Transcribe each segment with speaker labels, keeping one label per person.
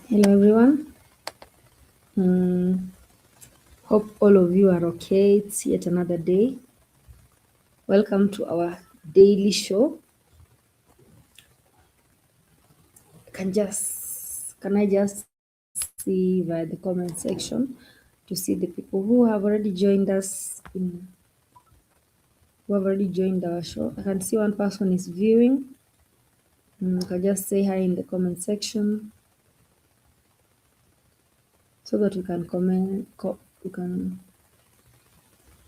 Speaker 1: Hello everyone. Mm, Hope all of you are okay. It's yet another day. Welcome to our daily show. Can I just see via the comment section to see the people who have already joined us who have already joined our show. I can see one person is viewing. You can just say hi in the comment section so that we can we can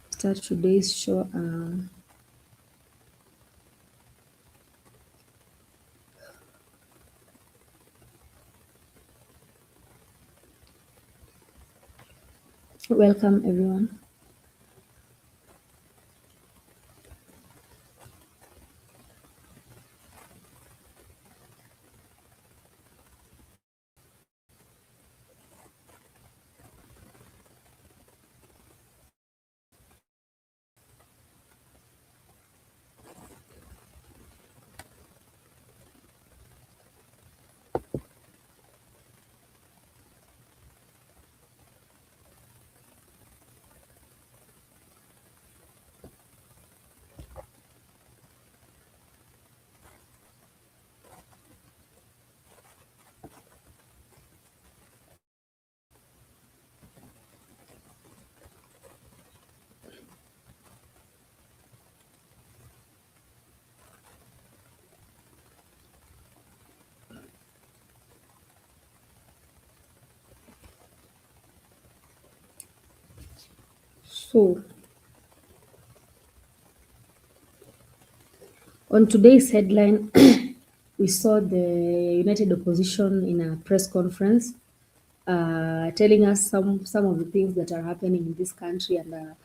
Speaker 1: start today's show. Welcome everyone. So on today's headline, we saw the United Opposition in a press conference telling us some of the things that are happening in this country under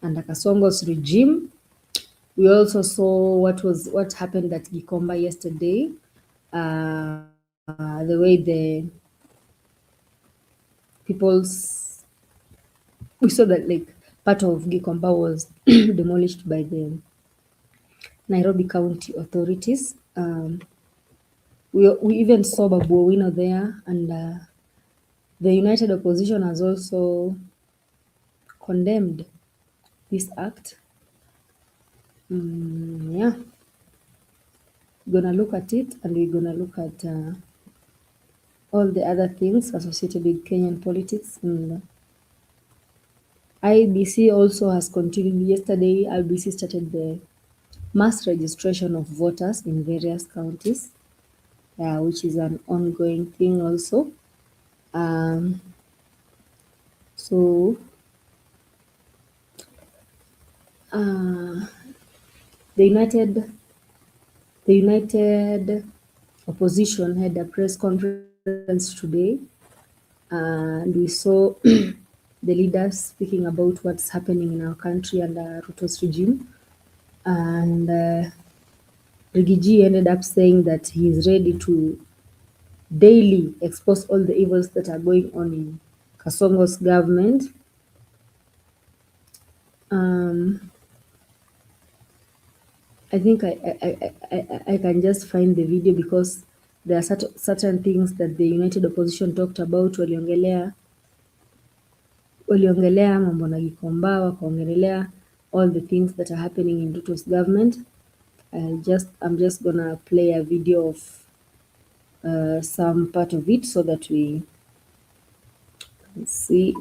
Speaker 1: Kasongo's regime. We also saw what happened at Gikomba yesterday. The way the people's we saw that like part of Gikomba was demolished by the Nairobi County authorities. We even saw Babu Owino there, and the United Opposition has also condemned this act. Yeah, we're gonna look at it, and we're gonna look at all the other things associated with Kenyan politics. And IBC also has continued. Yesterday, IBC started the mass registration of voters in various counties, which is an ongoing thing also. Um, so uh, the United The United Opposition had a press conference today, and we saw the leaders speaking about what's happening in our country under Ruto's regime. And Rigiji ended up saying that he is ready to daily expose all the evils that are going on in Kasongo's government. Um, I think I can just find the video because there are certain things that the United Opposition talked about. Waliongelea mambo na Gikomba, wakaongelelea all the things that are happening in Ruto's government. I'm just gonna play a video of some part of it so that we can see.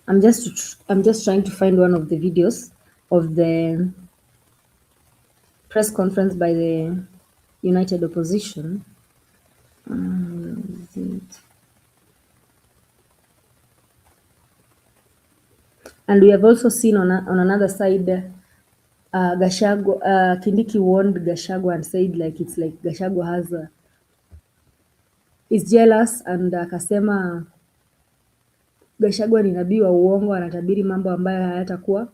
Speaker 1: I'm just trying to find one of the videos of the press conference by the United Opposition. Is it? And we have also seen on another side, Gachagua, Kindiki warned Gachagua and said like it's like Gachagua is jealous, and akasema Gachagua ni nabii wa uongo, anatabiri mambo ambayo hayatakuwa.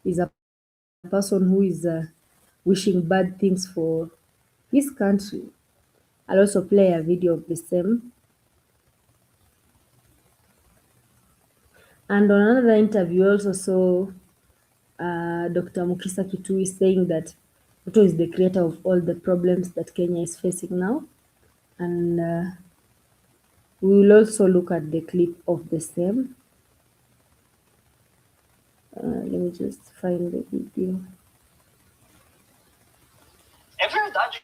Speaker 1: Is a person who is wishing bad things for his country. I'll also play a video of the same. And on another interview, we also saw Dr. Mukisa Kitui saying that Ruto is the creator of all the problems that Kenya is facing now. And we will also look at the clip of the same. Let me just find the video.
Speaker 2: Ever that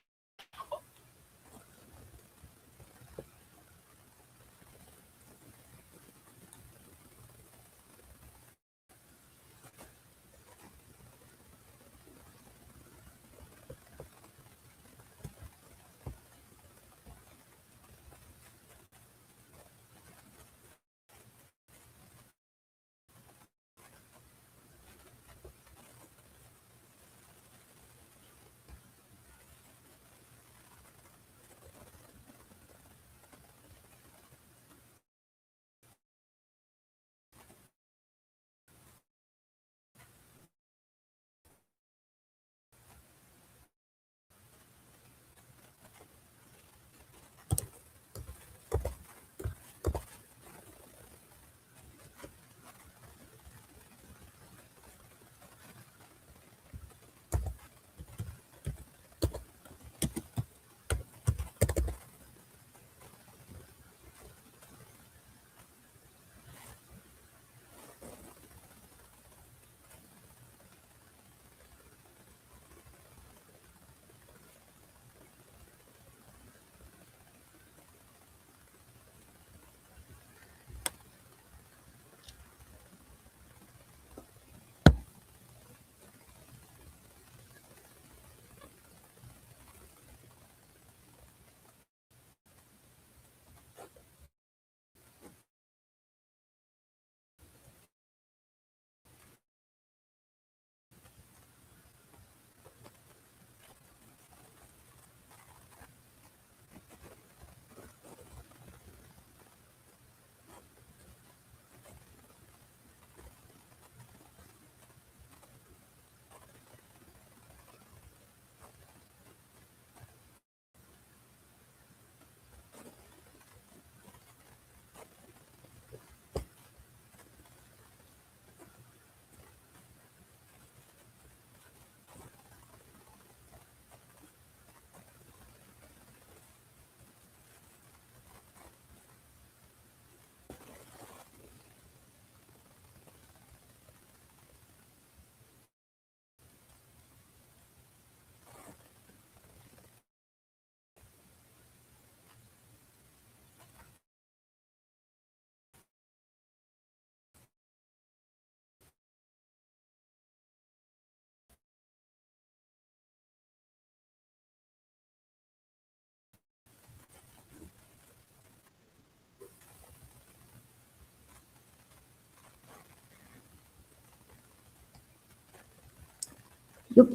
Speaker 1: Yep.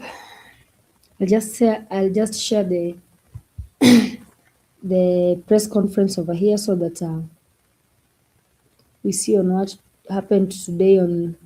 Speaker 1: I'll just share the press conference over here so that we see on what happened today on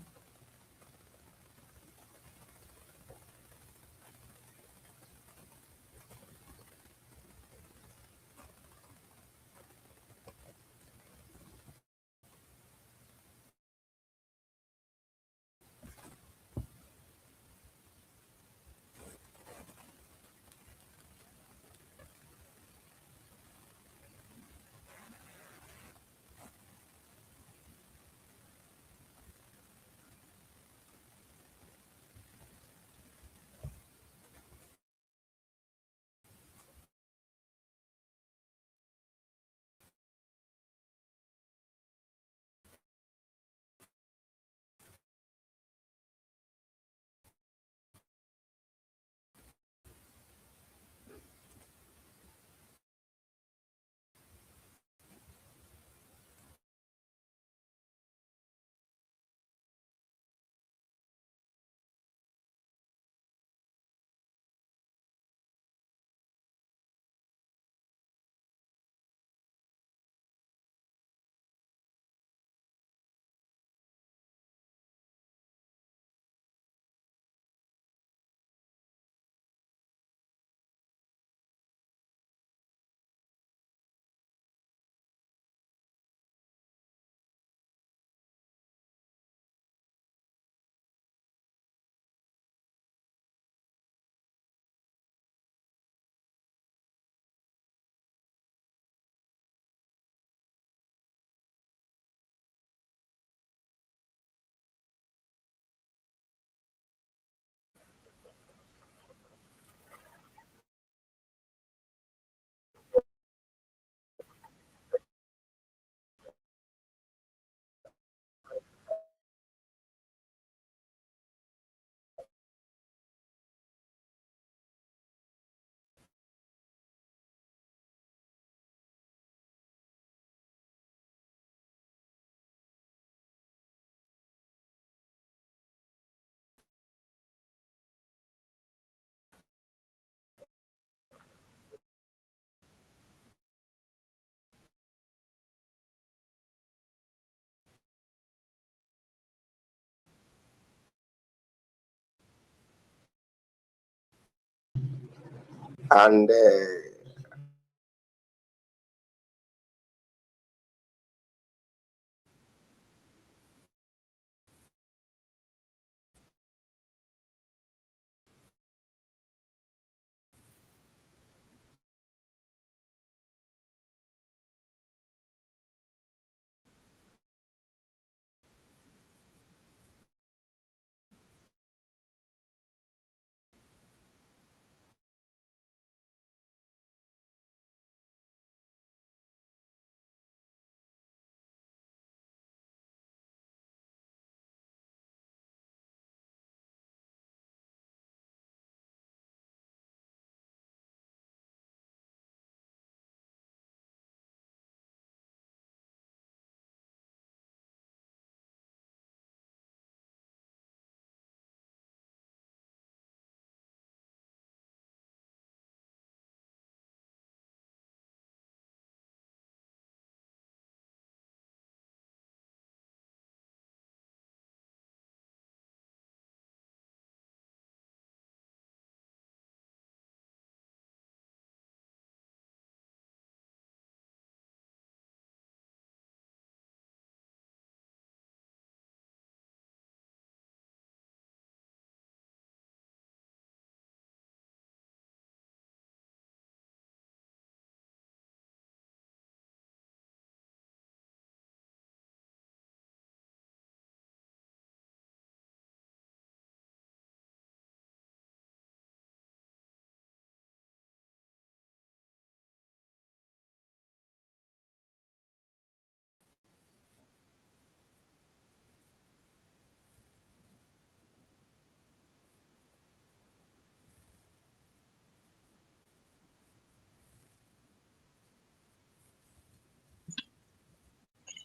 Speaker 2: and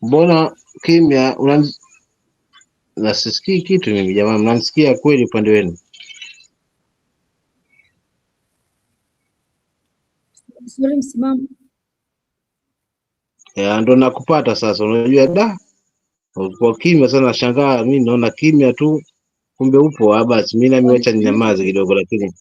Speaker 3: Mbona kimya? Nasisikii kitu mimi jamani, mnanisikia kweli upande wenu?
Speaker 1: Sorry, msimamo.
Speaker 3: Ndo nakupata sasa. Unajua kwa kimya sana, nashangaa mimi naona kimya tu, kumbe upo. Basi mimi nami wacha ninyamaze kidogo, lakini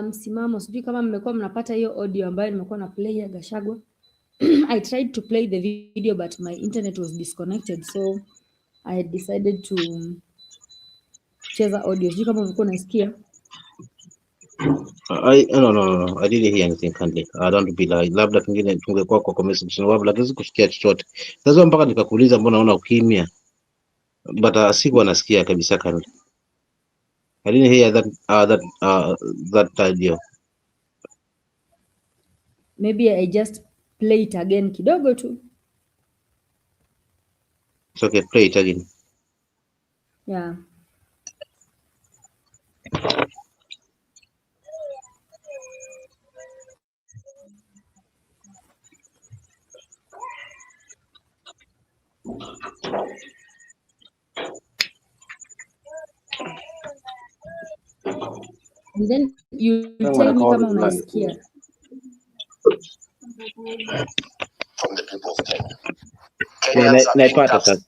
Speaker 1: Msimamo, sijui kama mmekuwa mnapata hiyo audio ambayo nimekuwa na play ya Gachagua. I tried to play the video but my internet was disconnected, so I had decided to cheza audio. Sijui kama ulikuwa unasikia.
Speaker 3: no, I didn't hear anything kindly. I don't be like, labda pengine tungekuwa kwa conversation wapo, lakini sikusikia chochote. Sasa mpaka nikakuuliza mbona unaona ukimya, but sikuwa nasikia kabisa kindly. I didn't hear that audio.
Speaker 1: Maybe I just play it again kidogo tu.
Speaker 3: It's okay, play it again.
Speaker 1: Yeah. and then you'll tell me kama unaisikia.
Speaker 2: From the people of Kenya. Kenyans are being taxed to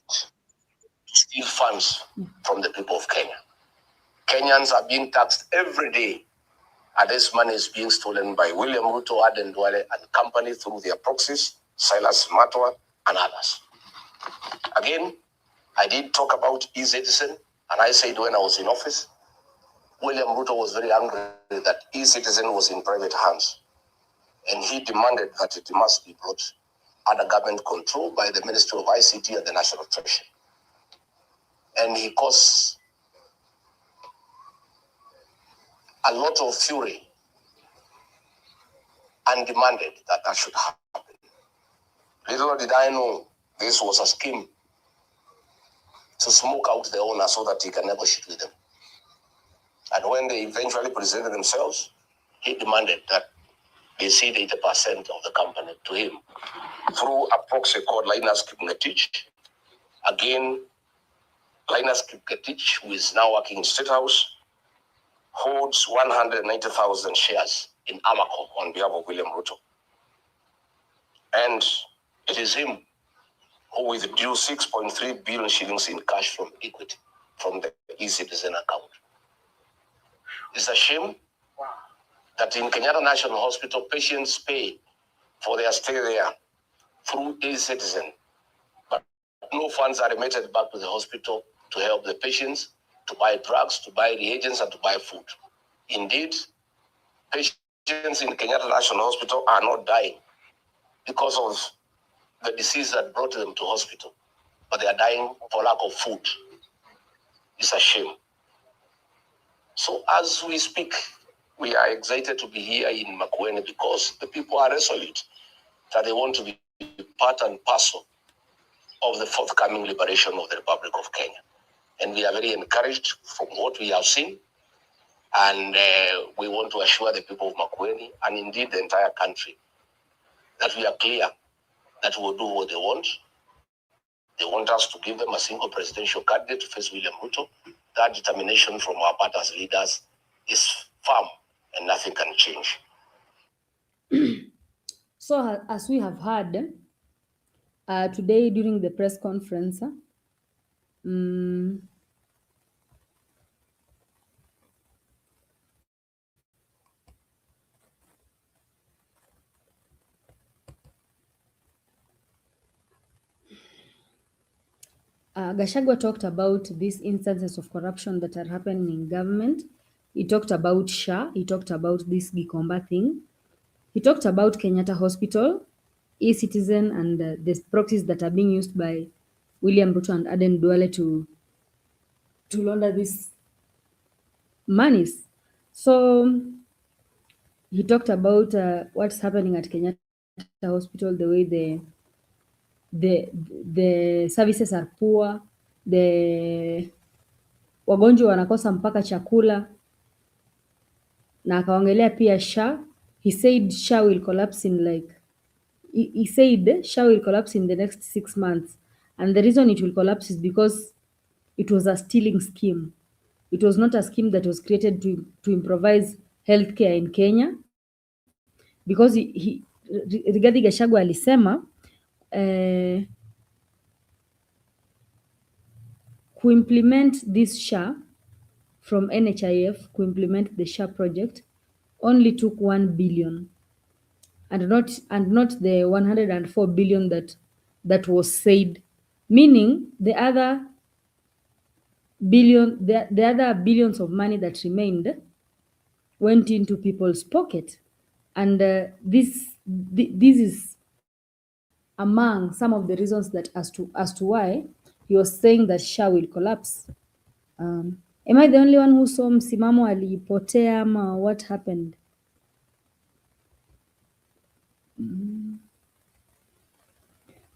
Speaker 2: steal funds from the people of Kenya. Kenyans are being taxed every day, and this money is being stolen by William Ruto, Aden Duale, and company through their proxies, Silas Matwa, and others. Again, I did talk about e-citizen, and I said when I was in office, William Ruto was very angry that e-citizen was in private hands, and he demanded that it must be brought under government control by the Ministry of ICT and the National Treasury. And he caused a lot of fury and demanded that that should happen. Little did I know this was a scheme to smoke out the owner so that he can negotiate with them. And when they eventually presented themselves, he demanded that they cede 80% of the company to him through a proxy called Linus Kipngetich. Again, Linus Kipngetich, who is now working in State House, holds 190,000 shares in Amaco on behalf of William Ruto. And it is him who withdrew 6.3 billion shillings in cash from Equity, from the e-citizen account. It's a shame that in Kenyatta National Hospital, patients pay for their stay there through e-citizen, but no funds are remitted back to the hospital to help the patients, to buy drugs, to buy reagents, and to buy food. Indeed, patients in Kenyatta National Hospital are not dying because of the disease that brought them to hospital, but they are dying for lack of food. It's a shame. So as we speak, we are excited to be here in Makueni because the people are resolute that they want to be part and parcel of the forthcoming liberation of the Republic of Kenya. And we are very encouraged from what we have seen. And we want to assure the people of Makueni, and indeed the entire country, that we are clear that we will do what they want. They want us to give them a single presidential candidate to face William Ruto. That determination from our party's leaders is firm and nothing can change.
Speaker 1: So as we have heard today during the press conference, Gachagua talked about these instances of corruption that are happening in government. He talked about SHA. He talked about this Gikomba thing. He talked about Kenyatta Hospital, e-citizen, and the proxies that are being used by William Ruto and Aden Duale to launder these monies. So he talked about what's happening at Kenyatta Hospital, the way the services are poor, the wagonjwa wanakosa mpaka chakula, na akaongelea pia SHA. He said SHA will collapse in the next 6 months, and the reason it will collapse is because it was a stealing scheme. It was not a scheme that was created to improvise healthcare in Kenya, because Rigathi Gachagua alisema kuimplement this SHA from NHIF, kuimplement the SHA project only took 1 billion and not the 104 billion that was said, meaning the other billions of money that remained went into people's pocket. And this is among some of the reasons that as to why he was saying that SHA will collapse. Am I the only one who saw msimamo alipotea ama what happened?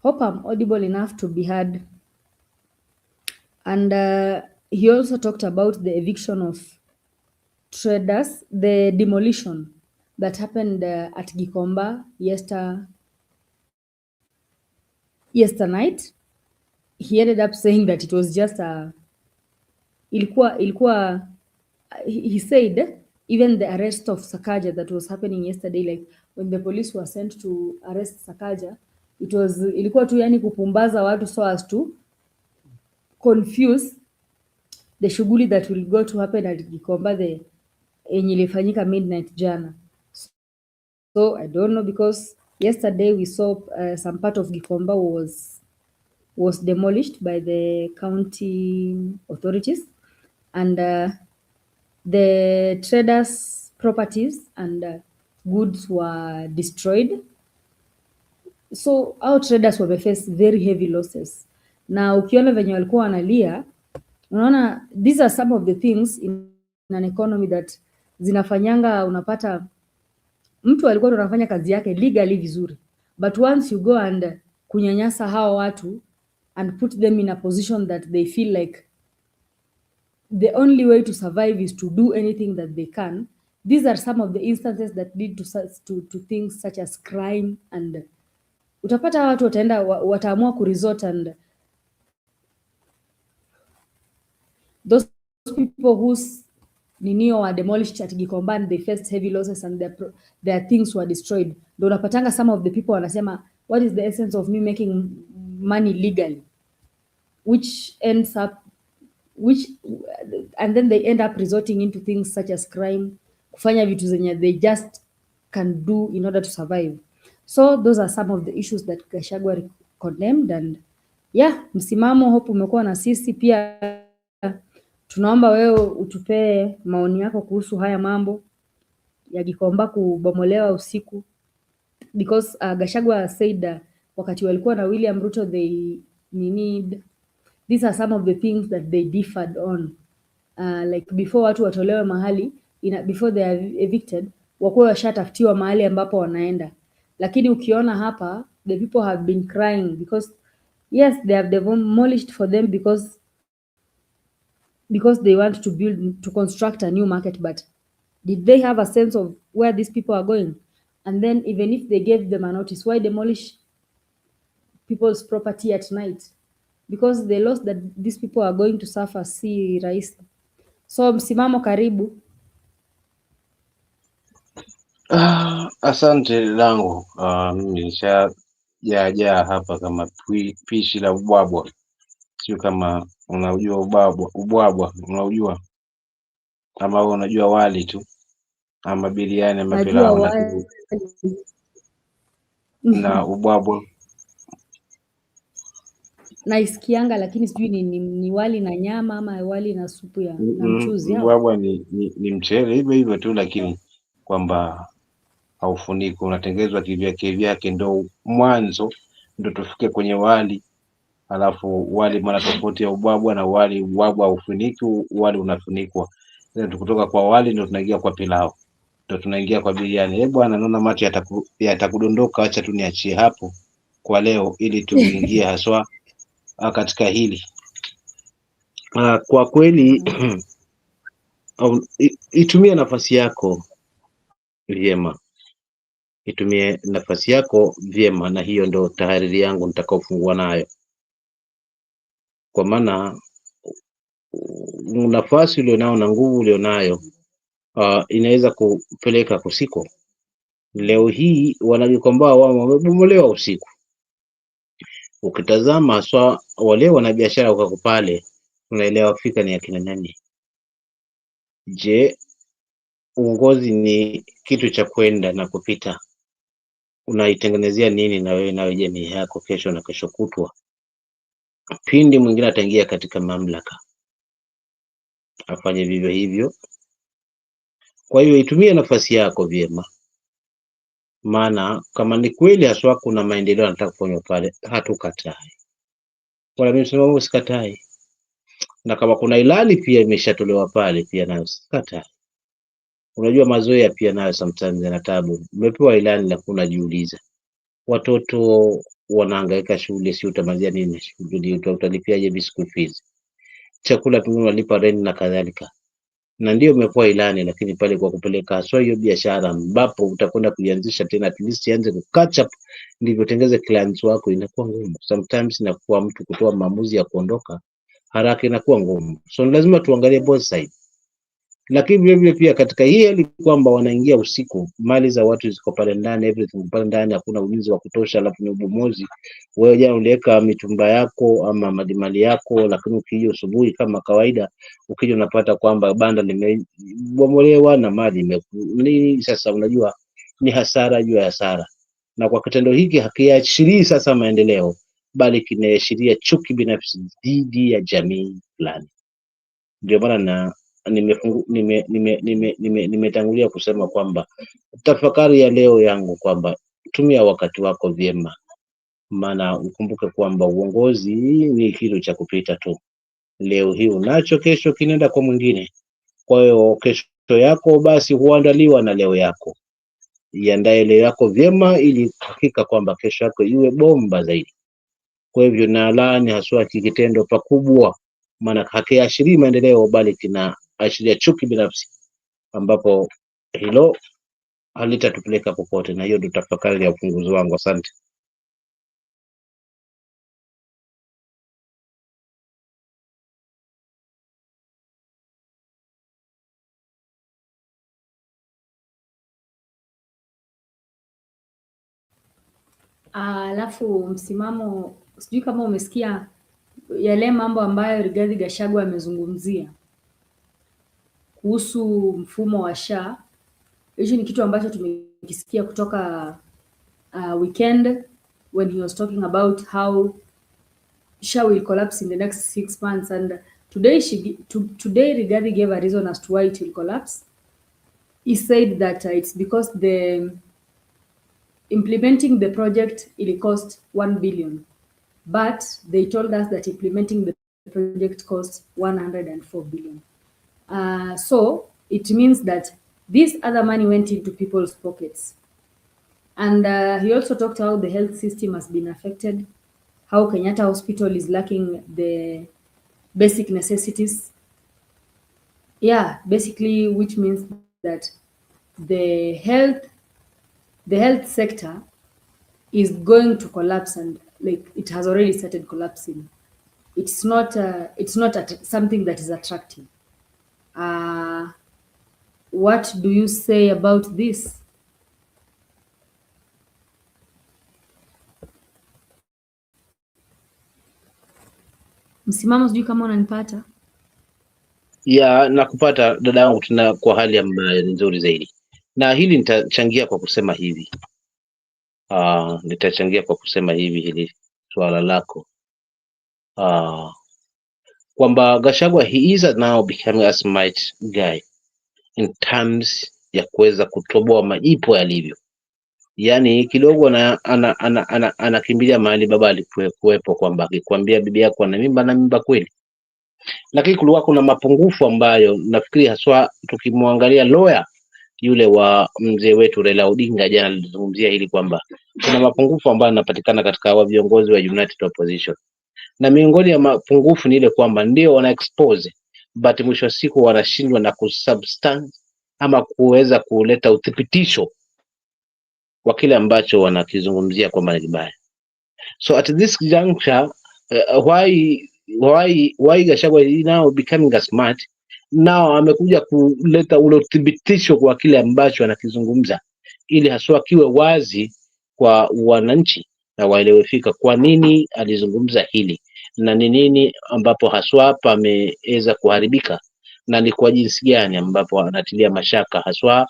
Speaker 1: Hope I'm audible enough to be heard. And he also talked about the eviction of traders, the demolition that happened at Gikomba yesterday night. He ended up saying that it was just he said even the arrest of Sakaja that was happening yesterday, like when the police were sent to arrest Sakaja, ilikuwa tu yani kupumbaza watu so as to confuse the shughuli that will go to happen at Gikomba the yenye ilifanyika midnight jana. So I don't know, because yesterday we saw some part of Gikomba was demolished by the county authorities, and the traders' properties and goods were destroyed. So our traders face very heavy losses. Na ukiona venye walikuwa wanalia, unaona these are some of the things in an economy that zinafanyanga, unapata mtu alikuwa anafanya kazi yake legally vizuri, but once you go and kunyanyasa hao watu and put them in a position that they feel like the only way to survive is to do anything that they can, these are some of the instances that lead to things such as crime, and utapata watu wataamua kuresort, and those people whose ninio were demolished at Gikomba and they faced heavy losses and their things were destroyed, ndio unapatanga some of the people wanasema what is the essence of me making money legally, and then they end up resorting into things such as crime, kufanya vitu zenye they just can do in order to survive. So those are some of the issues that Gachagua condemned, and yeah, msimamo hope umekuwa na sisi pia. Tunaomba wewe utupee maoni yako kuhusu haya mambo ya Gikomba kubomolewa usiku, because Gachagua said wakati walikuwa na William Ruto these are some of the things that they differed on. Like before watu watolewe mahali, before they are evicted, wakuwe washatafutiwa mahali ambapo wanaenda. Lakini ukiona hapa, the people have been crying because yes, they have demolished for them because they want to construct a new market, but did they have a sense of where these people are going? And then even if they gave them a notice, why demolish people's property at night? Because the loss that these people are going to suffer si rahisi. So msimamo, karibu.
Speaker 3: Asante langu. Mimi nishajaa hapa kama pishi la ubwabwa, sio kama unajua ubwabwa unaujua, ama wewe unajua wali tu ama biriani ama pilau na ubwabwa
Speaker 1: naisikianga, lakini sijui ni wali na nyama ama wali na supu na mchuzi.
Speaker 3: Ubwabwa ni mchele hivyo hivyo tu, lakini kwamba haufuniki, unatengezwa kivyake, ndo mwanzo ndo tufike kwenye wali. Alafu wali mara tofauti ya ubwabwa na wali, ubwabwa haufuniki, wali unafunikwa. Kutoka kwa wali ndo tunaingia kwa pilau, ndo tunaingia kwa biriani. Bwana, naona macho yatakudondoka. Acha tu niachie hapo kwa leo, ili tuingie haswa katika hili. Kwa kweli itumie nafasi yako vyema, itumie nafasi yako vyema, na hiyo ndo tahariri yangu nitakaofungua nayo, kwa maana nafasi ulionao na nguvu ulionayo inaweza kupeleka kusiko. Leo hii wanajikomboa wao wamebomolewa usiku. Ukitazama haswa wale wanabiashara wako pale, unaelewa Afrika ni akina nani. Je, uongozi ni kitu cha kwenda na kupita? Unaitengenezea nini na wewe jamii yako kesho na kesho kutwa, pindi mwingine ataingia katika mamlaka afanye vivyo hivyo? Kwa hiyo itumie nafasi yako vyema, maana kama ni kweli haswa kuna maendeleo yanataka kufanywa pale, hatukatai, wala mimi sema usikatai. Na kama kuna ilani pia imeshatolewa pale, pia nayo sikatai. Unajua mazoea pia nayo sometimes yana tabu. Umepewa ilani na kuna jiuliza, watoto wanahangaika shule, si utamalizia nini shule? Utalipiaje school fees? Chakula pia unalipa rent na kadhalika. Na ndio umepewa ilani, lakini pale kwa kupeleka haswa hiyo biashara ambapo utakwenda kuianzisha tena, at least ianze ku catch up, ndivyo tengeze clients wako, inakuwa ngumu sometimes. Inakuwa mtu kutoa maamuzi ya kuondoka haraka inakuwa ngumu. So lazima tuangalie both sides. Lakini vile vile pia katika hii hali kwamba wanaingia usiku, mali za watu ziko pale ndani, everything pale ndani, hakuna ulinzi wa kutosha, alafu ni ubomozi. Wewe jana uliweka mitumba yako ama madimali yako, lakini ukija asubuhi kama kawaida, ukija unapata kwamba banda limebomolewa na mali nini. Sasa unajua ni hasara juu ya hasara, na kwa kitendo hiki hakiashirii sasa maendeleo, bali kinaashiria chuki binafsi dhidi ya jamii fulani. Ndio maana nimetangulia kusema kwamba tafakari ya leo yangu kwamba tumia wakati wako vyema, maana ukumbuke kwamba uongozi ni kitu cha kupita tu. Leo hii unacho, kesho kinaenda kwa mwingine. Kwa hiyo kesho yako basi huandaliwa na leo yako. Iandae leo yako vyema, ili hakika kwamba kesho yako iwe bomba zaidi. Kwa hivyo nalaani haswa kitendo pakubwa, maana hakiashirii maendeleo, bali kinaashiria chuki binafsi, ambapo hilo halitatupeleka popote. Na hiyo ndio tafakari ya ufunguzi wangu. Asante.
Speaker 1: Alafu msimamo, sijui kama umesikia yale mambo ambayo Rigathi Gachagua amezungumzia kuhusu mfumo wa SHA. Hicho ni kitu ambacho tumekisikia kutoka weekend when he was talking about how SHA will collapse in the next 6 months, and today today Rigathi gave a reason as to why it will collapse. He said that it's because the implementing the project will cost 1 billion, but they told us that implementing the project costs 104 billion. So it means that this other money went into people's pockets. And he also talked how the health system has been affected, how Kenyatta Hospital is lacking the basic necessities. Yeah, basically, which means that the health sector is going to collapse, and like it has already started collapsing. It's not something that is attractive. What do you say about this? Msimamo, sijui kama unanipata.
Speaker 3: Ya, nakupata dada yangu, tena kwa hali ambayo ni nzuri zaidi, na hili nitachangia kwa kusema hivi. Hili swala lako kwamba Gachagua, he is now becoming a smart guy in terms ya kuweza kutoboa maipo yalivyo. Yani kidogo anakimbilia mahali baba alikuwepo, kwamba akikwambia bibi yako ana mimba na mimba kweli. Lakini kulikuwa kuna mapungufu ambayo nafikiri haswa tukimwangalia lawyer yule wa mzee wetu Raila Odinga jana alizungumzia hili, kwamba kuna mapungufu ambayo yanapatikana katika wa viongozi wa United Opposition, na miongoni ya mapungufu ni ile kwamba ndio wana expose, but mwisho wa siku wanashindwa na kusubstance ama kuweza kuleta uthibitisho wa kile ambacho wanakizungumzia kwamba ni kibaya. So at this juncture, why Gachagua is now becoming a smart, now amekuja kuleta ule uthibitisho kwa kile ambacho anakizungumza, ili haswa kiwe wazi kwa wananchi na waelewefika kwa nini alizungumza hili na ni nini ambapo haswa pameweza kuharibika na ni kwa jinsi gani ambapo anatilia mashaka haswa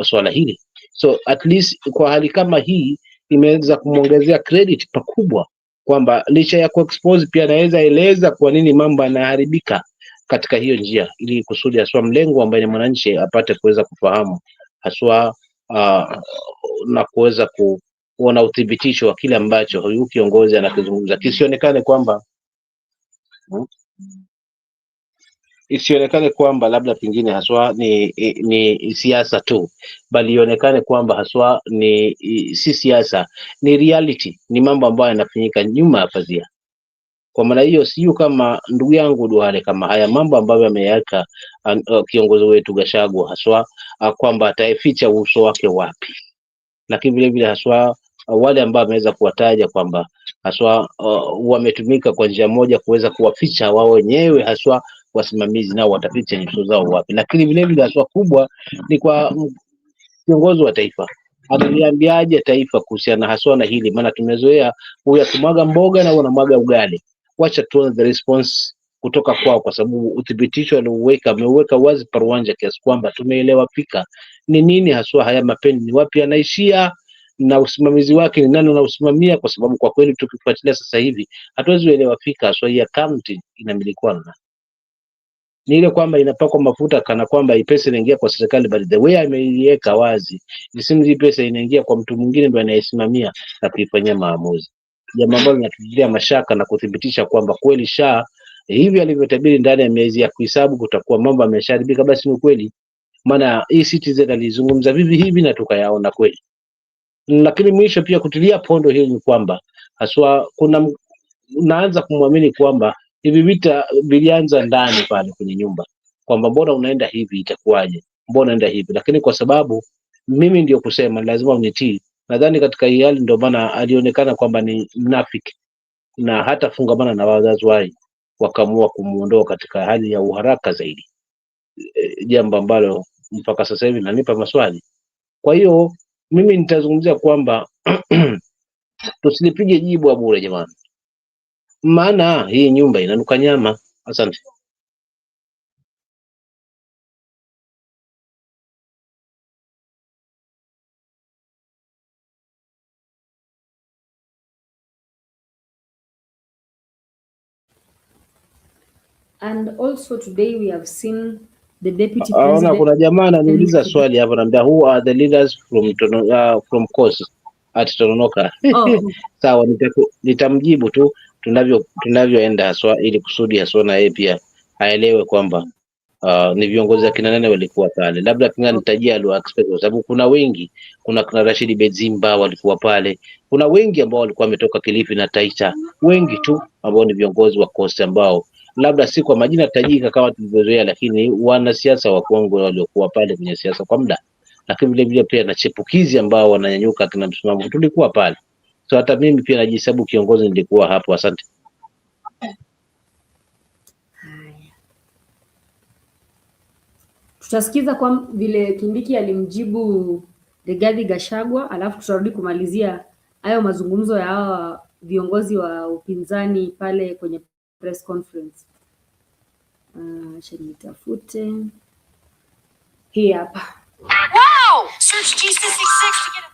Speaker 3: swala hili. So at least kwa hali kama hii imeweza kumwongezea credit pakubwa, kwamba licha ya kuexpose pia anaweza eleza kwa nini mambo yanaharibika katika hiyo njia, ili kusudi haswa mlengo ambaye ni mwananchi apate kuweza kufahamu haswa na kuweza kuona uthibitisho wa kile ambacho huyu kiongozi anakizungumza, kisionekane kwamba labda pengine haswa ni siasa tu, bali ionekane kwamba haswa si siasa, ni reality, ni mambo ambayo yanafanyika nyuma ya pazia. Kwa maana hiyo siyo kama ndugu yangu Duale, kama haya mambo ambayo ameyaweka kiongozi wetu Gachagua haswa kwamba ataificha uso wake wapi, lakini vile vile haswa wale ambao ameweza kuwataja kwamba haswa wametumika kwa njia moja kuweza kuwaficha wao wenyewe haswa wasimamizi nao wataficha nyuso zao wapi. Lakini vile vile haswa kubwa ni kwa kiongozi wa taifa, ataliambiaje taifa kuhusiana haswa na hili? Maana tumezoea huyu akimwaga mboga na unamwaga ugali. Wacha tuone the response kutoka kwao, kwa sababu uthibitisho aliouweka ameuweka wazi paruanja kiasi kwamba tumeelewa fika ni nini haswa haya mapendi, ni wapi yanaishia na usimamizi wake ni nani anausimamia, kwa sababu kwa kweli tukifuatilia sasa hivi hatuwezi kuelewa fika haswa hii account inamilikiwa na ni ile kwamba inapakwa mafuta kana kwamba hii pesa inaingia kwa serikali, but the way ameiweka wazi ni simu, hii pesa inaingia kwa mtu mwingine ndo anayesimamia na kuifanyia maamuzi, jambo ambalo linatutia mashaka na kuthibitisha kwamba kweli hivi alivyotabiri ndani ya miezi ya kuhesabu kutakuwa mambo yameshaharibika, basi ni kweli. Maana hii Citizen alizungumza vivi hivi na tukayaona kweli. Lakini mwisho pia kutilia pondo hili ni kwamba haswa naanza kumwamini kwamba hivi vita vilianza ndani pale kwenye nyumba, kwamba mbona unaenda hivi, itakuwaje, mbona unaenda hivi. Lakini kwa sababu mimi ndio kusema lazima unitii, nadhani katika hii hali ndio maana alionekana kwamba ni mnafiki na hata fungamana na wazazi wake, wakaamua kumuondoa katika hali ya uharaka zaidi, jambo ambalo mpaka sasa hivi nanipa maswali. Kwa hiyo mimi nitazungumzia kwamba tusilipige jibu bure jamani, maana hii nyumba inanuka nyama. Asante.
Speaker 1: And also today we have seen the deputy president.
Speaker 3: Kuna jamaa ananiuliza swali hapa, anambia who are the leaders from course at Tononoka. Sawa, nitamjibu tu tunavyoenda haswa, ili kusudi haswa na yeye pia aelewe kwamba ni viongozi akina nane walikuwa pale. Labda pia nitajia alio expect, kwa sababu kuna wengi, kuna Rashid Bezimba walikuwa pale, kuna wengi ambao walikuwa wametoka Kilifi na Taita, wengi tu ambao ni viongozi wa coast ambao labda si kwa majina tajika kama tulivyozoea, lakini wanasiasa wa Kongo waliokuwa pale kwenye siasa kwa muda, lakini vile vile pia na chepukizi ambao wananyanyuka kina msimamo, tulikuwa pale. So hata mimi pia najihesabu kiongozi, nilikuwa hapo. Asante.
Speaker 1: Tutasikiza kwa vile Kindiki alimjibu Rigathi Gachagua, alafu tutarudi kumalizia hayo mazungumzo ya hawa viongozi wa upinzani pale kwenye press conference. Nitafute hii hapa.
Speaker 2: Wow! Search G66 to get a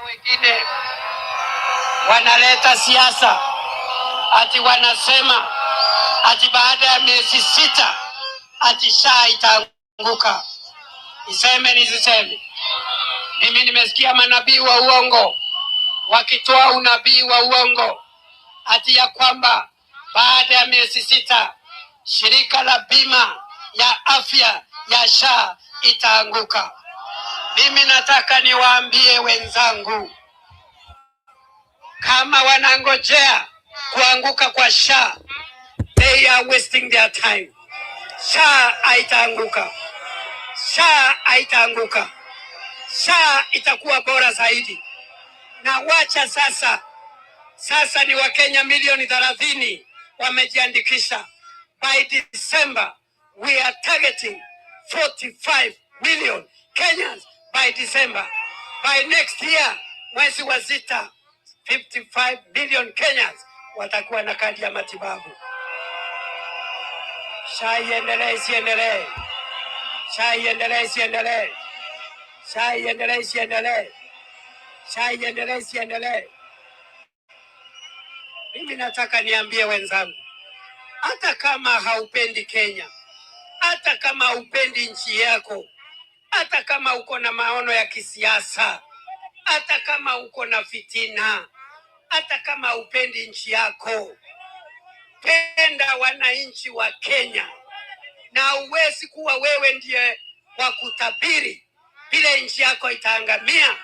Speaker 2: wengine wanaleta siasa ati wanasema ati baada ya miezi 6 ati SHA itaanguka. Niseme mimi nimesikia manabii wa uongo wakitoa unabii wa uongo ati ya kwamba baada ya miezi 6 shirika la bima ya afya ya SHA itaanguka. Mimi nataka niwaambie wenzangu, kama wanangojea kuanguka kwa SHA, they are wasting their time. SHA haitaanguka. SHA haitaanguka. SHA itakuwa bora zaidi. Na wacha sasa ni Wakenya milioni 30 wamejiandikisha. By December we are targeting 45 million Kenyans by December. By next year, mwezi wa 6, 55 million Kenyans watakuwa na kadi ya matibabu. SHA iendelee isiendelee? SHA iendelee isiendelee? SHA iendelee isiendelee? SHA iendelee isiendelee? Mimi nataka niambie wenzangu, hata kama haupendi Kenya, hata kama haupendi nchi yako, hata kama uko na maono ya kisiasa, hata kama uko na fitina, hata kama upendi nchi yako, penda wananchi wa Kenya. Na uwezi kuwa wewe ndiye wa kutabiri vile nchi yako itaangamia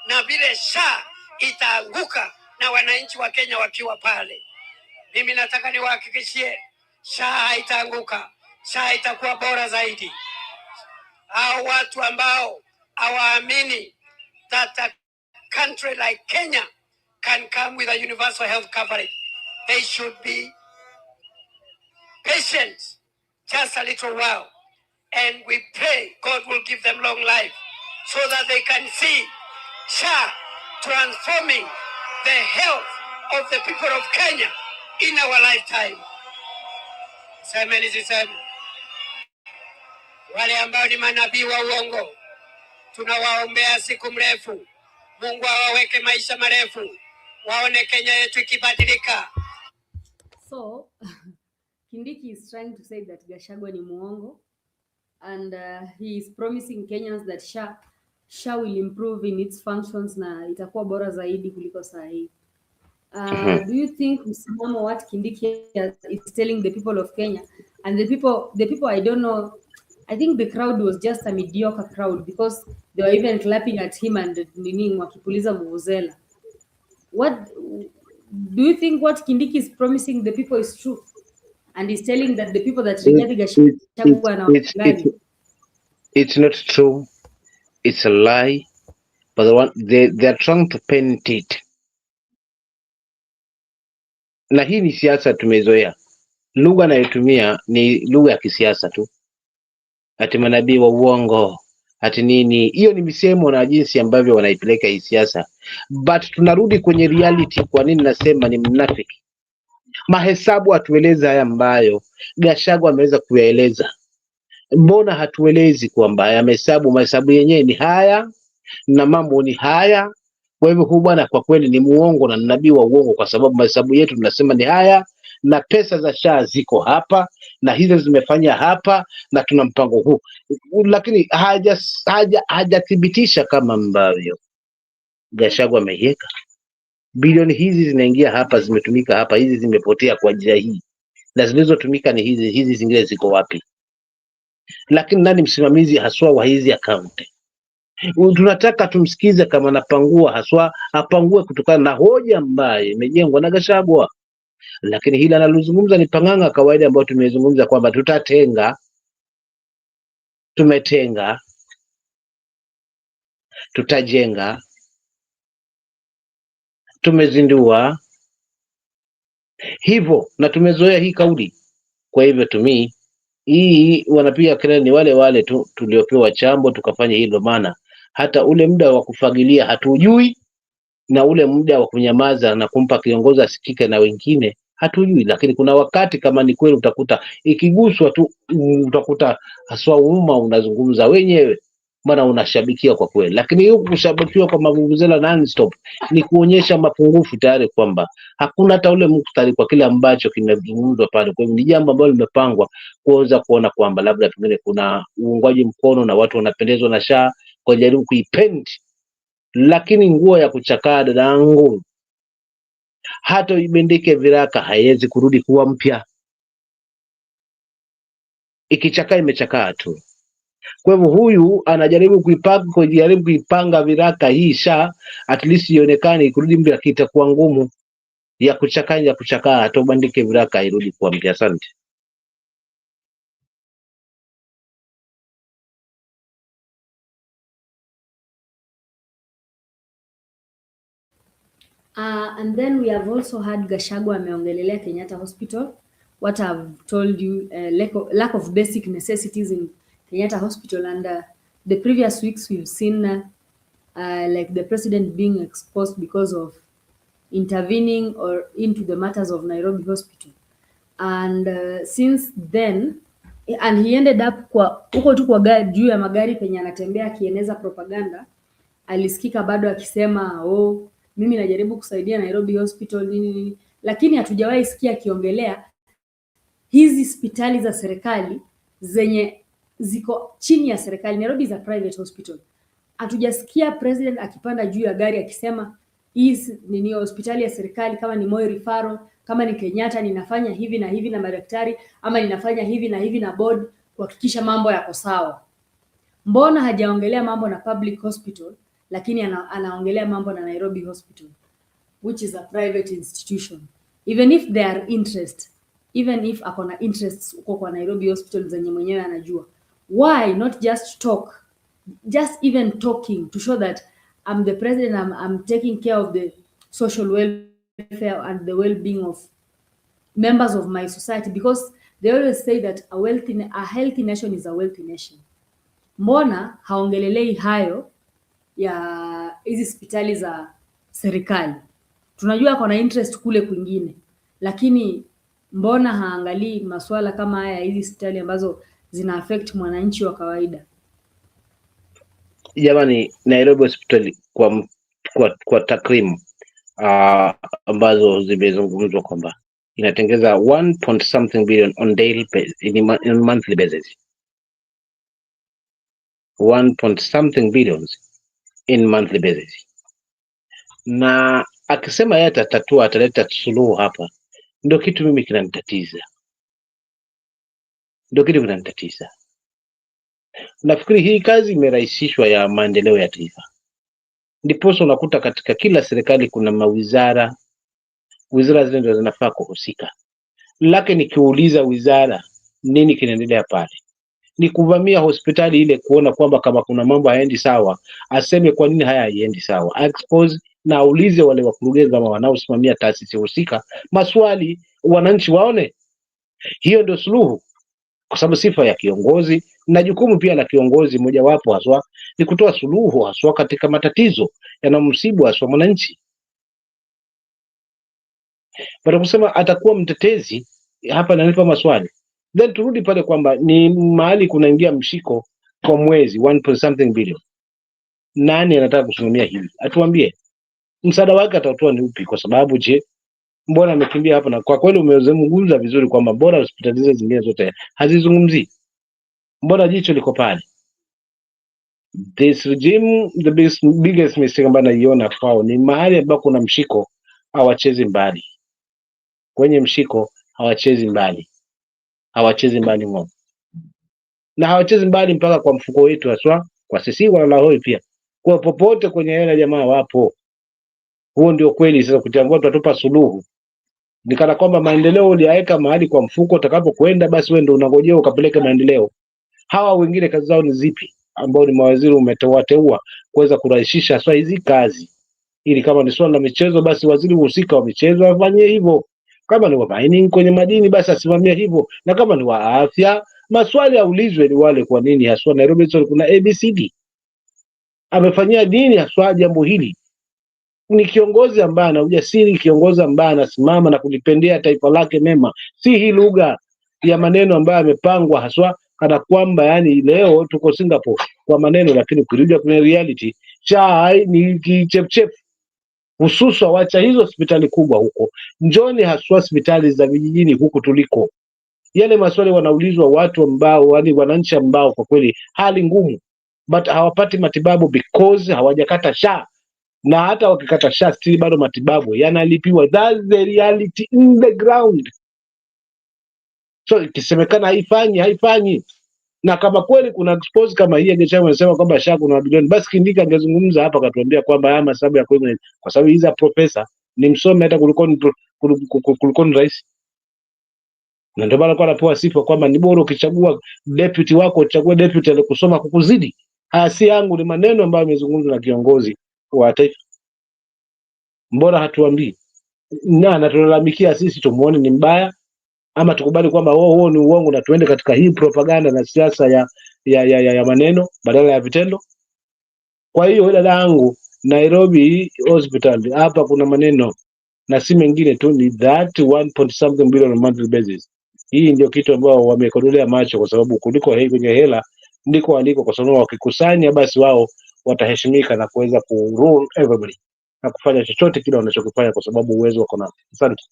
Speaker 2: na vile SHA itaanguka na wananchi wa Kenya wakiwa pale. Mimi nataka niwahakikishie SHA haitaanguka. SHA itakuwa bora zaidi. Hao watu ambao hawaamini that a country like Kenya can come with a universal health coverage. They should be patient just a little while. And we pray God will give them long life so that they can see SHA transforming the health of the people of Kenya in our lifetime. Siseme. Wale ambao ni manabii wa uongo tunawaombea siku mrefu. Mungu awaweke maisha marefu. Waone Kenya yetu ikibadilika.
Speaker 1: So Kindiki is trying to say that Gachagua ni muongo, and he is promising Kenyans that SHA will improve in its functions na itakuwa bora zaidi kuliko saa hii. Do you think msimamo what Kindiki is telling the people of Kenya, and the people I don't know, I think the crowd was just a mediocre crowd because they were even clapping at him and nini wakipuliza vuvuzela. What do you think what Kindiki is promising the people is true? And he's telling that the people that Rigathi Gachagua now
Speaker 3: it's not true. It's a lie. But they're trying to paint it. Na hii ni siasa tumezoea. Lugha anayotumia ni lugha ya kisiasa tu. Ati manabii wa uongo, ati nini. Hiyo ni misemo na jinsi ambavyo wanaipeleka hii siasa. But tunarudi kwenye reality. Kwa nini nasema ni mnafiki? Mahesabu hatueleza haya ambayo Gachagua ameweza kuyaeleza. Mbona hatuelezi kwamba mahesabu yenyewe ni haya na mambo ni haya? Kwa hivyo huu bwana kwa kweli ni muongo na nabii wa uongo, kwa sababu mahesabu yetu tunasema ni haya na pesa za SHA ziko hapa na hizo zimefanya hapa na tuna mpango huu, lakini hajathibitisha kama ambavyo Gachagua ameiweka. Bilioni hizi zinaingia hapa, zimetumika hapa, hizi zimepotea kwa njia hii, na zilizotumika ni hizi zingine ziko wapi? Lakini nani msimamizi haswa wa hizi akaunti? Tunataka tumsikize kama anapangua haswa, apangue kutokana na hoja ambayo imejengwa na Gachagua. Lakini hili analozungumza ni panganga kawaida ambayo tumezungumza kwamba tumetenga, tutajenga, tumezindua hivyo, na tumezoea hii kauli. Kwa hivyo hii wanapiga kelele ni wale tu tuliopewa chambo tukafanya hilo, maana hata ule muda wa kufagilia hatujui, na ule muda wa kunyamaza na kumpa kiongozi asikike na wengine hatujui. Lakini kuna wakati kama ni kweli utakuta ikiguswa tu, utakuta haswa umma unazungumza wenyewe, maana unashabikia kwa kweli. Lakini huku kushabikiwa kwa mavuvuzela non-stop ni kuonyesha mapungufu tayari, kwamba hakuna hata ule muktari kwa kile ambacho kimezungumzwa pale. Kwa hivyo ni jambo ambalo limepangwa kuweza kuona kwamba labda pengine kuna uungwaji mkono na watu wanapendezwa na SHA kwa jaribu kuipendi. Lakini nguo ya kuchakaa dadangu, hata ibendeke viraka haiwezi kurudi kuwa mpya. Ikichakaa imechakaa tu. Kwa hivyo huyu anajaribu kuipanga viraka hii SHA at least ionekane kurudi mpya, kitakuwa ngumu. Ya kuchakaa hata ubandike viraka irudi kuwa mpya. Asante.
Speaker 1: And then we have also had Gachagua ameongelelea Kenyatta Hospital. What I've told you, lack of basic necessities in Kenyatta Hospital, and the previous weeks we've seen like the president being exposed because of intervening or into the matters of Nairobi Hospital. And since then, and he ended up huko tu kwa juu ya magari penye anatembea akieneza propaganda, alisikika bado akisema mimi najaribu kusaidia Nairobi Hospital nini, lakini hatujawahi sikia akiongelea hizi hospitali za serikali zenye ziko chini ya serikali. Nairobi is a private hospital. Hatujasikia president akipanda juu ya gari akisema hizi nini hospitali ya serikali, kama ni Moi Referral, kama ni Kenyatta ninafanya hivi na hivi na madaktari, ama ninafanya hivi na hivi na board kuhakikisha mambo yako sawa. Mbona hajaongelea mambo na public hospital, lakini anaongelea mambo na Nairobi Hospital, which is a private institution? Even if they are even if akona interests uko kwa Nairobi Hospital zenye mwenyewe anajua, why not just talk just even talking to show that I'm the president, I'm taking care of the social welfare and the well-being of members of my society, because they always say that a healthy nation is a wealthy nation. Mbona haongelelei hayo ya hizi hospitali za serikali? Tunajua ako na interest kule kwingine, lakini mbona haangalii masuala kama haya ya hizi hospitali ambazo zina affect mwananchi wa kawaida?
Speaker 3: Jamani, Nairobi hospitali kwa takrimu ambazo zimezungumzwa kwamba inatengeza 1 point something billion on daily in monthly basis, 1 point something billions in monthly basis. Na akisema yeye atatatua, ataleta suluhu hapa, ndio kitu mimi kinanitatiza, Nafikiri hii kazi imerahisishwa ya maendeleo ya taifa, ndiposa unakuta katika kila serikali kuna mawizara, wizara zile ndio zinafaa kuhusika. Lakini nikiuliza wizara, nini kinaendelea pale? Ni kuvamia hospitali ile kuona kwamba kama kuna mambo hayaendi sawa, aseme kwa nini haya haiendi sawa, expose na aulize wale wakurugenzi ama wanaosimamia taasisi husika maswali, wananchi waone. Hiyo ndio suluhu, kwa sababu sifa ya kiongozi na jukumu pia la kiongozi mojawapo haswa ni kutoa suluhu haswa katika matatizo yanamsibu haswa mwananchi. Baada kusema atakuwa mtetezi hapa, nanipa maswali, then turudi pale kwamba ni mahali kunaingia mshiko kwa mwezi 1 point something billion. Nani anataka kusimamia hili? Atuambie msaada wake atatoa ni upi? Kwa sababu je, mbona amekimbia hapa? Na kwa kweli umezungumza vizuri kwamba mbona hospitali zingine zote hazizungumzii, mbona jicho liko pale? This regime, the biggest mistake ambayo naiona kwao ni mahali ambapo kuna mshiko hawachezi mbali, kwenye mshiko hawachezi mbali ng'o, na hawachezi mbali mpaka kwa mfuko wetu haswa, kwa sisi wanalahoi pia, kwa popote kwenye hela jamaa wapo. Huo ndio kweli. Sasa kutambua tutatupa suluhu ni kana kwamba maendeleo uliaweka mahali kwa mfuko, utakapokwenda basi wewe ndio unangojea ukapeleke maendeleo. Hawa wengine kazi zao ni zipi, ambao ni mawaziri umeteua kuweza kurahisisha haswa hizi kazi, ili kama ni swala la michezo basi waziri husika wa michezo afanye hivyo, kama ni wa mining kwenye madini basi asimamie hivyo, na kama ni wa afya maswali yaulizwe ni wale. Kwa nini haswa Nairobi kuna ABCD? Amefanyia nini haswa jambo hili? Ni kiongozi ambaye ana ujasiri, kiongozi ambaye anasimama na kulipendea taifa lake mema, si hii lugha ya maneno ambayo amepangwa haswa kana kwamba yani leo tuko Singapore kwa maneno, lakini ukirudi kwenye reality chai ni kichepchep. Hususa wacha hizo hospitali kubwa huko, njoni haswa hospitali za vijijini huku tuliko. Yale maswali wanaulizwa watu ambao yani wananchi ambao kwa kweli hali ngumu, but hawapati matibabu because hawajakata SHA, na hata wakikata SHA still bado matibabu yanalipiwa. That's the reality in the ground. So ikisemekana haifanyi, na kama kweli kuna expose kama hii angesema anasema kwamba SHA kuna bilioni, basi Kindika angezungumza hapa akatuambia kwamba haya masababu ya kweli, kwa sababu hizo profesa ni msomi hata kuliko rais, na ndio maana kwa anapewa sifa kwamba ni bora ukichagua deputy wako uchague deputy aliyekusoma kukuzidi. Haya si yangu, ni maneno ambayo yamezungumzwa na kiongozi wa taifa. Mbona hatuambii na tunalalamikia sisi tumuone ni mbaya, ama tukubali kwamba huo ni uongo na tuende katika hii propaganda na siasa ya maneno badala ya vitendo? Kwa hiyo dada yangu, Nairobi hospital hapa kuna maneno na si mengine tu, ni that 1 point something billion on monthly basis. Hii ndio kitu ambao wamekodolea macho, kwa sababu kuliko kwenye hela ndiko waliko, kwa sababu wakikusanya basi wao wataheshimika na kuweza ku rule everybody na kufanya chochote kile wanachokifanya kwa sababu uwezo wako nao. Asante.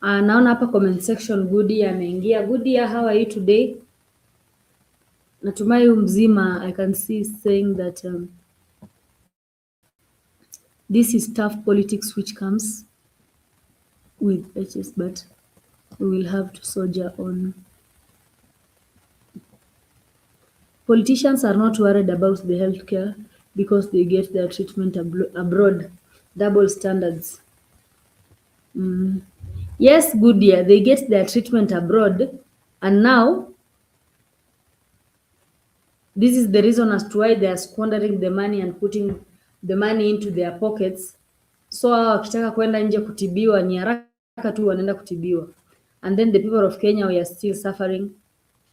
Speaker 1: Naona hapa comment section Goody ameingia. Goody, how are you today? Natumai mzima. I can see saying that this is tough politics which comes with HS, but we will have to soldier on. Politicians are not worried about the healthcare because they get their treatment abroad. double standards. Yes, good year. They get their treatment abroad, and now this is the reason as to why they are squandering the money and putting the money into their pockets. So wakitaka kwenda nje kutibiwa ni haraka tu wanaenda kutibiwa, and then the people of Kenya, we are still suffering.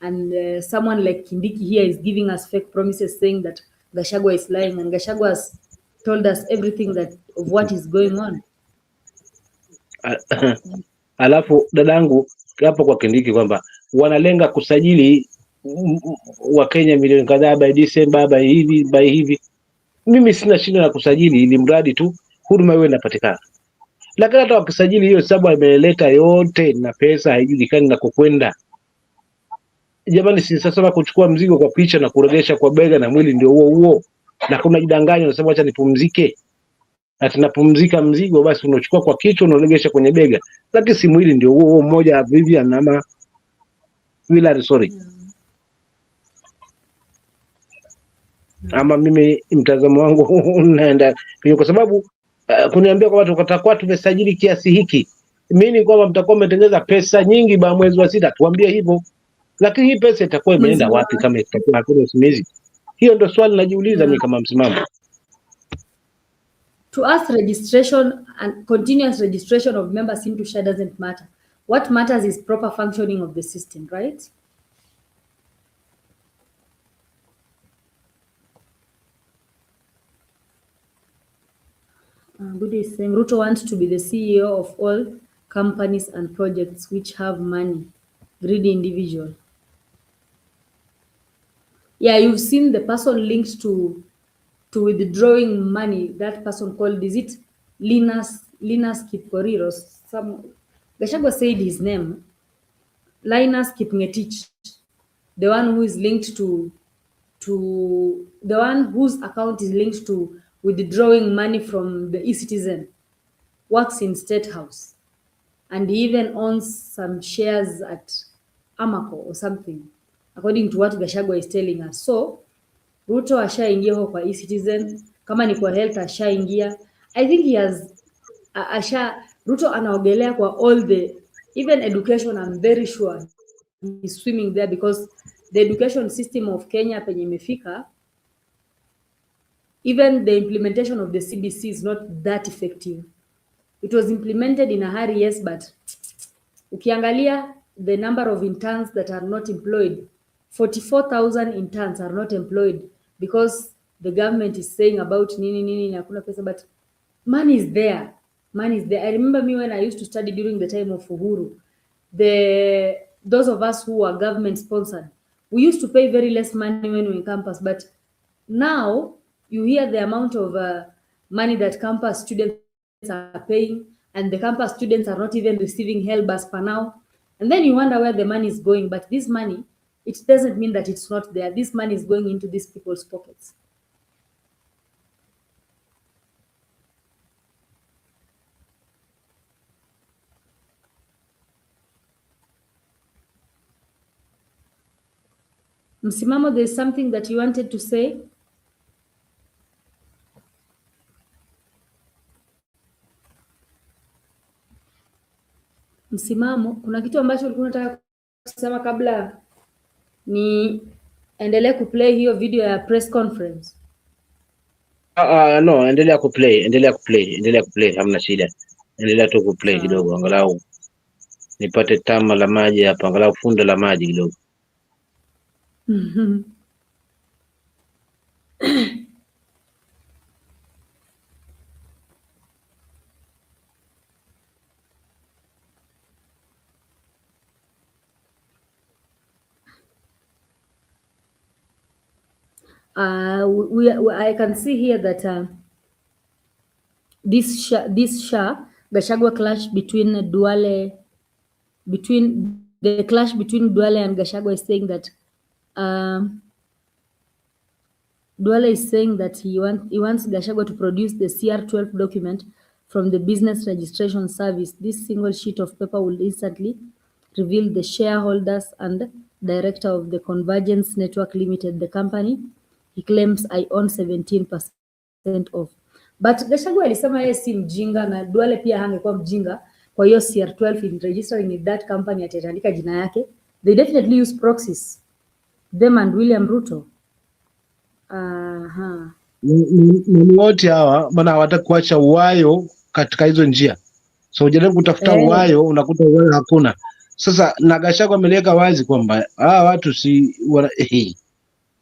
Speaker 1: And someone like Kindiki here is giving us fake promises saying that Gachagua is lying, and Gachagua has told us everything that of what is going on.
Speaker 3: Alafu dadangu hapo kwa Kindiki kwamba wanalenga kusajili Wakenya milioni kadhaa by December, by hivi. Mimi sina shida na kusajili, ili mradi tu huduma iwe inapatikana. Lakini hata wakisajili hiyo sababu imeleta yote na pesa haijulikani na kukwenda. Jamani, si sasa kuchukua mzigo kwa picha na kuregesha kwa bega na mwili ndio huo, na kuna jidanganya unasema acha nipumzike. Ati napumzika mzigo, basi unachukua kwa kichwa unaregesha kwenye bega, lakini si mwili ndio huo mmoja Vivian ama Willard, sorry. Ama mimi mtazamo wangu unaenda kwa sababu kuniambia kwa watu katakuwa tumesajili kiasi hiki, mimi kwamba mtakuwa mmetengeza pesa nyingi ba mwezi wa 6, tuambie hivyo, lakini hii pesa itakuwa imeenda wapi kama itakuwa hakuna usimamizi? Hiyo ndio swali najiuliza mimi kama msimamo.
Speaker 1: To us, registration and continuous registration of members into SHA doesn't matter. What matters is proper functioning of the system, right? Good is saying Ruto wants to be the CEO of all companies and projects which have money. Greedy individual. Yeah, you've seen the person linked to withdrawing money. That person called, is it Linus Kipkorir or some? Gachagua said his name. Linus Kipngetich, the one who is linked to the one whose account is linked to withdrawing money from the eCitizen, works in State House, and he even owns some shares at Amaco or something, according to what Gachagua is telling us. So Ruto ashaingia huko kwa eCitizen, kama ni kwa health ashaingia. I think he has Ruto anaogelea kwa all the, even education. I'm very sure he's swimming there, because the education system of Kenya penye imefika, even the implementation of the CBC is not that effective. It was implemented in a hurry, yes, but ukiangalia the number of interns that are not employed, 44,000 interns are not employed because the government is saying about nini hakuna pesa, but money is there. Money is there. I remember me when I used to study during the time of Uhuru, those of us who were government sponsored, we used to pay very less money when we were in campus, but now you hear the amount of money that campus students are paying, and the campus students are not even receiving help as per now. And then you wonder where the money is going. But this money, it doesn't mean that it's not there. This money is going into these people's pockets. Msimamo, there's something that you wanted to say? Msimamo, kuna kitu ambacho ulikuwa unataka kusema kabla ni endelee kuplay hiyo video ya press conference?
Speaker 3: No, endelea kuplay, hamna shida. Endelea tu kuplay kidogo, angalau nipate tama la maji hapa, angalau funda la maji kidogo.
Speaker 1: I can see here that this SHA, Gachagua clash between Duale and Gachagua is saying that Duale is saying that he wants Gachagua to produce the CR12 document from the Business Registration Service. This single sheet of paper will instantly reveal the shareholders and director of the Convergence Network Limited, the company he claims I own 17% of. But Gachagua alisema yeye si mjinga na Duale pia hangekuwa mjinga. Kwa hiyo CR12 in registering in that company ataandika jina yake. They definitely use proxies. Them and William Ruto. Aha.
Speaker 3: Ni wote hawa maana hawataka kuacha uwayo katika hizo njia. So ujaribu kutafuta uwayo, unakuta uwayo hakuna. Sasa na Gachagua ameleka wazi kwamba watu si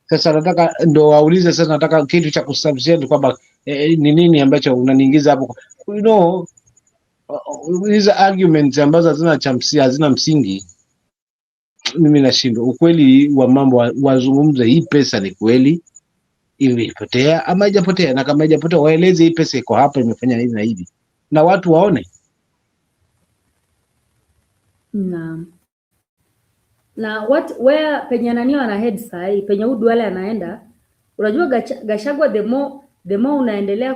Speaker 3: sasa nataka ndo waulize sasa, nataka kitu cha kusubstantiate kwamba ni nini ambacho unaniingiza hapo, you know, hizo arguments ambazo hazina msingi. Mimi nashindwa ukweli wa mambo, wazungumze hii pesa ni kweli imepotea ama haijapotea, na kama haijapotea waeleze hii pesa iko hapa imefanya hivi na hivi na watu waone.
Speaker 1: Na where penye nani wana head sahi, penye Duale anaenda, unajua Gachagua the more unaendelea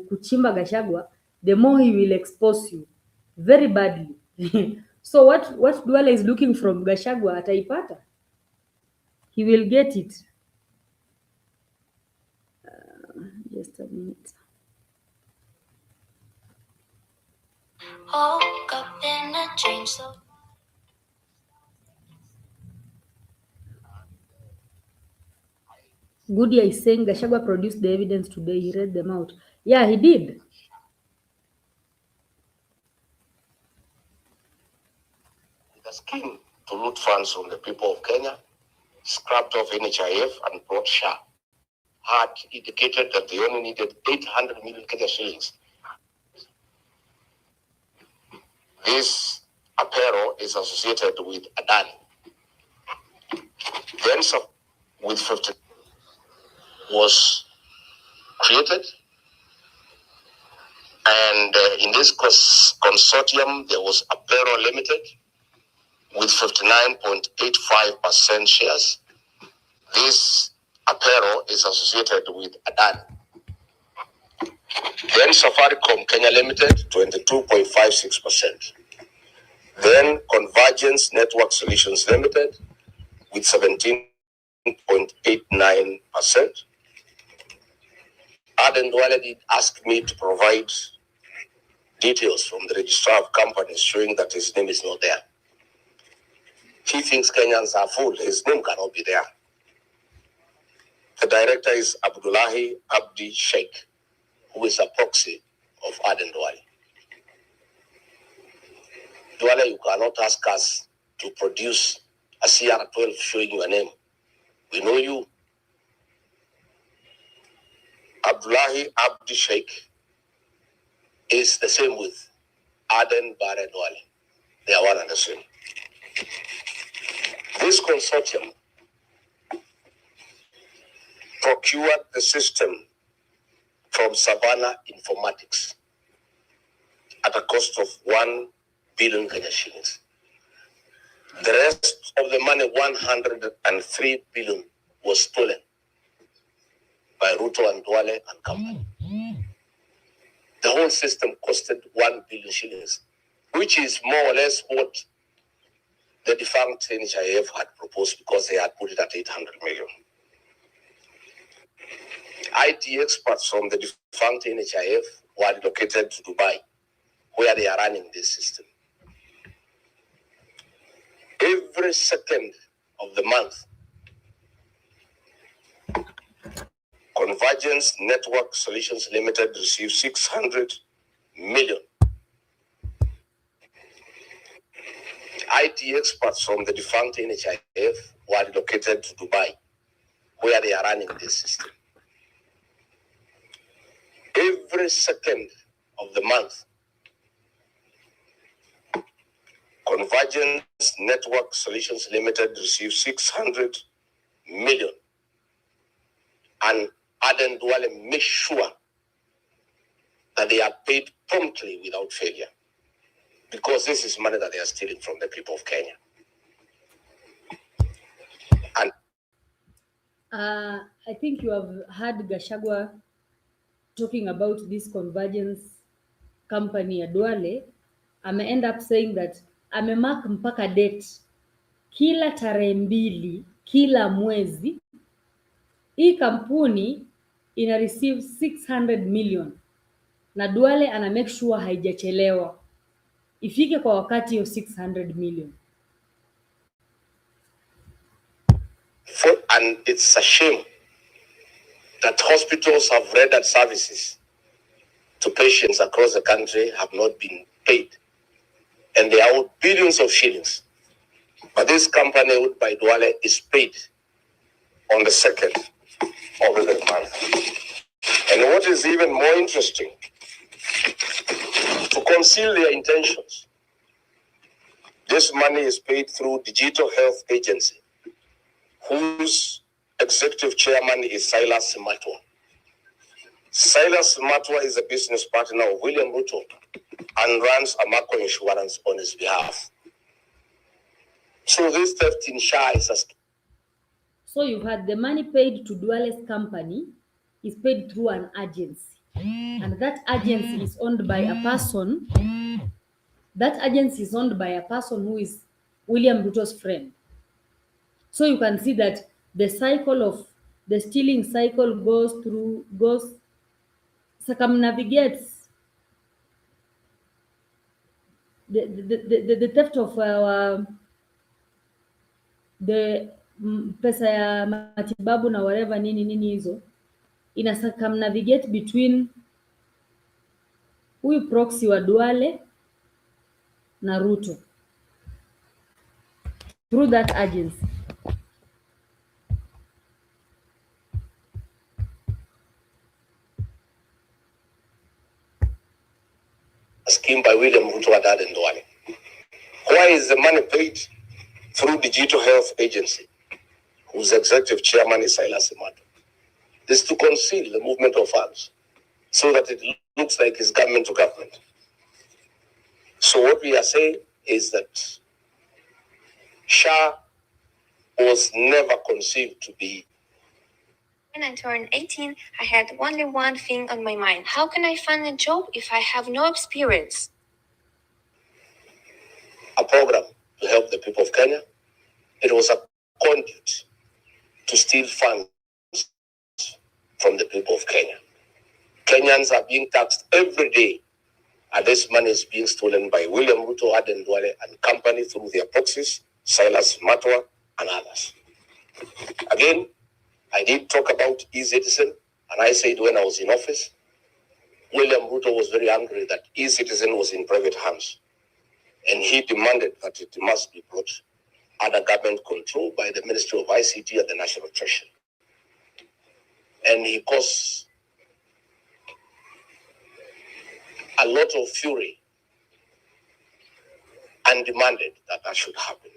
Speaker 1: kuchimba Gachagua, the more he will expose you very badly. So what Duale is looking from Gachagua ataipata, he will get it. Just a minute. Goody is saying Gachagua produced the evidence today. He read them out. Yeah, he did.
Speaker 2: The scheme to loot funds from the people of Kenya, scrapped off NHIF and brought SHA, had indicated that they only needed 800 million Kenya shillings. This apparel is associated with Adani. Then with 50 was created, and in this consortium there was Apparel Limited with 59.85% shares. This Apparel is associated with Adani. Then Safaricom Kenya Limited, 22.56%. Then Convergence Network Solutions Limited with 17.89%. Aden Duale did ask me to provide details from the registrar of companies showing that his name is not there. He thinks Kenyans are full. His name cannot be there. The director is Abdullahi Abdi Sheikh, who is a proxy of Aden Duale. Duale, you cannot ask us to produce a CR12 showing your name. We know you. Abdullahi Abdi Sheikh is the same with Aden Bare Duale. They are one and the same. This consortium procured the system from Savannah Informatics at a cost of 1 billion Kenya shillings. The rest of the money, 103 billion, was stolen by Ruto and Duale and company. The whole system costed 1 billion shillings, which is more or less what the defunct NHIF had proposed, because they had put it at 800 million. IT experts from the defunct NHIF were located to Dubai, where they are running this system. Every second of the month, Convergence Network Solutions Limited received 600 million. IT experts from the defunct NHIF were located to Dubai, where they are running this system. Every second of the month, Convergence Network Solutions Limited received 600 million. And Aden Duale make sure that they are paid promptly without failure, because this is money that they are stealing from the people of Kenya. And
Speaker 1: I think you have heard Gachagua talking about this Convergence company ya Duale. End up saying that amemark mpaka date, kila tarehe 2 kila mwezi hii kampuni ina receive 600 million na Duale ana make sure haijachelewa ifike kwa wakati hiyo 600 million.
Speaker 2: And it's a shame that hospitals have rendered services to patients across the country have not been paid, and they are owed billions of shillings. But this company owned by Duale is paid on the 2nd of the month. And what is even more interesting, to conceal their intentions, this money is paid through Digital Health Agency, whose executive chairman is Silas Matwa. Silas Matwa is a business partner of William Ruto and runs Amaco Insurance on his behalf. So this theft in SHA is a...
Speaker 1: So you've had the money paid to Duale's company is paid through an agency. And that agency is owned by a person. That agency is owned by a person who is William Ruto's friend. So you can see that the cycle of the stealing cycle circumnavigates the theft of the pesa ya matibabu na whatever nini hizo ina circumnavigate between huyu proxy wa Duale na Ruto through that agency.
Speaker 2: Scheme by William Ruto and Duale. Why is the money paid through Digital Health Agency, whose executive chairman is Silas Matwa? This is to conceal the movement of funds so that it looks like it's government to government. So what we are saying is that SHA was never conceived to be.
Speaker 4: When I turned 18, I had only one thing on my mind. How can I find a job if I have no experience?
Speaker 2: A program to help the people of Kenya. It was a conduit to steal funds from the people of Kenya. Kenyans are being taxed every day, and this money is being stolen by William Ruto, Aden Duale, and company through their proxies, Silas Matwa, and others. Again, I did talk about e-citizen, and I said when I was in office, William Ruto was very angry that e-citizen was in private hands, and he demanded that it must be brought under government control by the Ministry of ICT and the National Treasury. And he caused a lot of fury and demanded that that should happen.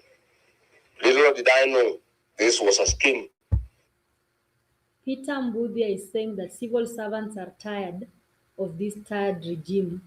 Speaker 2: Little did I know this was a scheme.
Speaker 1: Peter Mbudia is saying that civil servants are tired of this tired regime.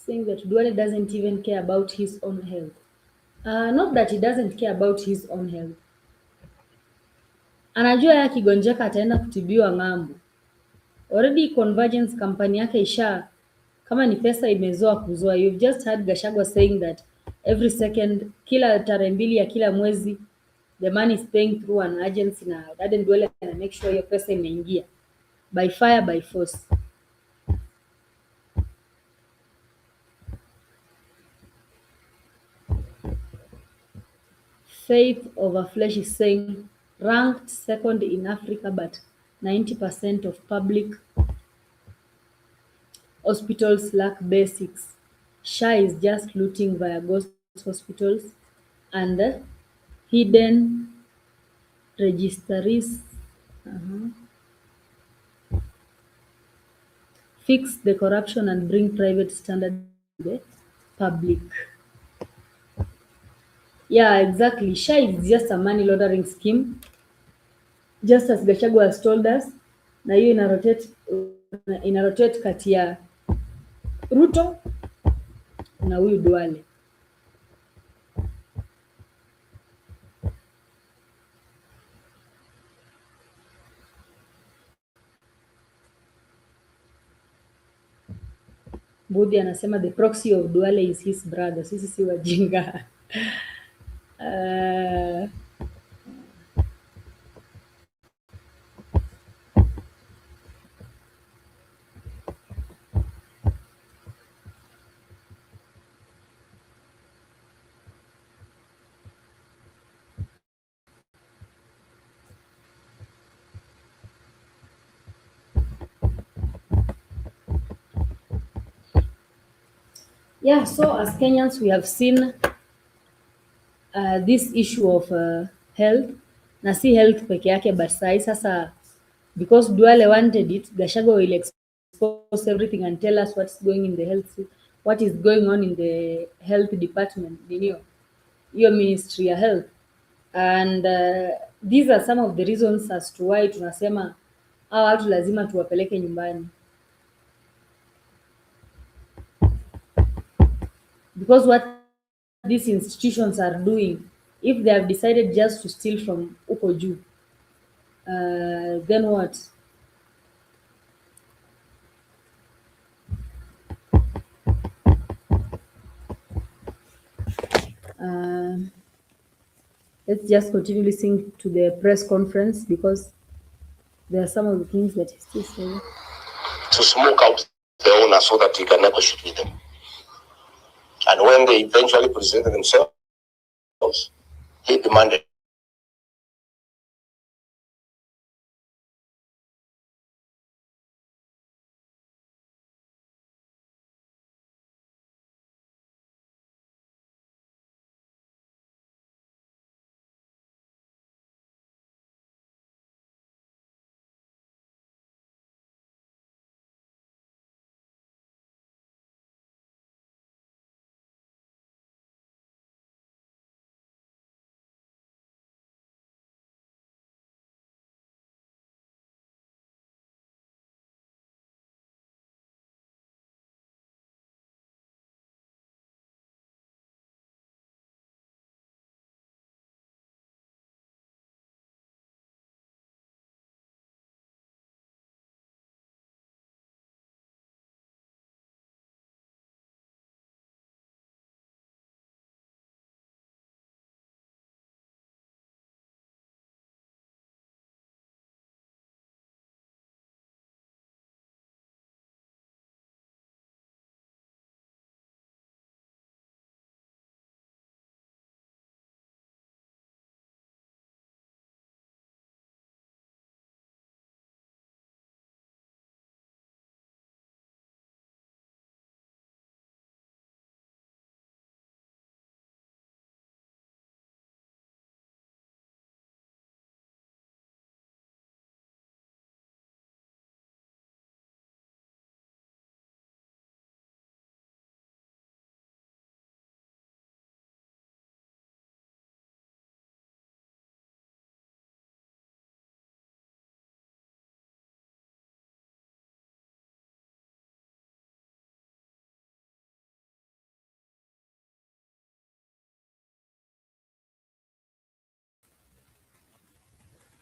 Speaker 1: Saying that Duale doesn't even care about his own health. Not that he doesn't care about his own health. Anajua yeye akigonjeka ataenda kutibiwa ng'ambo. Already Convergence company yake kama ni pesa imezoa kuzoa. You've just heard Gachagua saying that every second, kila tarehe mbili ya kila mwezi, the money is paying through an agency na Aden Duale ana make sure hiyo pesa imeingia by fire by force. Faith Over Flesh is saying ranked second in Africa, but 90% of public hospitals lack basics. SHA is just looting via ghost hospitals and hidden registries. Fix the corruption and bring private standards to the public. Yeah, exactly. SHA is just a money laundering scheme, just as Gachagua has told us. Na hiyo ina rotate ina rotate kati ya Ruto na huyu Duale. Budi anasema the proxy of Duale is his brother. Sisi si wajinga. Yeah, so as Kenyans we have seen this issue of health, na si health peke yake, but sahi sasa because Duale wanted it, Gachagua will expose everything and tell us what's going in the health, what is going on in the health department, hiyo ministry ya health. And these are some of the reasons as to why tunasema hawa watu lazima tuwapeleke nyumbani, because what these institutions are doing, if they have decided just to steal from uko juu, then what? Let's just continue listening to the press conference because there are some of the things that he's still saying.
Speaker 2: To smoke out the owner so that he can negotiate with them. And when they eventually presented themselves, he demanded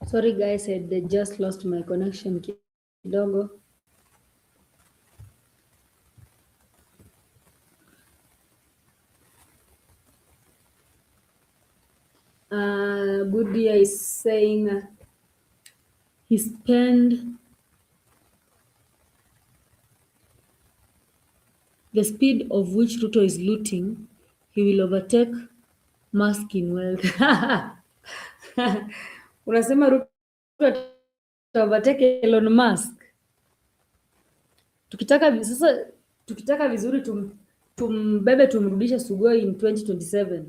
Speaker 1: Sorry guys, I just lost my connection kidogo. Goodia is saying he spent the speed of which Ruto is looting, he will overtake Musk in wealth. Unasema Ruto overtake Elon Musk. Tukitaka vizuri tumbebe tumrudishe Sugoi in 2027.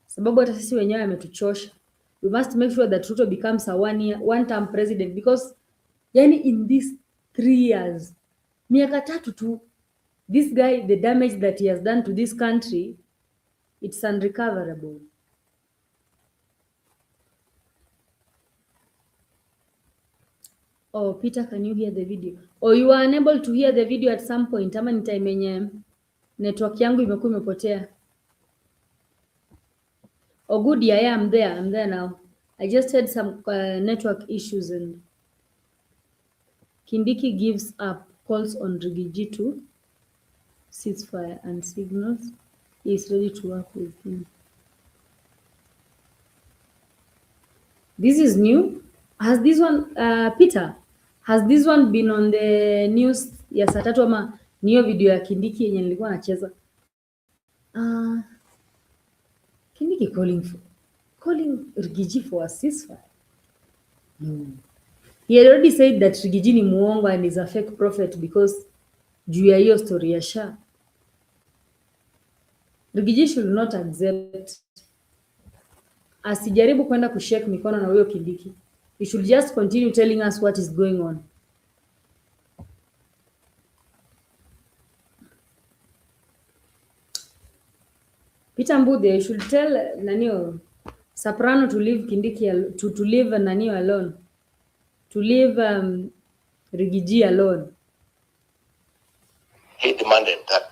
Speaker 1: Sababu hata sisi wenyewe ametuchosha. We must make sure that Ruto becomes a one term president because yani in these 3 years, miaka 3 tu, this guy, the damage that he has done to this country, it's unrecoverable. Oh, Peter, can you hear the video? Or you are unable to hear the video at some point? Ama ni time yenye network yangu imekuwa imepotea. Oh, good, yeah, I'm there now. I just had some network issues and Kindiki gives up, calls on Rigiji to ceasefire and signals he is ready to work with him. This is new. Has this one, Peter, has this one been on the news ya saa tatu ama ni hiyo video ya Kindiki yenye nilikuwa nacheza? Kindiki calling Rigiji for a ceasefire? No. He had already said that Rigiji ni muongo and is a fake prophet because juu ya hiyo story ya Sha. Rigiji should not accept. Asijaribu kwenda kushake mikono na huyo Kindiki. He should just continue telling us what is going on. Peter Mbudhi, you should tell Nanio Soprano to leave Kindiki to leave Nanio alone. To leave Rigiji alone.
Speaker 2: He demanded that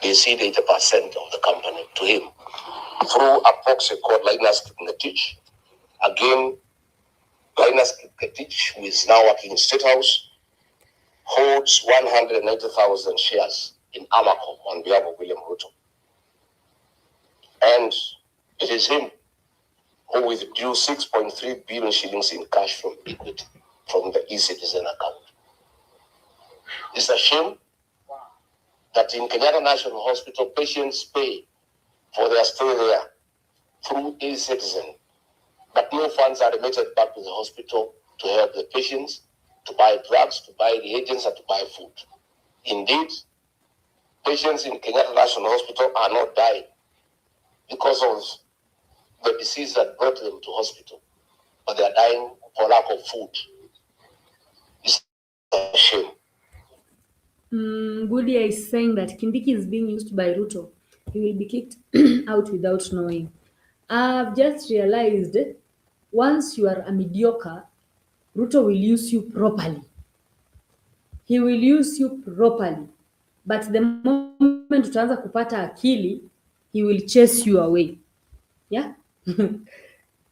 Speaker 2: they cede 80% of the company to him through a proxy called Linus Kipngetich. Again, Linus Kipngetich, who is now working in State House, holds 190,000 shares in Amaco on behalf of William Ruto. And it is him who withdrew 6.3 billion shillings in cash from Equity from the e-citizen account. It's a shame that in Kenyatta National Hospital, patients pay for their stay there through e-citizen, but no funds are remitted back to the hospital to help the patients, to buy drugs, to buy reagents, and to buy food. Indeed, patients in Kenyatta National Hospital are not dying because of the disease that brought them to hospital, but they are dying for lack of food. It's a shame.
Speaker 1: Gudia is saying that Kindiki is being used by Ruto. He will be kicked out without knowing. I've just realized once you are a mediocre, Ruto will use you properly. He will use you properly. But the moment utaanza kupata akili, he will chase you away. Yeah?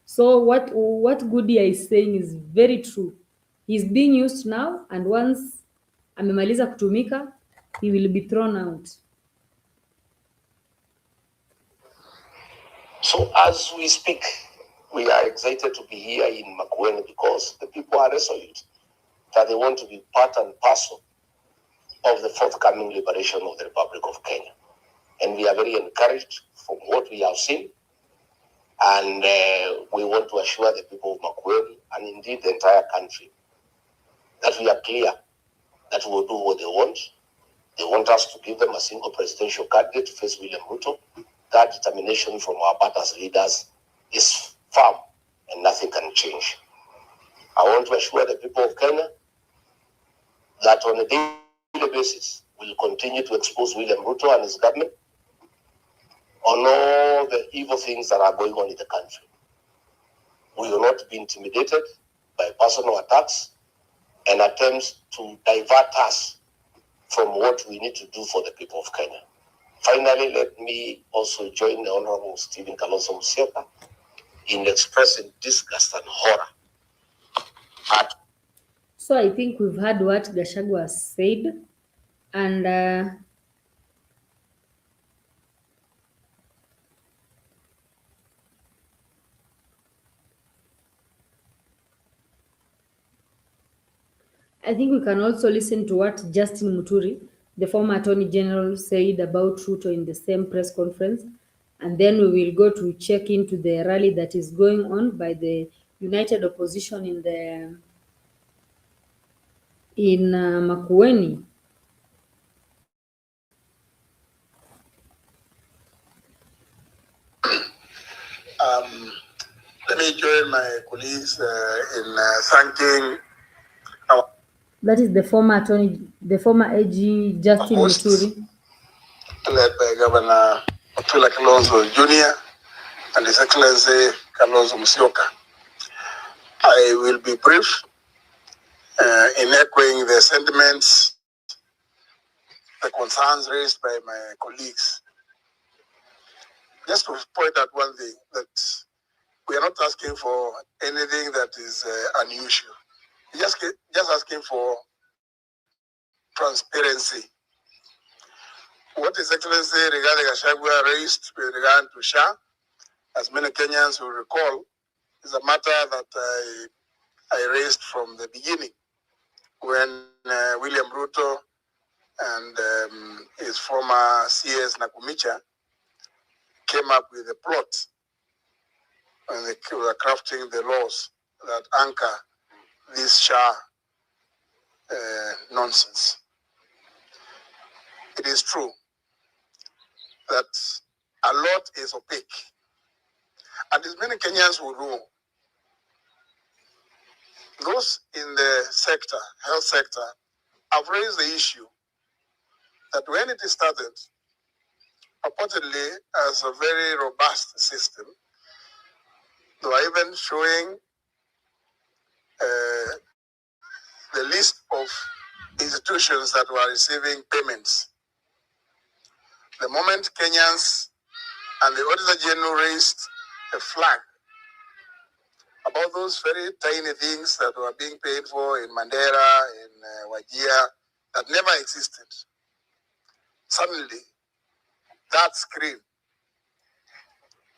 Speaker 1: So what Gudia is saying is very true. He's being used now, and once amemaliza kutumika, he will be thrown out.
Speaker 2: So as we speak, we are excited to be here in Makueni because the people are resolute that they want to be part and parcel of the forthcoming liberation of the Republic of Kenya. And we are very encouraged from what we have seen. And we want to assure the people of Makueni and indeed the entire country that we are clear that we will do what they want. They want us to give them a single presidential candidate to face William Ruto. That determination from our party's leaders is firm and nothing can change. I want to assure the people of Kenya that on a daily basis, we'll continue to expose William Ruto and his government on all the evil things that are going on in the country. We will not be intimidated by personal attacks and attempts to divert us from what we need to do for the people of Kenya. Finally, let me also join the Honorable Stephen Kalonzo Musyoka in expressing disgust and horror at.
Speaker 1: So I think we've heard what Gachagua said, and I think we can also listen to what Justin Muturi, the former Attorney General, said about Ruto in the same press conference. And then we will go to check into the rally that is going on by the United Opposition in Makueni.
Speaker 5: Let me join my colleagues in thanking our.
Speaker 1: That is the former AG Justin Muturi,
Speaker 5: led by Governor Otula Kalonzo Jr. and His Excellency Kalonzo Musyoka. I will be brief in echoing the sentiments, the concerns raised by my colleagues. Just to point out one thing, that we are not asking for anything that is unusual. We're just asking for transparency. What His Excellency Rigathi Gachagua raised with regard to SHA, as many Kenyans will recall, is a matter that I raised from the beginning when William Ruto and his former CS Nakumicha came up with a plot when they were crafting the laws that anchor this SHA nonsense. It is true that a lot is opaque. And as many Kenyans will know, those in the sector, health sector, have raised the issue that when it started, purportedly as a very robust system, they were even showing the list of institutions that were receiving payments. The moment Kenyans and the Auditor General raised a flag about those very tiny things that were being paid for in Mandera, in Wajir, that never existed, suddenly that screen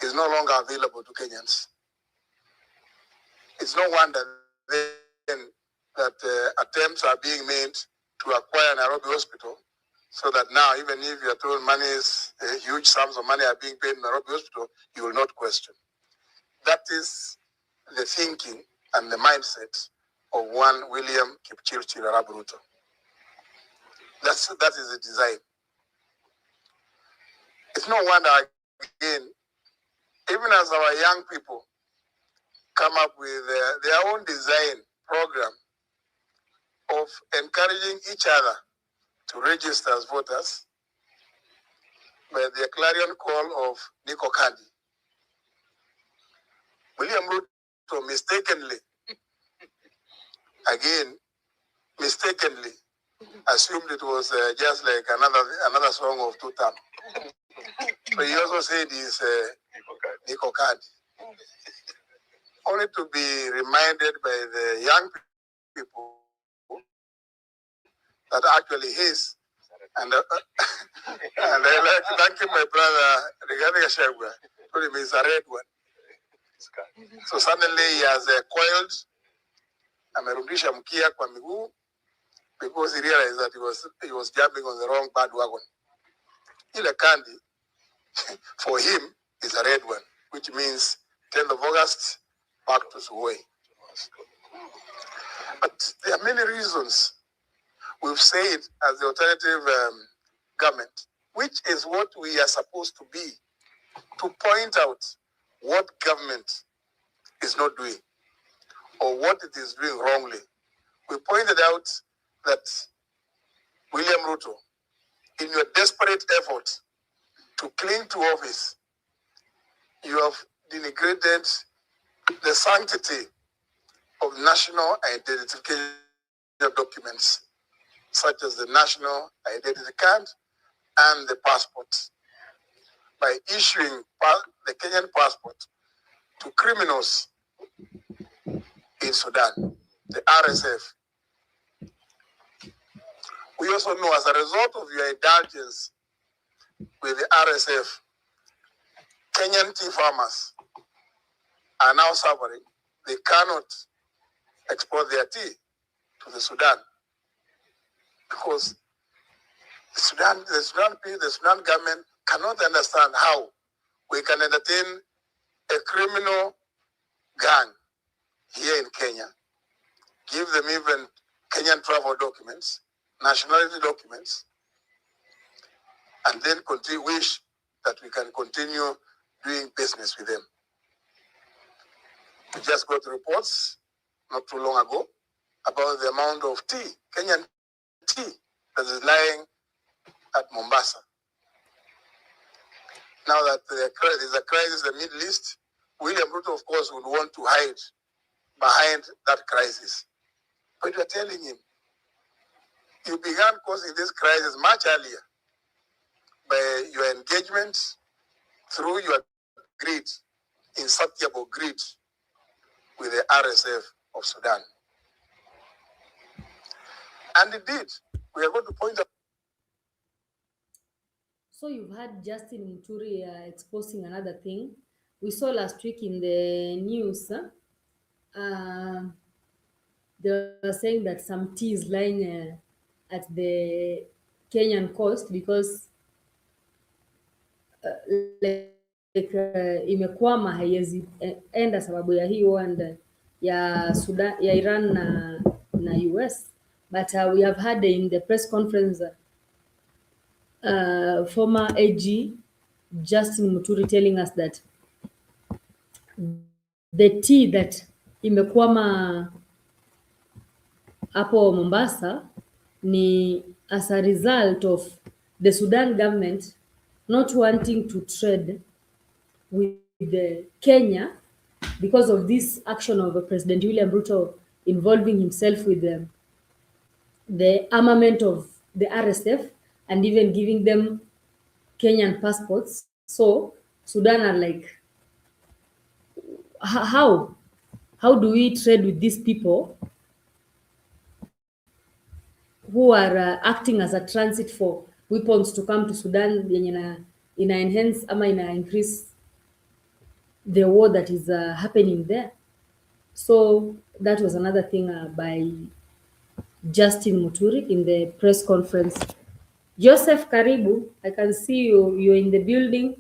Speaker 5: is no longer available to Kenyans. It's no wonder then that attempts are being made to acquire Nairobi Hospital, so that now, even if you are told money is huge sums of money are being paid in Nairobi Hospital, you will not question. That is the thinking and the mindset of one William Kipchirchir Arap Ruto. That is the design. It's no wonder, again, even as our young people come up with their own design program of encouraging each other to register as voters by the clarion call of Nico Kandi. William Ruto mistakenly assumed it was just like another song of two time. So he also said he's Nico Kandi. Only to be reminded by the young people that actually his. And I like thanking my brother Rigathi Gachagua. Told him he's a red one. So suddenly he has coiled amerudisha mkia kwa miguu because he realized that he was jumping on the wrong bandwagon. Ile Kandi, for him, is a red one, which means 10th of August, back to Suhoi. But there are many reasons we've said as the alternative government, which is what we are supposed to be, to point out what government is not doing or what it is doing wrongly. We pointed out that William Ruto, in your desperate effort to cling to office, you have denigrated the sanctity of national identification documents, such as the National Identity Card and the passport, by issuing the Kenyan passport to criminals in Sudan, the RSF. We also know, as a result of your indulgence with the RSF, Kenyan tea farmers are now suffering. They cannot export their tea to the Sudan because the Sudan government cannot understand how we can entertain a criminal gang here in Kenya, give them even Kenyan travel documents, nationality documents, and then wish that we can continue doing business with them. We just got reports not too long ago about the amount of tea, Kenyan tea, that is lying at Mombasa. Now that there's a crisis in the Middle East, William Ruto, of course, would want to hide behind that crisis. But you're telling him, you began causing this crisis much earlier by your engagement through your greed, insatiable greed with the RSF of Sudan. And indeed, we are going to point out.
Speaker 1: So you've had Justin Muturi exposing another thing. We saw last week in the news, they were saying that some tea is lying at the Kenyan coast because imekwama, haiwezi enda sababu ya hii war ya Sudan, ya Iran na US. But we have had in the press conference former AG Justin Muturi telling us that the tea that imekwama hapo Mombasa ni as a result of the Sudan government not wanting to trade with Kenya because of this action of President William Ruto involving himself with the armament of the RSF and even giving them Kenyan passports. So Sudan are like, how do we trade with these people who are acting as a transit for weapons to come to Sudan yenye ina enhance ama ina increase the war that is happening there. So that was another thing by Justin Muturi in the press conference. Joseph Karibu, I can see you're in the building.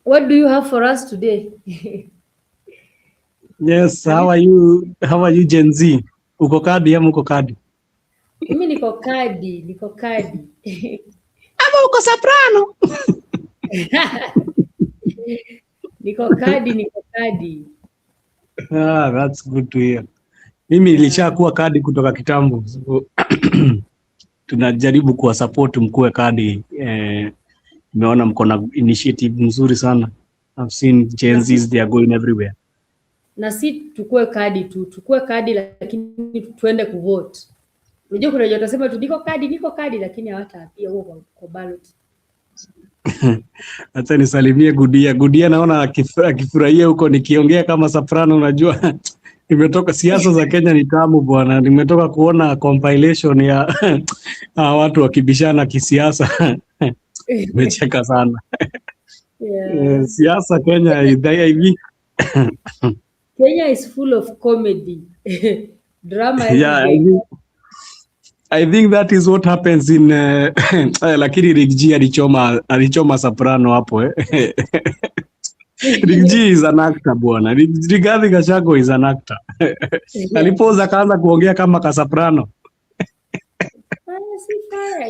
Speaker 1: What do you have for us today?
Speaker 6: Yes, how are you? How are you, Gen Z? Uko kadi ama uko kadi?
Speaker 1: Mimi niko kadi.
Speaker 6: Ama uko soprano?
Speaker 1: Niko kadi.
Speaker 6: Ah, that's good to hear. Mimi nilishakuwa kadi kutoka kitambo. So, tunajaribu kuwa support mkue kadi. Nimeona mko na initiative nzuri sana. I've seen Gen Zs, they are going everywhere.
Speaker 1: Na si tukue kadi lakini tuende kuvote. Unajua kuna watu watasema tu niko kadi lakini hawatapia huko kwa ballot.
Speaker 6: Acha nisalimie Gudia naona akifurahia huko nikiongea kama soprano. Unajua nimetoka siasa za Kenya ni tamu bwana. Nimetoka kuona compilation ya watu wakibishana kisiasa. Nimecheka sana.
Speaker 1: Yeah.
Speaker 6: Siasa Kenya hivi.
Speaker 1: Kenya is full of comedy. Drama.
Speaker 6: Yeah, I think that is what happens in lakini Rick G alichoma soprano hapo Rick G is an actor bwana. Rigathi Gachagua is an actor. Alipoza kaanza kuongea kama ka soprano.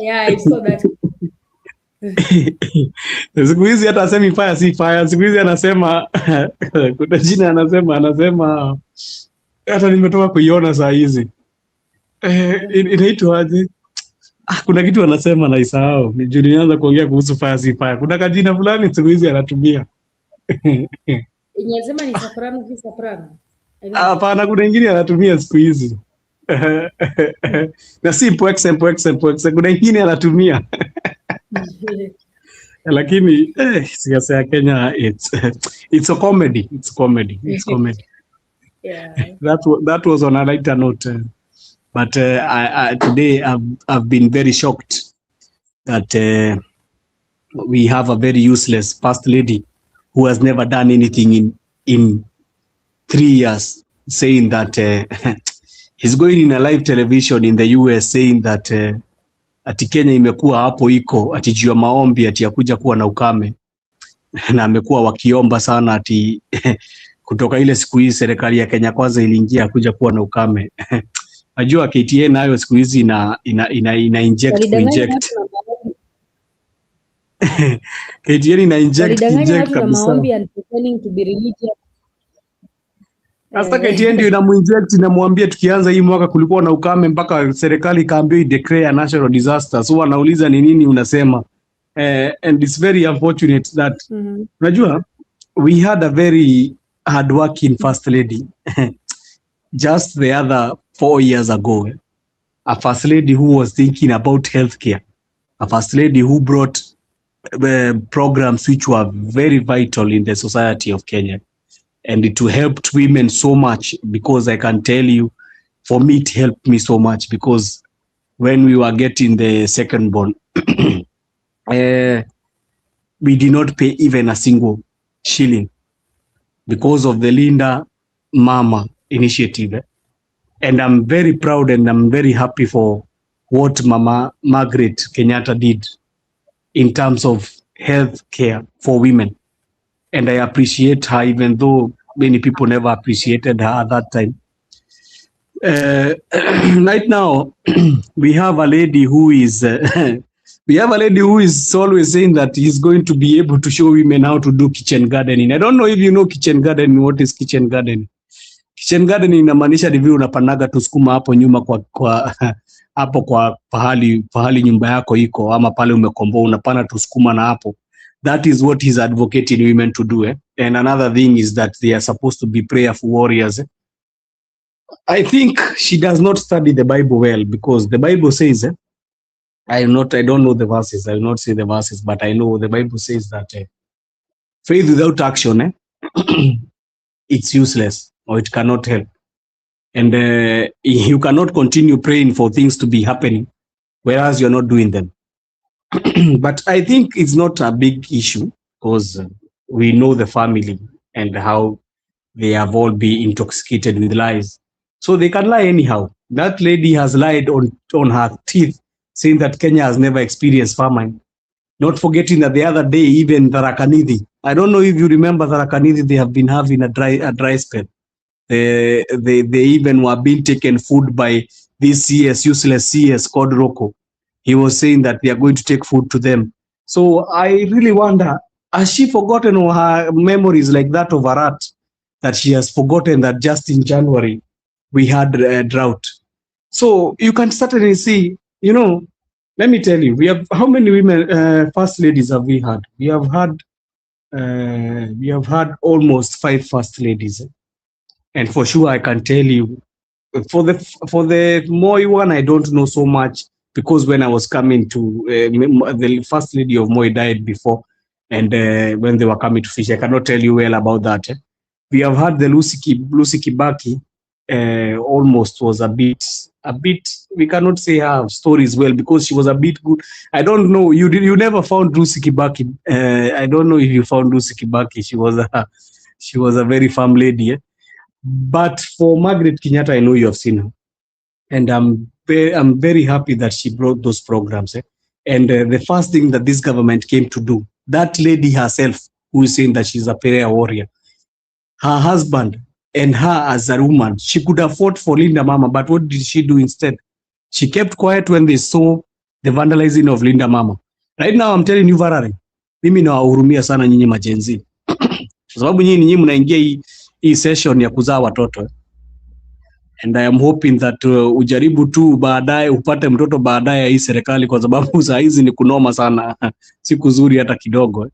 Speaker 1: Yeah, I saw that.
Speaker 6: Siku hizi hata asemi fire si fire. Siku hizi anasema kuna jina anasema hata nimetoka kuiona saa hizi. Inaitwa aje? Kuna kitu anasema na isahau. Nilianza kuongea kuhusu fire si fire. Kuna kajina fulani siku hizi anatumia.
Speaker 1: Inasema ni soprano si soprano.
Speaker 6: Hapana, kuna nyingine anatumia siku hizi. Na si poexe. Kuna nyingine anatumia. Lakini siasa ya Kenya it's a comedy. It's comedy.
Speaker 1: Yeah.
Speaker 6: That was on a lighter note. But today I've been very shocked that we have a very useless first lady who has never done anything in 3 years, saying that he's going in a live television in the US saying that ati Kenya imekuwa hapo iko ati juu ya maombi ati yakuja kuwa na ukame, na amekuwa wakiomba sana ati kutoka ile siku hii serikali ya Kenya kwanza iliingia kuja kuwa na ukame. Najua KTN nayo siku hizi ina inject KTN ina inject kabisa. Hasta KTN ndio inamuinject, inamwambia tukianza hii mwaka kulikuwa na ukame mpaka serikali ikaambia i declare a national disaster. So wanauliza ni nini unasema. And it's very unfortunate that unajua we had a very hard working first lady. just the other 4 years ago, a first lady who was thinking about healthcare, a first lady who brought programs which were very vital in the society of Kenya. And it helped women so much, because I can tell you, for me, it helped me so much, because when we were getting the second born, we did not pay even a single shilling because of the Linda Mama initiative. And I'm very proud and I'm very happy for what Mama Margaret Kenyatta did in terms of health care for women. And I appreciate her, even though many people never appreciated her at that time. Right now, we have a lady who is always saying that he's going to be able to show women how to do kitchen gardening. I don't know if you know kitchen gardening. What is kitchen gardening? Kitchen gardening inamaanisha ni vile unapanaga tusukuma hapo nyuma kwa hapo kwa pahali nyumba yako iko, ama pale umekomboa unapana tusukuma na hapo. That is what he's advocating women to do. And another thing is that they are supposed to be prayerful warriors. I think she does not study the Bible well, because the Bible says, I don't know the verses, I will not say the verses, but I know the Bible says that faith without action, it's useless, or it cannot help. And you cannot continue praying for things to be happening, whereas you're not doing them. But I think it's not a big issue, because we know the family and how they have all been intoxicated with lies. So they can lie anyhow. That lady has lied on her teeth, saying that Kenya has never experienced famine. Not forgetting that the other day, even Tharaka Nithi, I don't know if you remember Tharaka Nithi, they have been having a dry spell. They even were being taken food by this useless CS called Rocco. He was saying that they are going to take food to them. So I really wonder, has she forgotten, or her memories like that of a rat, that she has forgotten that just in January we had a drought? So you can certainly see, let me tell you, we have, how many women first ladies have we had? We have had almost 5 first ladies. And for sure, I can tell you, for the Moi one, I don't know so much, because when I was coming to the first lady of Moi died before, and when they were coming to fish, I cannot tell you well about that. We have had the Lucy Kibaki, almost was a bit. We cannot say her stories well, because she was a bit good. I don't know. You never found Lucy Kibaki. I don't know if you found Lucy Kibaki. She was a very firm lady. But for Margaret Kenyatta, I know you have seen her, and I'm very happy that she brought those programs. And the first thing that this government came to do, that lady herself, who is saying that she's a prayer warrior, her husband and her as a woman, she could have fought for Linda Mama, but what did she do instead? She kept quiet when they saw the vandalizing of Linda Mama. Right now, I'm telling you, Varare, mimi nawahurumia sana nyinyi majenzi, kwa sababu nyinyi mnaingia hii session ya kuzaa watoto, and I am hoping that ujaribu tu baadaye upate mtoto baadaye ya hii serikali, kwa sababu saa hizi ni kunoma sana, si kuzuri hata kidogo.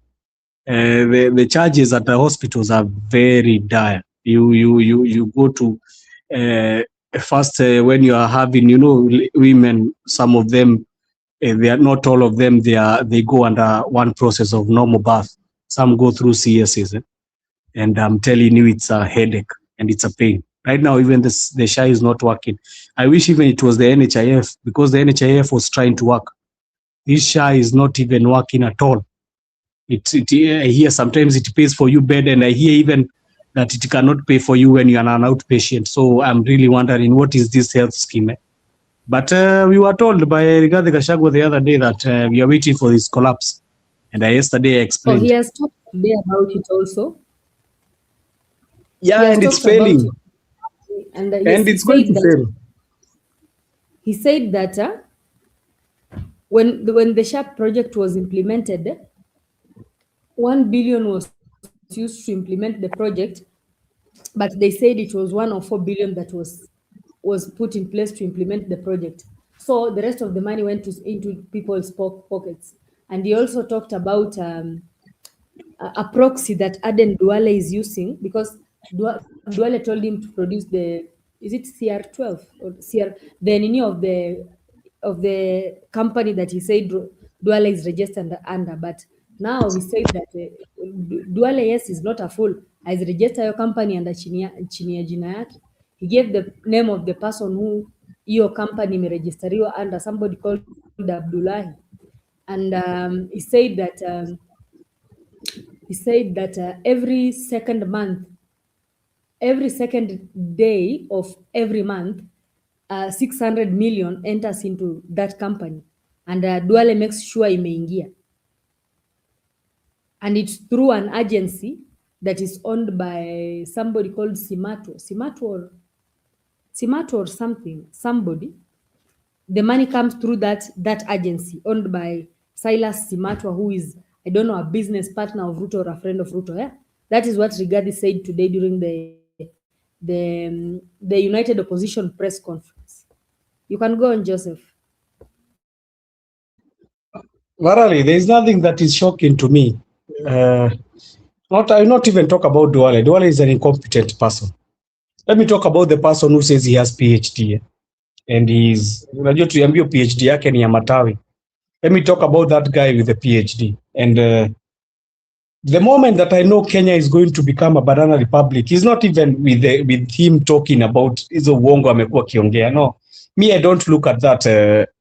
Speaker 6: The charges at the hospitals are very dire. You go to first when you are having, women, some of them, they are not all of them, they go under one process of normal birth. Some go through CSs. And I'm telling you, it's a headache and it's a pain. Right now, even the SHA is not working. I wish even it was the NHIF, because the NHIF was trying to work. This SHA is not even working at all. I hear sometimes it pays for you bed, and I hear even that it cannot pay for you when you are an outpatient. So I'm really wondering, what is this health scheme? But we were told by Rigathi Gachagua the other day that we are waiting for this collapse. And yesterday I explained.
Speaker 1: Oh, he has talked today about it also.
Speaker 6: Yeah, and it's failing.
Speaker 1: And
Speaker 6: it's going to fail.
Speaker 1: He said that when the SHARP project was implemented, 1 billion was used to implement the project, but they said it was 1 or 4 billion that was put in place to implement the project. So the rest of the money went into people's pockets. And he also talked about a proxy that Aden Duale is using, because Duale told him to produce the is it CR12 or CR, the name of the company that he said Duale is registered under, but now he said that Duale, yes, is not a fool, has registered your company under chini ya jina yake. He gave the name of the person who your company imerejisteriwa under, somebody called Abdullahi, and he said that every second day of every month, 600 million enters into that company, and Duale makes sure imeingia, and it's through an agency that is owned by somebody called Simato or somebody. The money comes through that agency owned by Silas Simatwa, who is, I don't know, a business partner of Ruto or a friend of Ruto. Yeah, that is what Rigathi said today during the United Opposition press conference. You can go on, Joseph.
Speaker 6: Varali, there is nothing that is shocking to me. I will not even talk about Duale. Duale is an incompetent person. Let me talk about the person who says he has PhD and he's unajua tuliambiwa PhD yake ni ya matawi. Let me talk about that guy with the PhD. And the moment that I know Kenya is going to become a banana republic is not even with him talking about hizo uongo amekuwa kiongea. No, me I don't look at that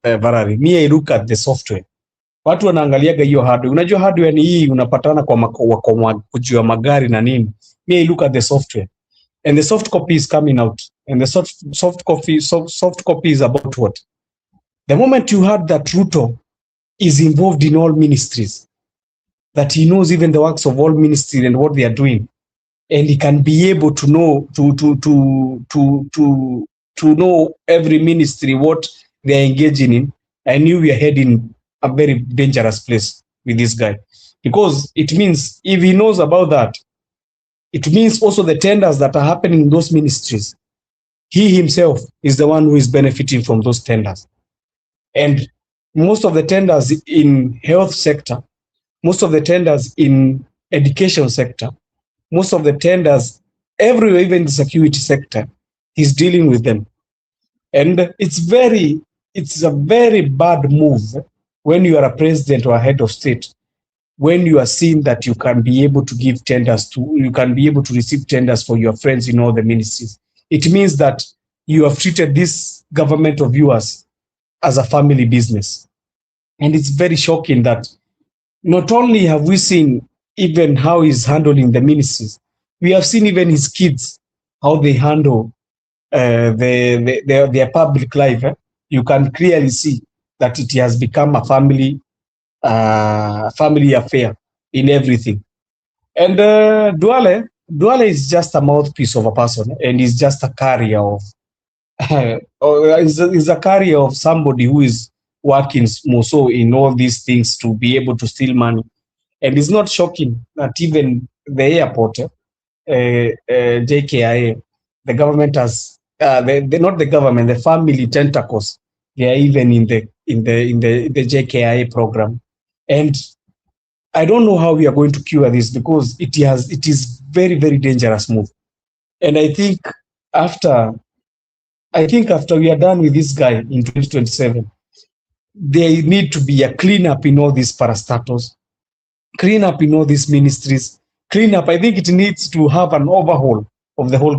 Speaker 6: Varari. Me I look at the software. Watu wanaangaliaga hiyo hardware. Unajua hardware ni hii unapatana kwa kujua magari na nini. Me I look at the software. And the soft copy is coming out. And the soft copy is about what? The moment you heard that Ruto is involved in all ministries, that he knows even the works of all ministries and what they are doing, and he can be able to know to know every ministry what they are engaging in, I knew we are heading a very dangerous place with this guy, because it means if he knows about that, it means also the tenders that are happening in those ministries, he himself is the one who is benefiting from those tenders. And most of the tenders in health sector, most of the tenders in education sector, most of the tenders everywhere, even the security sector, he's dealing with them. And it's a very bad move when you are a president or a head of state, when you are seeing that you can be able to give tenders you can be able to receive tenders for your friends in all the ministries. It means that you have treated this government of yours as a family business. And it's very shocking that not only have we seen even how he's handling the ministries, we have seen even his kids, how they handle their public life. You can clearly see that it has become a family affair in everything. And Duale is just a mouthpiece of a person, and he's just a carrier of is a carrier of somebody who is working more so in all these things to be able to steal money. And it's not shocking that even the airport, JKIA, the government has not the government, the family tentacles, they are even in the JKIA program. And I don't know how we are going to cure this, because it is very, very dangerous move. And I think after we are done with this guy in 2027, there need to be a cleanup in all these parastatals, clean up in all these ministries, clean up. I think it needs to have an overhaul of the whole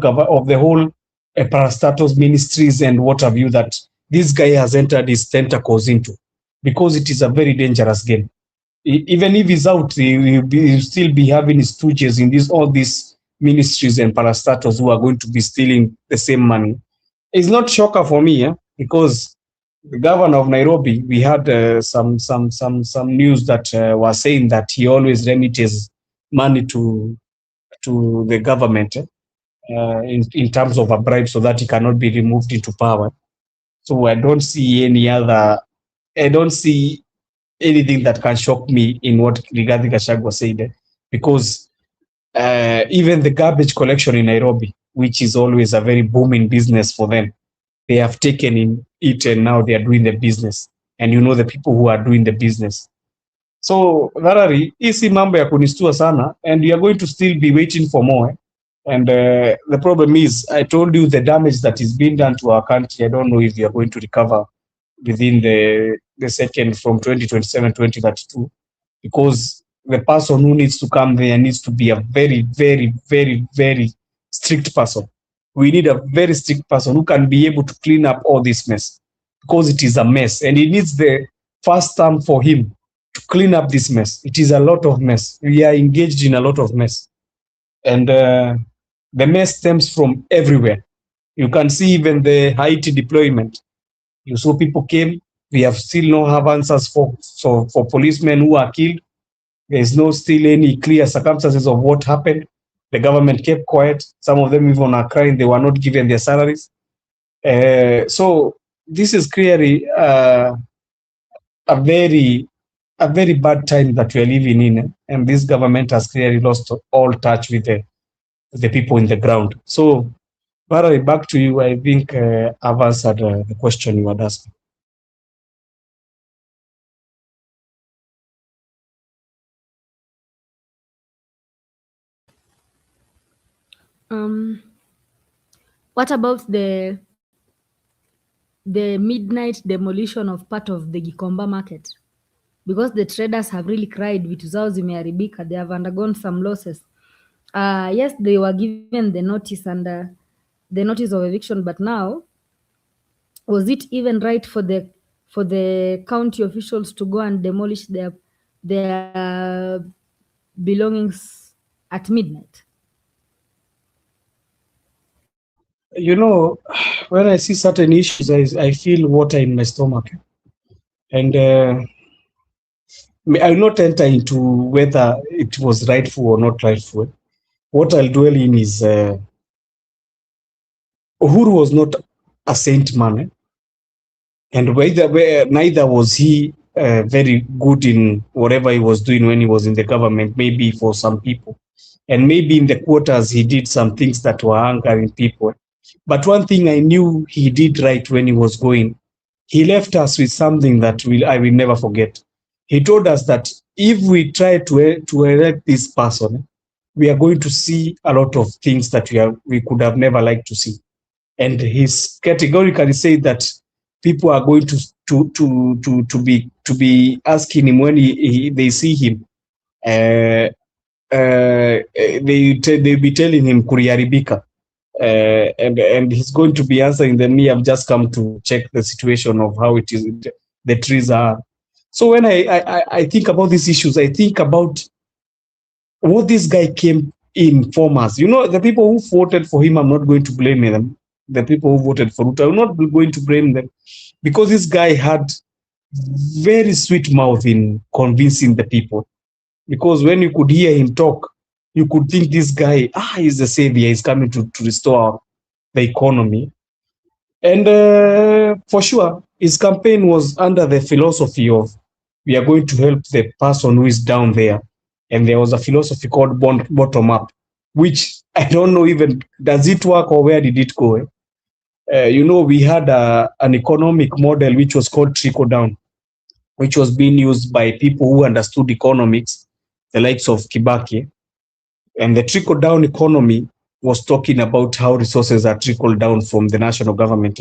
Speaker 6: parastatals ministries and what have you that this guy has entered his tentacles into, because it is a very dangerous game. Even if he's out, he'll still be having his stooges in all these ministries and parastatals who are going to be stealing the same money. It's not shocker for me, because the governor of Nairobi, we had some news that was saying that he always remits money to the government in terms of a bribe, so that he cannot be removed into power. So I don't see anything that can shock me in what Rigathi Gachagua said, because even the garbage collection in Nairobi, which is always a very booming business for them, they have taken in it and now they are doing the business. And you know the people who are doing the business. So Varari, hii si mambo ya kunistua sana, and we are going to still be waiting for more. And the problem is, I told you the damage that is being done to our country. I don't know if we are going to recover within the second from 2027, 2032, because the person who needs to come there needs to be a very, very, very, very strict person. We need a very strict person who can be able to clean up all this mess, because it is a mess, and it needs the first term for him to clean up this mess. It is a lot of mess. We are engaged in a lot of mess, and the mess stems from everywhere. You can see even the Haiti deployment. You saw people came. We have still no have answers for policemen who are killed. There is no still any clear circumstances of what happened. The government kept quiet. Some of them even are crying they were not given their salaries. So this is clearly a very bad time that we are living in, and this government has clearly lost all touch with the people in the ground. So, Barry, back to you. I think I've answered the question you had asked.
Speaker 1: What about the midnight demolition of part of the Gikomba market? Because the traders have really cried, vitu zao zimeharibika, they have undergone some losses. Yes, they were given the notice and the notice of eviction, but now, was it even right for the county officials to go and demolish their belongings at midnight?
Speaker 6: You know, when I see certain issues, I feel water in my stomach, and I will not enter into whether it was rightful or not rightful. What I'll dwell in is Uhuru was not a saint man, and neither was he very good in whatever he was doing when he was in the government. Maybe for some people, and maybe in the quarters he did some things that were angering people. But one thing I knew he did right when he was going, he left us with something that I will never forget. He told us that if we try to elect this person, we are going to see a lot of things that we could have never liked to see. And he's categorically said that people are going to be asking him when they see him. They be telling him kuriaribika. And he's going to be answering them. Me, I've just come to check the situation of how it is, the trees are. So when I think about these issues, I think about what this guy came in for us. You know, the people who voted for him, I'm not going to blame them. The people who voted for Ruto, I'm not going to blame them, because this guy had very sweet mouth in convincing the people. Because when you could hear him talk, you could think this guy, he's the savior, he's coming to restore the economy. And for sure, his campaign was under the philosophy of, we are going to help the person who is down there. And there was a philosophy called bottom up, which I don't know even, does it work or where did it go? You know, we had an economic model which was called trickle down, which was being used by people who understood economics, the likes of Kibaki. And the trickle down economy was talking about how resources are trickled down from the national government.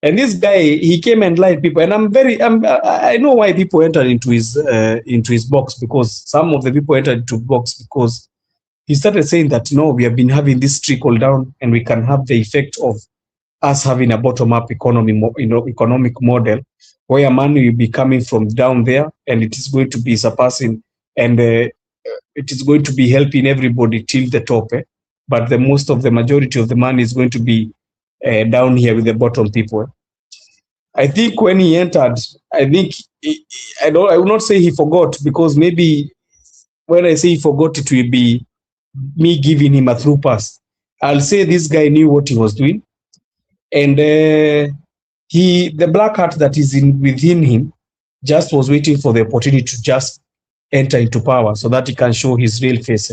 Speaker 6: And this guy, he came and lied people. And I know why people entered into his box, because some of the people entered into box because he started saying that, no, we have been having this trickle down and we can have the effect of us having a bottom-up economic model where money will be coming from down there and it is going to be surpassing and it is going to be helping everybody till the top. But the majority of the money is going to be down here with the bottom people. I think when he entered, I think I will not say he forgot, because maybe when I say he forgot, it will be me giving him a through pass. I'll say this guy knew what he was doing. And the black heart that is within him just was waiting for the opportunity to just enter into power so that he can show his real face.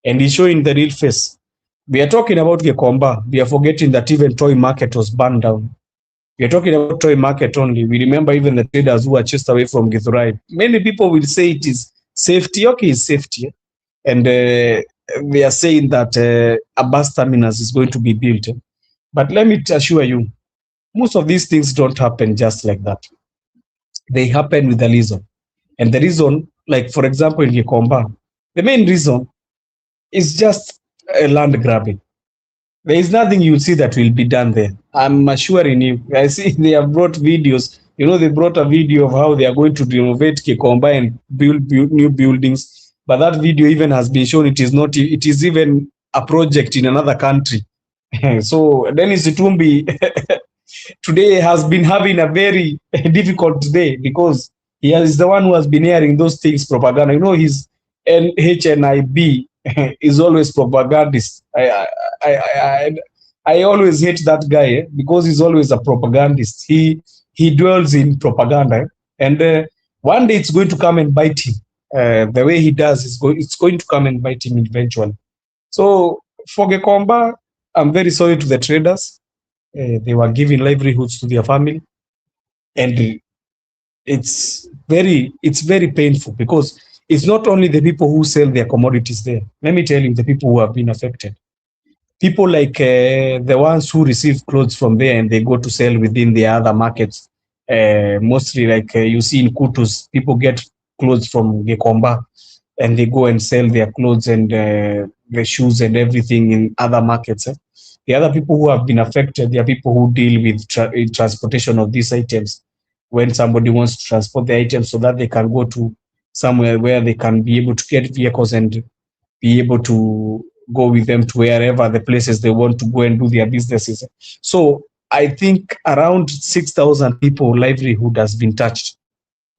Speaker 6: And he's showing the real face. We are talking about Gikomba. We are forgetting that even Toy Market was burned down. We are talking about Toy Market only. We remember even the traders who were chased away from Githurai. Many people will say it is safety. Okay, it's safety. And they are saying that a bus terminus is going to be built. But let me assure you, most of these things don't happen just like that. They happen with a reason. And the reason, like for example, in Gikomba, the main reason is just land grabbing. There is nothing you see that will be done there. I'm assuring you. I see they have brought videos. You know, they brought a video of how they are going to renovate Kikomba and build new buildings. But that video even has been shown. It is not. It is even a project in another country. So Dennis Itumbi today has been having a very difficult day because he is the one who has been hearing those things propaganda. You know, his HNIB is always propagandist. I always hate that guy because he's always a propagandist. He dwells in propaganda, and one day it's going to come and bite him. The way he does, it's going to come and bite him eventually. So for Gekomba, I'm very sorry to the traders. They were giving livelihoods to their family, and it's very painful because it's not only the people who sell their commodities there. Let me tell you, the people who have been affected. People like the ones who receive clothes from there and they go to sell within the other markets. Mostly like you see in Kutus, people get clothes from Gekomba and they go and sell their clothes and the shoes and everything in other markets. The other people who have been affected, they are people who deal with transportation of these items. When somebody wants to transport the items so that they can go to somewhere where they can be able to get vehicles and be able to go with them to wherever the places they want to go and do their businesses. So I think around 6,000 people livelihood has been touched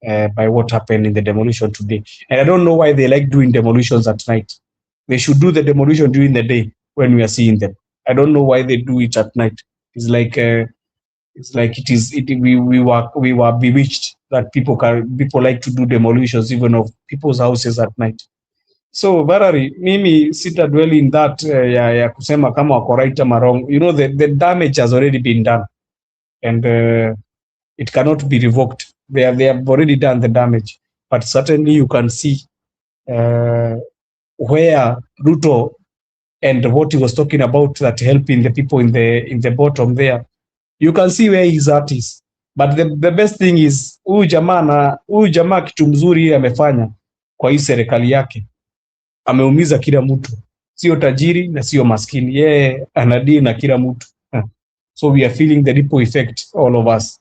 Speaker 6: by what happened in the demolition today. And I don't know why they like doing demolitions at night. They should do the demolition during the day when we are seeing them. I don't know why they do it at night. It's like we were bewitched that people like to do demolitions even of people's houses at night. So Barari, mimi sita dwell in that ya kusema kama wako right ama wrong. You know, the damage has already been done and it cannot be revoked. They have already done the damage, but certainly you can see where Ruto and what he was talking about, that helping the people in the bottom there, you can see where his heart is. But the best thing is huyu jamaa kitu mzuri amefanya kwa hii serikali yake, ameumiza kila mtu, sio tajiri na sio maskini, yeye anadili na kila mtu. So we are feeling the ripple effect, all of us.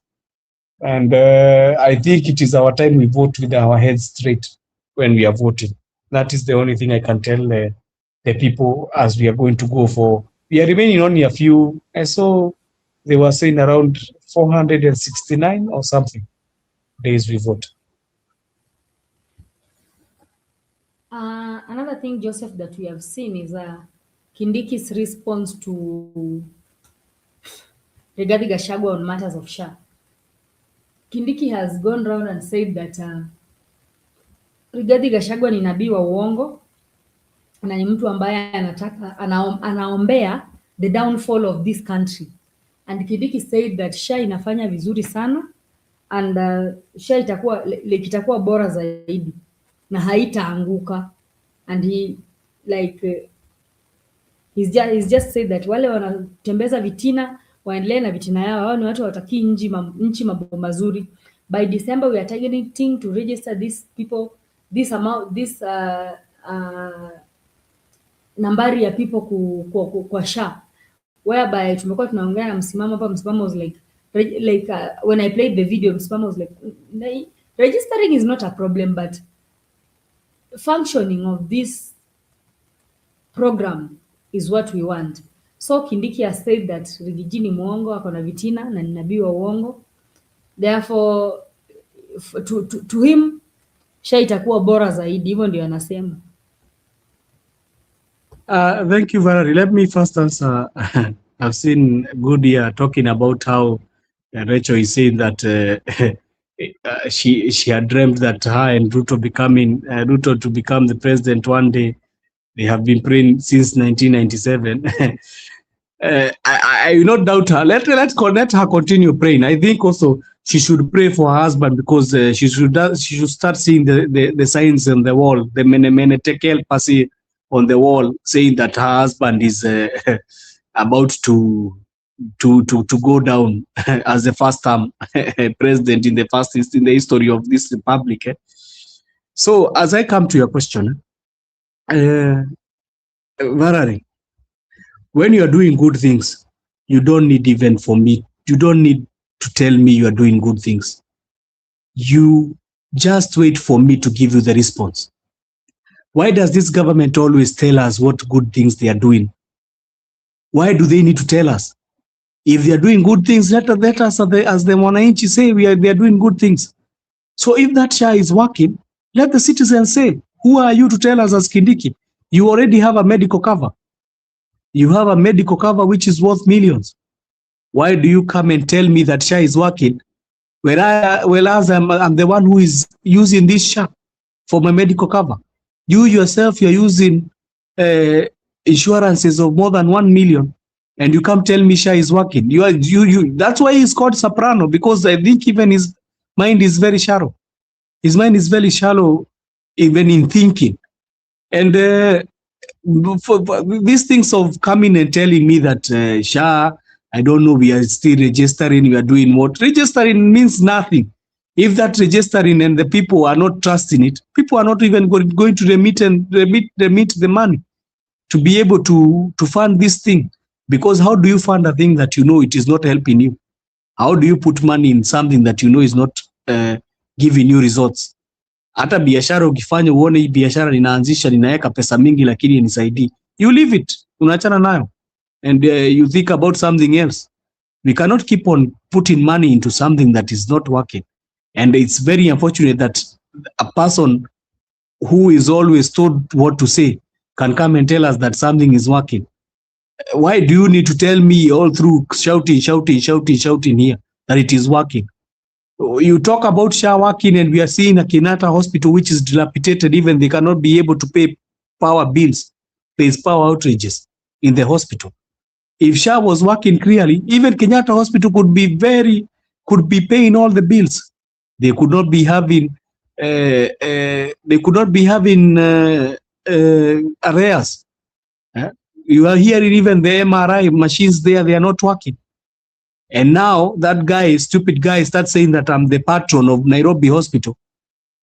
Speaker 6: And I think it is our time we vote with our heads straight when we are voting. That is the only thing I can tell the people as we are going to go for. We are remaining only a few. I saw they were saying around 469 or something days we vote.
Speaker 1: Another thing, Joseph, that we have seen is Kindiki's response to Rigathi Gachagua on matters of SHA. Kindiki has gone round and said that Rigathi Gachagua ni nabii wa uongo na ni mtu ambaye anaombea the downfall of this country. And Kindiki said that SHA inafanya vizuri sana and SHA itakuwa bora zaidi na haitaanguka. And he he's just said that wale wanatembeza vitina waendelee na vitina yao, hao ni watu watakii nchi mambo mazuri. By December we are targeting to register these people, this amount, this nambari ya people kwa SHA, whereby tumekuwa tunaongea na msimamo hapa. Msimamo was like when I played the video, msimamo was like registering is not a problem, but functioning of this program is what we want. So Kindiki has said that Rigiji ni muongo, ako na vitina na ni nabii wa uongo. Therefore to him SHA itakuwa bora zaidi, hivyo ndio anasema.
Speaker 6: Thank you, Valerie. Let me first answer. I've seen Goodia talking about how Rachel is saying that she had dreamt that her and Ruto to become the president one day. They have been praying since 1997. I not doubt her. Let her continue praying. I think also she should pray for her husband because she should start seeing the signs on the wall. The menetekel pasi on the wall saying that her husband is about to go down as the first term president in the history of this republic. So as I come to your question, Valerie, when you are doing good things, you don't need even for me. You don't need to tell me you are doing good things. You just wait for me to give you the response. Why does this government always tell us what good things they are doing? Why do they need to tell us? If they are doing good things, let us, as the Mwananchi say, they are doing good things. So if that SHA is working, let the citizens say, who are you to tell us as Kindiki? You already have a medical cover. You have a medical cover which is worth millions. Why do you come and tell me that SHA is working, whereas I'm the one who is using this SHA for my medical cover? You yourself, you're using insurances of more than 1 million, and you come tell me SHA is working. That's why he's called Soprano, because I think even his mind is very shallow. His mind is very shallow, even in thinking. And for these things of coming and telling me that SHA, I don't know, we are still registering, we are doing what? Registering means nothing. If that registering and the people are not trusting it, people are not even going to remit the money to be able to fund this thing. Because how do you fund a thing that you know it is not helping you? How do you put money in something that you know is not giving you results? Hata biashara ukifanya uone hii biashara ninaanzisha ninaweka pesa mingi lakini inisaidii, you leave it, unaachana nayo, and you think about something else. We cannot keep on putting money into something that is not working. And it's very unfortunate that a person who is always told what to say can come and tell us that something is working. Why do you need to tell me all through shouting here that it is working? You talk about SHA working, and we are seeing a Kenyatta hospital which is dilapidated. Even they cannot be able to pay power bills. There's power outages in the hospital. If SHA was working clearly, even Kenyatta hospital could be paying all the bills. They could not be having arrears. You are hearing even the MRI machines there, they are not working. And now that guy, stupid guy, starts saying that I'm the patron of Nairobi hospital,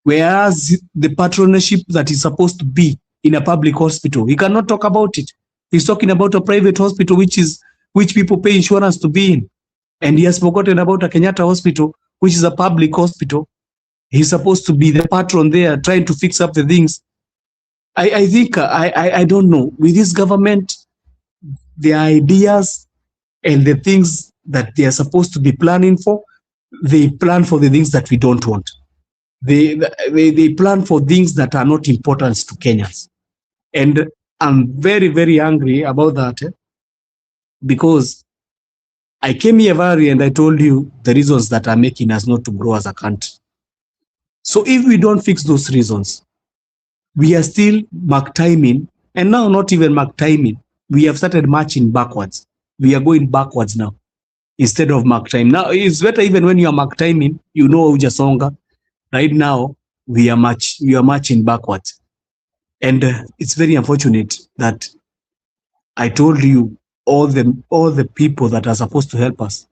Speaker 6: whereas the patronship that is supposed to be in a public hospital, he cannot talk about it. He's talking about a private hospital which people pay insurance to be in. And he has forgotten about a Kenyatta hospital, which is a public hospital. He's supposed to be the patron there, trying to fix up the things. I think, I don't know, with this government, the ideas and the things that they are supposed to be planning for, they plan for the things that we don't want. They plan for things that are not important to Kenyans. And I'm very, very angry about that, because I came here, Valerie, and I told you the reasons that are making us not to grow as a country. So if we don't fix those reasons, we are still mark timing, and now not even mark timing. We have started marching backwards. We are going backwards now instead of mark time. Now it's better even when you are mark timing, you know ujasonga. Right now we are marching backwards, and it's very unfortunate that I told you all the people that are supposed to help us,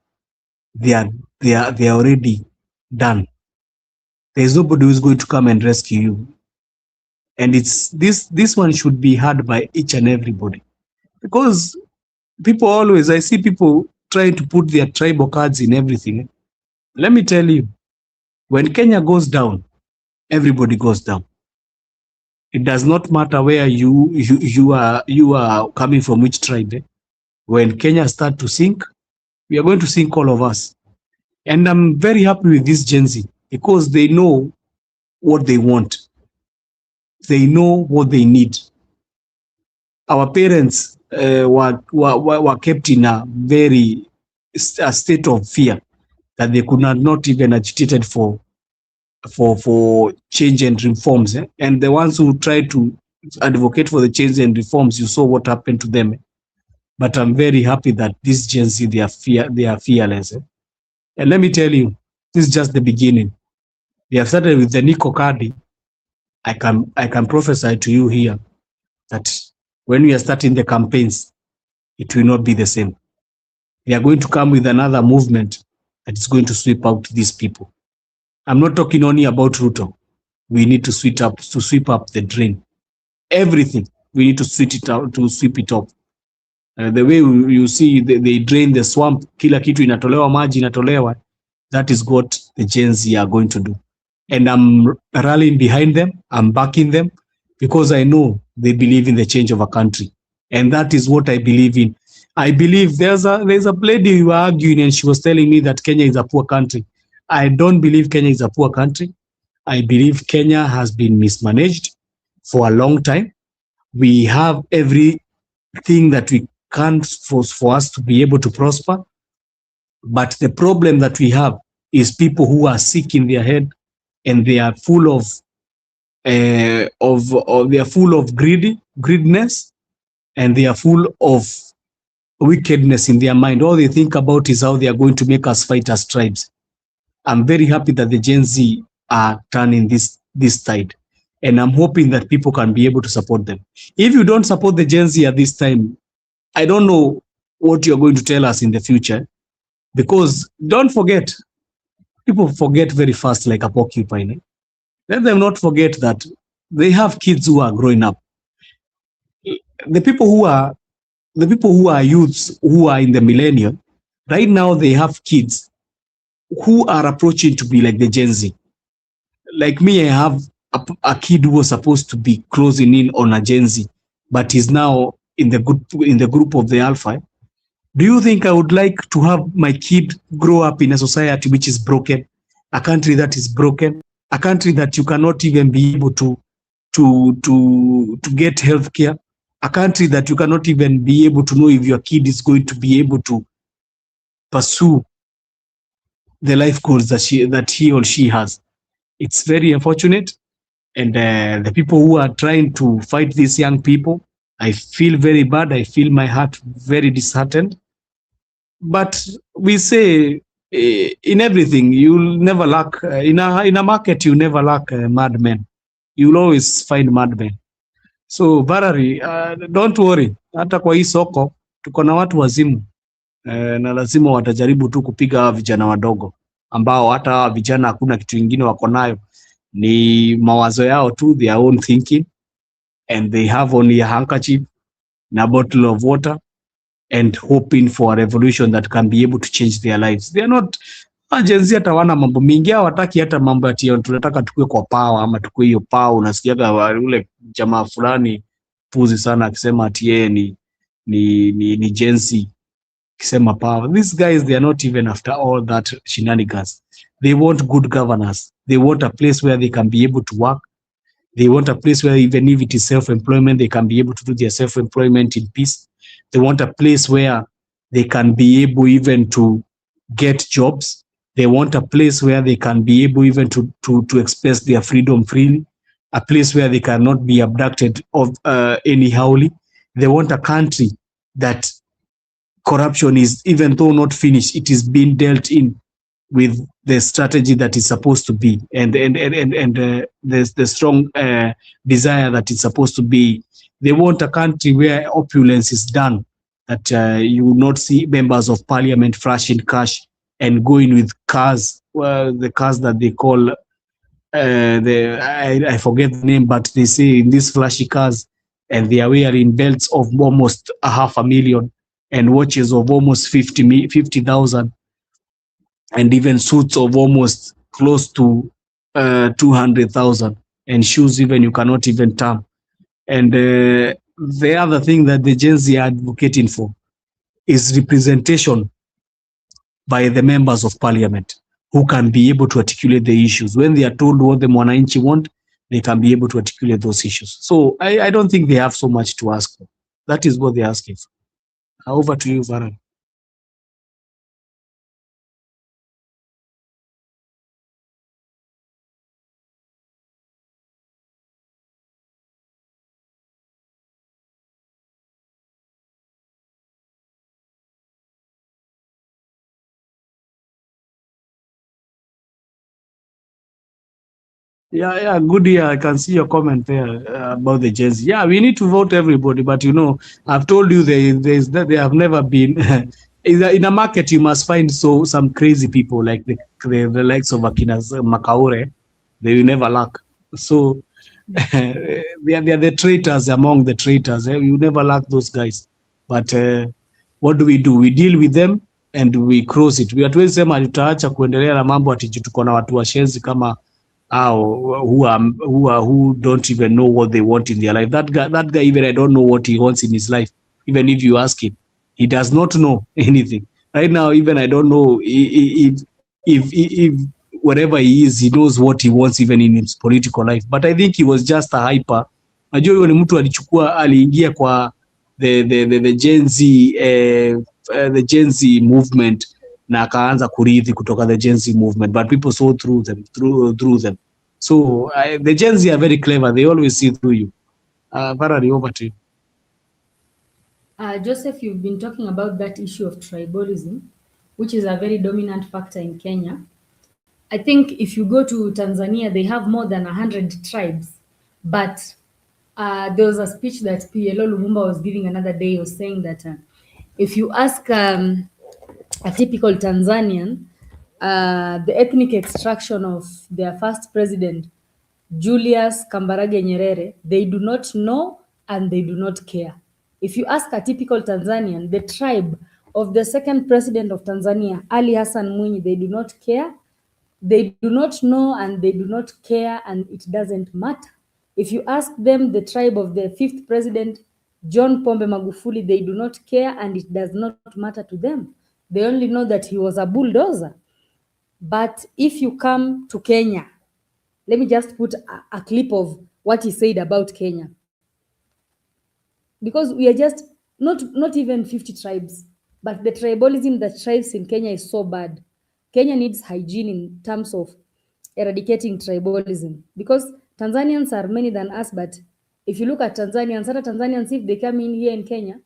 Speaker 6: they are already done. There is nobody who is going to come and rescue you. And it's this one should be heard by each and everybody, because people always, I see people trying to put their tribal cards in everything. Let me tell you, when Kenya goes down, everybody goes down. It does not matter where you are coming from, which tribe. When Kenya start to sink, we are going to sink, all of us. And I'm very happy with this Gen Z, because they know what they want. They know what they need. Our parents were kept in a state of fear that they could not even agitated for change and reforms. And the ones who tried to advocate for the change and reforms, you saw what happened to them. But I'm very happy that this Gen Z, they are fearless. And let me tell you, this is just the beginning. They have started with the Nico Kadi. I can prophesy to you here that when we are starting the campaigns, it will not be the same. They are going to come with another movement that is going to sweep out these people. I'm not talking only about Ruto. We need to sweep up the drain. Everything we need to sweep it out, to sweep it up. The way you see they drain the swamp, kila kitu inatolewa, maji inatolewa. That is what the Gen Z are going to do. And I'm rallying behind them. I'm backing them because I know they believe in the change of a country. And that is what I believe in. I believe there's a lady we were arguing and she was telling me that Kenya is a poor country. I don't believe Kenya is a poor country. I believe Kenya has been mismanaged for a long time. We have everything that we can for us to be able to prosper. But the problem that we have is people who are sick in their head and they are full of they are full of greediness, and they are full of wickedness in their mind. All they think about is how they are going to make us fight as tribes. I'm very happy that the Gen Z are turning this tide, and I'm hoping that people can be able to support them. If you don't support the Gen Z at this time, I don't know what you're going to tell us in the future, because don't forget, people forget very fast like a porcupine. Eh? Let them not forget that they have kids who are growing up. The people who are youths who are in the millennium, right now they have kids who are approaching to be like the Gen Z. Like me, I have a kid who was supposed to be closing in on a Gen Z, but is now in the group of the Alpha. Do you think I would like to have my kid grow up in a society which is broken, a country that is broken, a country that you cannot even be able to get healthcare, a country that you cannot even be able to know if your kid is going to be able to pursue the life goals that he or she has? It's very unfortunate, and the people who are trying to fight these young people, I feel very bad. I feel my heart very disheartened. But we say in everything you'll never lack in a market, you never lack madmen. You'll always find madmen. So Barari, don't worry, hata kwa hii soko tuko na watu wazimu na lazima watajaribu tu kupiga hawa vijana wadogo ambao hata hawa vijana hakuna kitu kingine wako nayo, ni mawazo yao tu, their own thinking, and they have only a handkerchief and a bottle of water and hoping for a revolution that can be able to change their lives. They are not agency, hata wana mambo mingi, hawataki hata mambo ati tunataka tukue kwa power ama tukue hiyo power. Unasikiaga ule jamaa fulani puzi sana akisema ati yeye ni Gen Z akisema power. These guys, they are not even after all that shenanigans. They want good governance. They want a place where they can be able to work. They want a place where even if it is self-employment, they can be able to do their self-employment in peace. They want a place where they can be able even to get jobs. They want a place where they can be able even to express their freedom freely. A place where they cannot be abducted of anyhowly. They want a country that corruption is, even though not finished, it is being dealt in with the strategy that is supposed to be, and the strong desire that is supposed to be. They want a country where opulence is done, that you will not see members of parliament flashing cash and going with cars, the cars that they call I forget the name, but they say in these flashy cars, and they are wearing belts of almost 500,000 and watches of almost 50,000, and even suits of almost close to 200,000, and shoes even you cannot even term. And the other thing that the Gen Z are advocating for is representation by the members of parliament who can be able to articulate the issues. When they are told what the Mwananchi want, they can be able to articulate those issues. So I don't think they have so much to ask for. That is what they're asking for. Over to you, Varane. Yeah, good. Yeah, I can see your comment there about the Gen Z. Yeah, we need to vote everybody, but you know, I've told you they have never been in a market. You must find some crazy people like the likes of Akina Makaure. They will never lack. So they are the traitors among the traitors. You never lack those guys. But what do? We deal with them and we cross it. We hatuwezi sema tutaacha kuendelea na mambo ati tuko na watu washenzi kama who don't even know what they want in their life. That guy even I don't know what he wants in his life. Even if you ask him, he does not know anything. Right now, even I don't know if wherever he is, he knows what he wants even in his political life. But I think he was just a hyper. Najua huyo ni mtu aliingia kwa the Gen Z the Gen Z movement na akaanza kurithi kutoka the Gen Z movement, but people saw through them. So the Gen Z are very clever. They always see through you. Varari, over to you.
Speaker 1: Joseph, you've been talking about that issue of tribalism, which is a very dominant factor in Kenya. I think if you go to Tanzania, they have more than 100 tribes. But there was a speech that PLO Lumumba was giving another day. He was saying that if you ask a typical Tanzanian, the ethnic extraction of their first president, Julius Kambarage Nyerere, they do not know and they do not care. If you ask a typical Tanzanian, the tribe of the second president of Tanzania, Ali Hassan Mwinyi, they do not care. They do not know and they do not care, and it doesn't matter. If you ask them the tribe of the fifth president, John Pombe Magufuli, they do not care and it does not matter to them. They only know that he was a bulldozer. But if you come to Kenya, let me just put a clip of what he said about Kenya. Because we are just not even 50 tribes, but the tribalism that thrives in Kenya is so bad. Kenya needs hygiene in terms of eradicating tribalism, because Tanzanians are many than us, but if you look at Tanzanians, other Tanzanians, if they come in here in Kenya,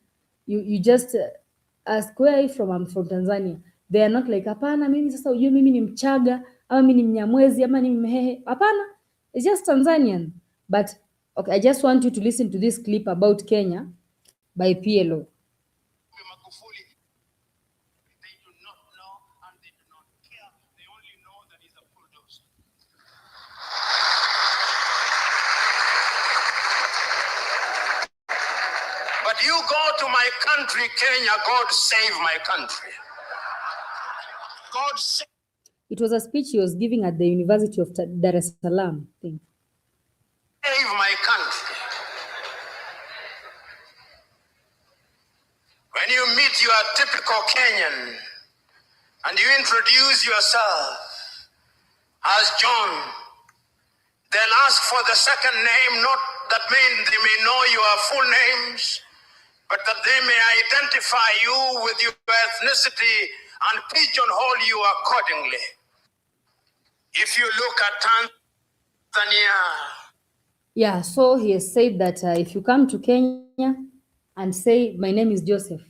Speaker 1: you just ask, where are you from? I'm from Tanzania. They are not like, hapana, mimi sasa ujue mimi ni Mchaga, ama mimi ni Mnyamwezi, ama ni Mhehe. Hapana, it's just Tanzanian. But okay, I just want you to listen to this clip about Kenya by PLO.
Speaker 2: But you go to my country, Kenya, God save my country. God save.
Speaker 1: It was a speech he was giving at the University of Dar es Salaam.
Speaker 2: Save my country. When you meet your typical Kenyan and you introduce yourself as John, they'll ask for the second name, not that they may know your full names, but that they may identify you with your ethnicity and pigeonhole you accordingly. If you look at Tanzania.
Speaker 1: Yeah, so he has said that if you come to Kenya and say, my name is Joseph,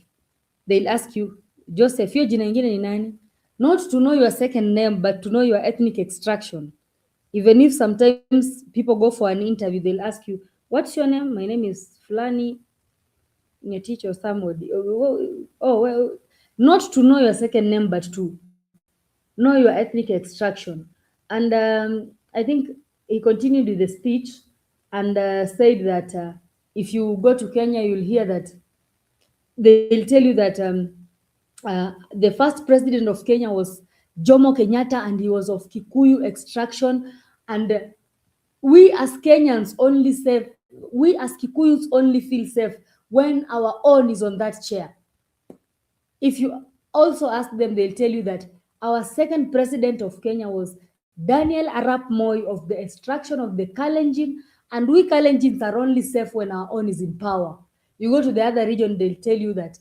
Speaker 1: they'll ask you, Joseph, hiyo jina ingine ni nani? Not to know your second name, but to know your ethnic extraction. Even if sometimes people go for an interview, they'll ask you, what's your name? My name is Flani, your teacher or somebody. Well, not to know your second name, but to know your ethnic extraction. And I think he continued with the speech and said that if you go to Kenya, you'll hear that they'll tell you that the first president of Kenya was Jomo Kenyatta and he was of Kikuyu extraction. And we as Kenyans only safe, we as Kikuyus only feel safe when our own is on that chair. If you also ask them, they'll tell you that our second president of Kenya was Daniel Arap Moi of the extraction of the Kalenjin, and we Kalenjins are only safe when our own is in power. You go to the other region, they'll tell you that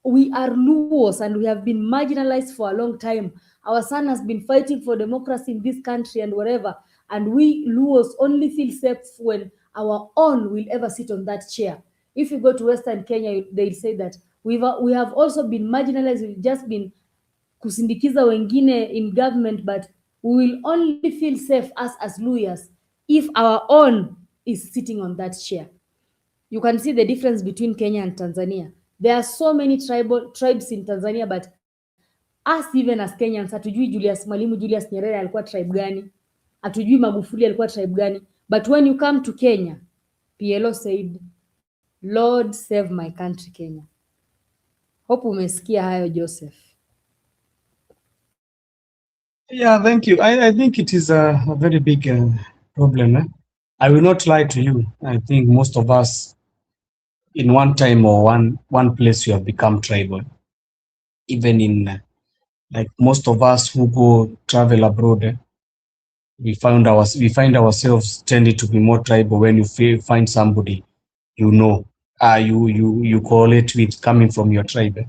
Speaker 1: we are Luos and we have been marginalized for a long time. Our son has been fighting for democracy in this country and whatever, and we Luos only feel safe when our own will ever sit on that chair. If you go to Western Kenya, they'll say that we have also been marginalized. We've just been kusindikiza wengine in government, but We will only feel safe as Luyas if our own is sitting on that chair. You can see the difference between Kenya and Tanzania. There are so many tribes in Tanzania, but us even as Kenyans hatujui Mwalimu Julius Nyerere alikuwa tribe gani, hatujui Magufuli alikuwa tribe gani. But when you come to Kenya, PLO said, Lord save my country Kenya. Hope umesikia hayo Joseph.
Speaker 6: Yeah, thank you. I think it is a very big problem. I will not lie to you. I think most of us, in one time or one place, we have become tribal. Even in like most of us who go travel abroad, we find ourselves tending to be more tribal when you find somebody you know, you correlate with coming from your tribe.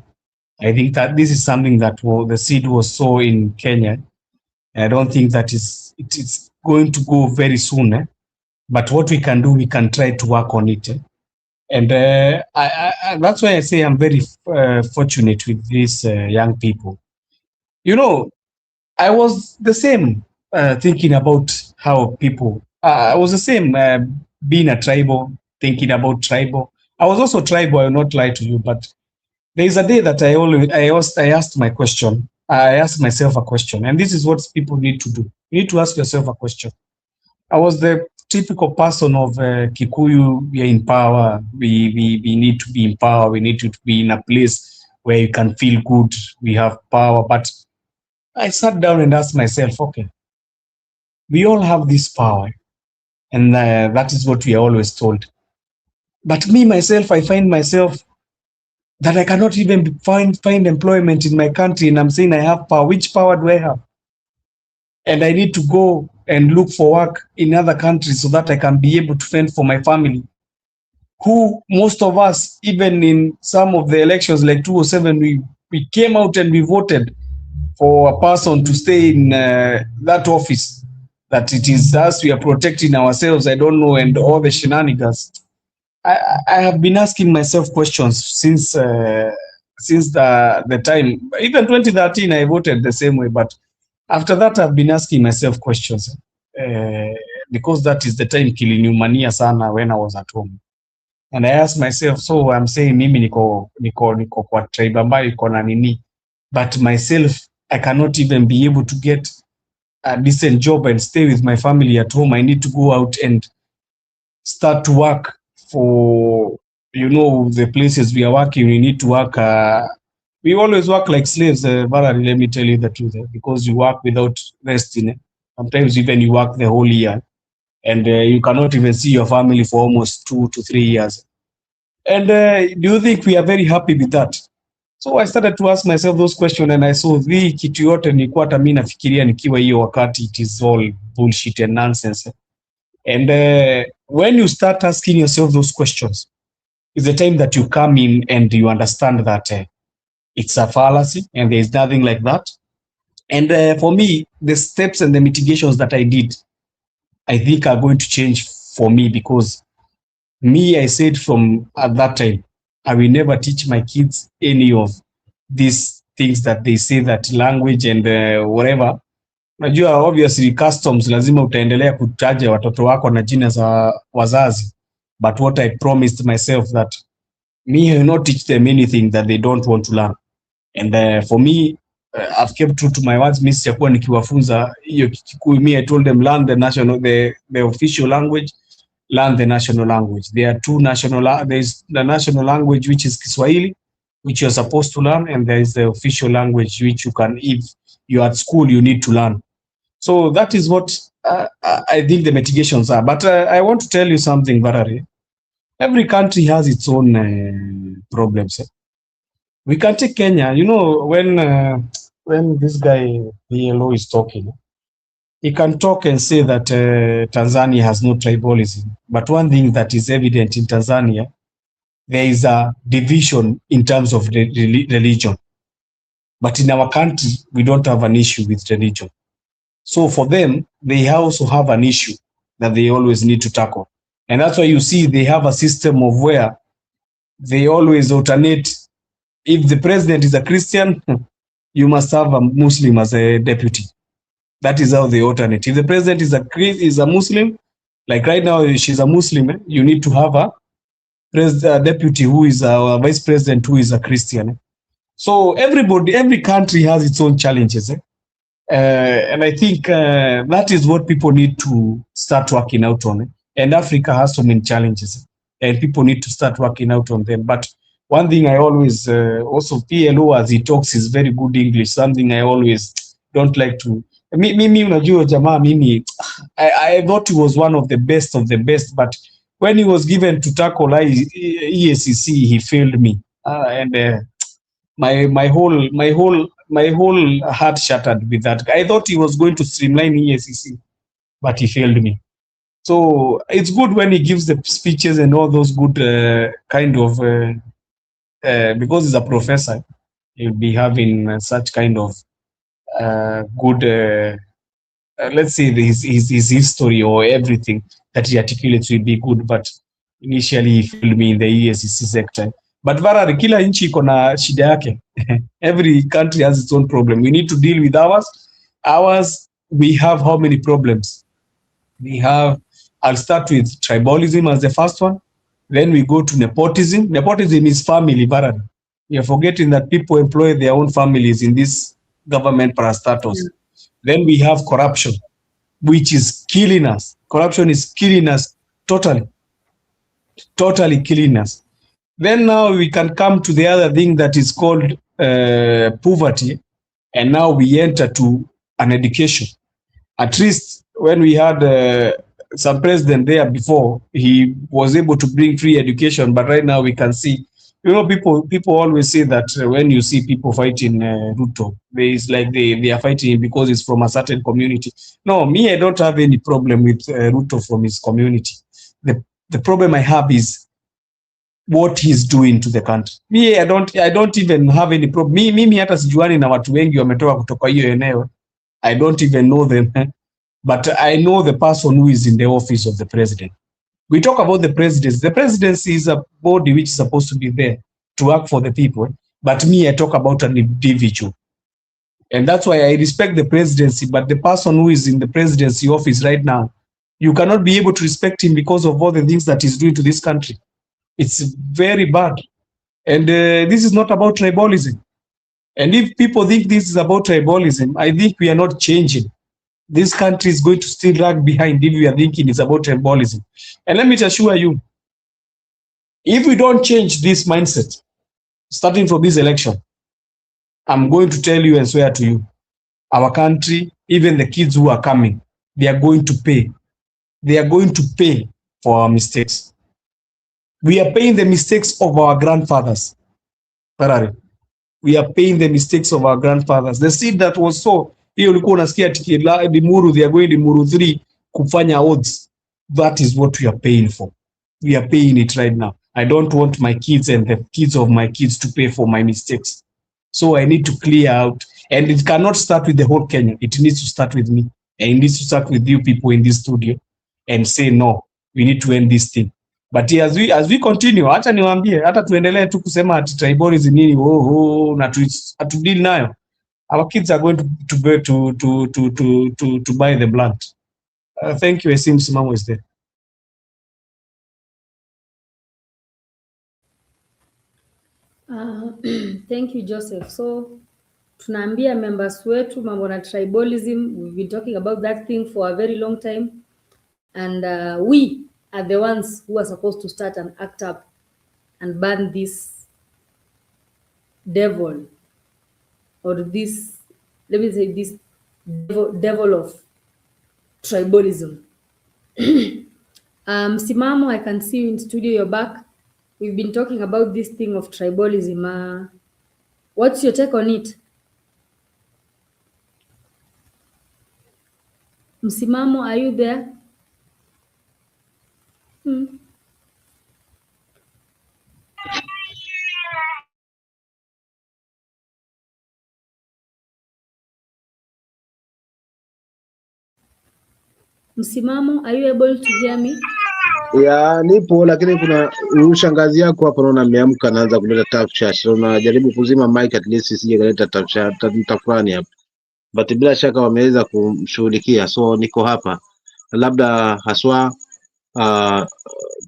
Speaker 6: I think that this is something that the seed was sown in Kenya. I don't think that it's going to go very soon. But what we can do, we can try to work on it. And that's why I say I'm very fortunate with these young people. You know, I was the same thinking about how people, I was the same being a tribal, thinking about tribal. I was also tribal, I will not lie to you, but there is a day that I asked my question. I asked myself a question, and this is what people need to do. You need to ask yourself a question. I was the typical person of Kikuyu. We are in power. We need to be in power. We need to be in a place where you can feel good. We have power. But I sat down and asked myself, okay, we all have this power, and that is what we are always told. But me, myself, I find myself that I cannot even find employment in my country, and I'm saying I have power. Which power do I have? And I need to go and look for work in other countries so that I can be able to fend for my family. Who most of us, even in some of the elections like 2007, we came out and we voted for a person to stay in that office, that it is us, we are protecting ourselves, I don't know, and all the shenanigans. I have been asking myself questions since the time, even 2013, I voted the same way, but after that, I've been asking myself questions because that is the time kiliniumania sana when I was at home. And I asked myself, so I'm saying mimi niko kwa tribe ambayo iko na nini, but myself, I cannot even be able to get a decent job and stay with my family at home. I need to go out and start to work for, you know, the places we are working. We need to work. We always work like slaves, Valerie, let me tell you the truth, because you work without resting. Sometimes even you work the whole year, and you cannot even see your family for almost 2 to 3 years. And do you think we are very happy with that? So I started to ask myself those questions, and I saw the kitu yote nilikuwa hata mimi nafikiria nikiwa hiyo wakati, it is all bullshit and nonsense. And when you start asking yourself those questions, it's the time that you come in and you understand that it's a fallacy and there is nothing like that. And for me, the steps and the mitigations that I did, I think are going to change for me, because me, I said from at that time, I will never teach my kids any of these things that they say, that language and whatever. Najua obviously customs lazima utaendelea kutaja watoto wako na jina za wazazi, but what I promised myself that me, I will not teach them anything that they don't want to learn. And for me, I've kept true to my words. Mimi sijakuwa nikiwafunza hiyo Kikuyu. Me, I told them learn the official language, learn the national language. There are two national, there is the national language, which is Kiswahili, which you're supposed to learn, and there is the official language, which you can, if you're at school, you need to learn. So that is what I think the mitigations are. But I want to tell you something, Barare. Every country has its own problems. We can take Kenya. You know, when this guy PLO is talking, he can talk and say that Tanzania has no tribalism. But one thing that is evident in Tanzania, there is a division in terms of religion. But in our country, we don't have an issue with religion. So for them, they also have an issue that they always need to tackle. And that's why you see they have a system of where they always alternate. If the president is a Christian, you must have a Muslim as a deputy. That is how they alternate. If the president is a Muslim, like right now she's a Muslim, you need to have a deputy who is a vice president who is a Christian. So every country has its own challenges. And I think that is what people need to start working out on. And Africa has so many challenges, and people need to start working out on them. But one thing I always, also PLO as he talks is very good English, something I always don't like to, mimi unajua jamaa mimi, I thought he was one of the best, but when he was given to tackle EACC, he failed me. And my whole heart shattered with that. I thought he was going to streamline EACC, but he failed me. So it's good when he gives the speeches and all those good because he's a professor, he'll be having such kind of good, let's say his history or everything that he articulates will be good, but initially he failed me in the EACC sector. But Varari, kila nchi iko na shida yake. Every country has its own problem. We need to deal with ours. We have how many problems? I'll start with tribalism as the first one. Then we go to nepotism. Nepotism is family, Varari. You're forgetting that people employ their own families in this government parastatus. Then we have corruption, which is killing us. Corruption is killing us totally killing us. Then now we can come to the other thing that is called poverty, and now we enter to an education. At least when we had some president there before, he was able to bring free education, but right now we can see, people always say that when you see people fighting Ruto, it's like they are fighting because it's from a certain community. No, me, I don't have any problem with Ruto from his community. The problem I have is what he's doing to the country. Me, I don't even have any problem. Mimi hata sijuani na watu wengi wametoka kutoka hiyo eneo. I don't even know them. But I know the person who is in the office of the president. We talk about the presidency. The presidency is a body which is supposed to be there to work for the people. But me, I talk about an individual. And that's why I respect the presidency. But the person who is in the presidency office right now, you cannot be able to respect him because of all the things that he's doing to this country. It's very bad. And this is not about tribalism. And if people think this is about tribalism, I think we are not changing. This country is going to still lag behind if we are thinking it's about tribalism. And let me assure you, if we don't change this mindset, starting from this election, I'm going to tell you and swear to you, our country, even the kids who are coming, they are going to pay. They are going to pay for our mistakes. We are paying the mistakes of our grandfathers. We are paying the mistakes of our grandfathers. The seed that was so, hiyo ulikuwa unasikia Limuru, they are going Limuru 3 kufanya odds. That is what we are paying for. We are paying it right now. I don't want my kids and the kids of my kids to pay for my mistakes. So I need to clear out. And it cannot start with the whole Kenya. It needs to start with me. And it needs to start with you people in this studio and say, no, we need to end this thing. But as we continue, hata niwaambie, hata tuendelee tu kusema ati tribalism nini na to deal nayo, our kids are going to buy the blunt. Thank you. I see Msimamo is there.
Speaker 1: Thank you, Joseph. So tunaambia members wetu mambo na tribalism. We've been talking about that thing for a very long time, and we are the ones who are supposed to start and act up and ban this devil, or this, let me say, this devil of tribalism. Simamo, I can see you in studio, you're back. We've been talking about this thing of tribalism. What's your take on it? Msimamo, are you there? Msimamo, are you able to hear me?
Speaker 3: Ya, nipo, lakini kuna shangazi yako hapa naona ameamka anaanza kuleta tafsha. So unajaribu kuzima mic at least isije kuleta tafsha tafurani hapa. but bila shaka wameweza kumshughulikia, so niko hapa labda haswa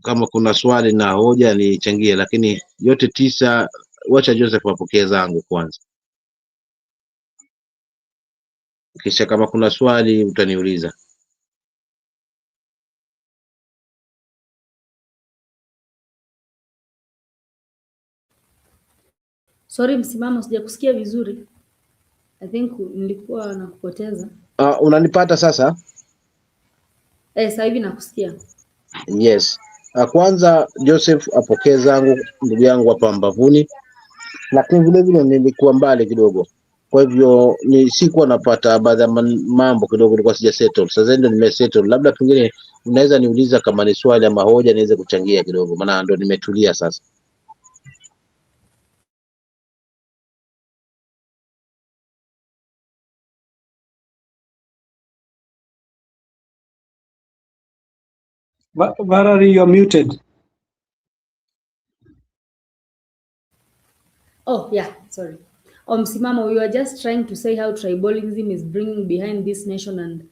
Speaker 3: kama kuna swali na hoja nichangie, lakini yote 9 wacha Joseph wapokee zangu kwanza, kisha kama kuna swali utaniuliza.
Speaker 1: Sorry Msimamo, sijakusikia vizuri. I think nilikuwa nakupoteza.
Speaker 3: Unanipata sasa?
Speaker 1: Sasa hivi nakusikia.
Speaker 3: Yes. Kwanza Joseph apokee zangu, ndugu yangu hapa mbavuni, lakini vile vile nilikuwa mbali kidogo, kwa hivyo sikuwa napata baadhi ya mambo kidogo, nilikuwa sija settle. Sasa ndio nime settle, labda pengine unaweza niuliza kama ni swali ama hoja niweze kuchangia kidogo, maana ndio nimetulia sasa.
Speaker 6: Barari, you are muted.
Speaker 1: Oh yeah, sorry. Msimamo, we were just trying to say how tribalism is bringing behind this nation and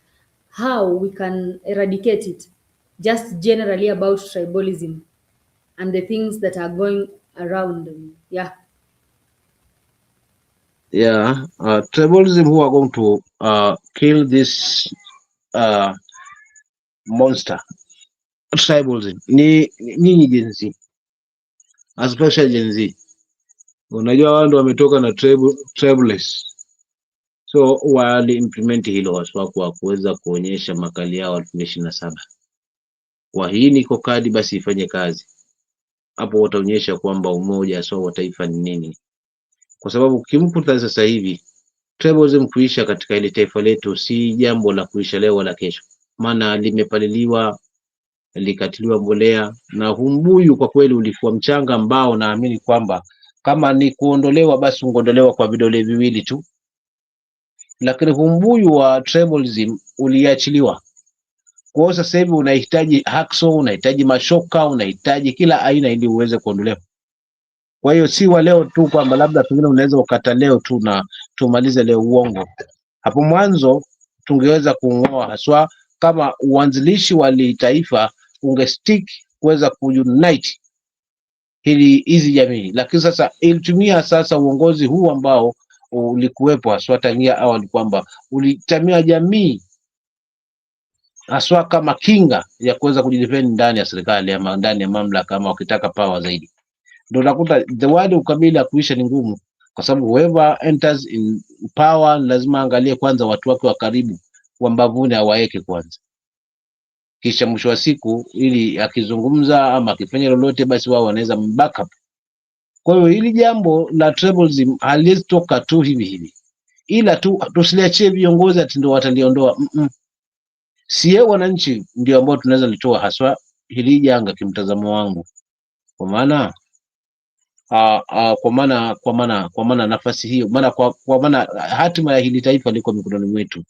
Speaker 1: how we can eradicate it. Just generally about tribalism and the things that are going around. Yeah.
Speaker 3: Yeah, tribalism who are going to kill this monster. Tribalism ni nyinyi Gen Z, especially Gen Z. Unajua wao ndio wametoka na tribalists, so wali implement hilo waswa kwa kuweza kuonyesha makali yao 2027. Kwa hii niko kadi basi ifanye kazi hapo, wataonyesha kwamba umoja so wa taifa ni nini, kwa sababu kimkuta sasa hivi tribalism kuisha katika ile taifa letu si jambo la kuisha leo wala kesho, maana limepaliliwa, likatiliwa mbolea, na humbuyu kwa kweli ulikuwa mchanga ambao naamini kwamba kama ni kuondolewa basi ungeondolewa kwa vidole viwili tu, lakini humbuyu wa tribalism uliachiliwa. Kwa hiyo sasa hivi unahitaji hacksaw, unahitaji mashoka, unahitaji kila aina ili uweze kuondolewa. Kwa hiyo si wa leo tu kwamba labda pengine unaweza ukata leo tu na tumalize leo, uongo. Hapo mwanzo tungeweza kung'oa haswa kama uanzilishi wa taifa ungestick kuweza kuunite hizi jamii, lakini sasa ilitumia sasa uongozi huu ambao ulikuwepo haswa tangia awali kwamba ulitamia jamii haswa kama kinga ya kuweza kujidefend ndani ya serikali ama ndani ya mamlaka ama wakitaka power zaidi. Ndio unakuta the word ukabila kuisha ni ngumu, kwa sababu whoever enters in power lazima angalie kwanza watu wake wa karibu wa mbavuni awaeke kwanza, kisha mwisho wa siku ili akizungumza ama akifanya lolote basi wao wanaweza backup. Kwa hiyo hili jambo la tribalism haliwezi toka tu hivi hivi, ila tu tusiliachie viongozi ati ndio wataliondoa. Sie wananchi ndio ambao tunaweza litoa haswa hili janga kimtazamo wangu, kwa maana kwa maana nafasi hiyo, maana kwa maana hatima ya hili taifa liko mikononi mwetu.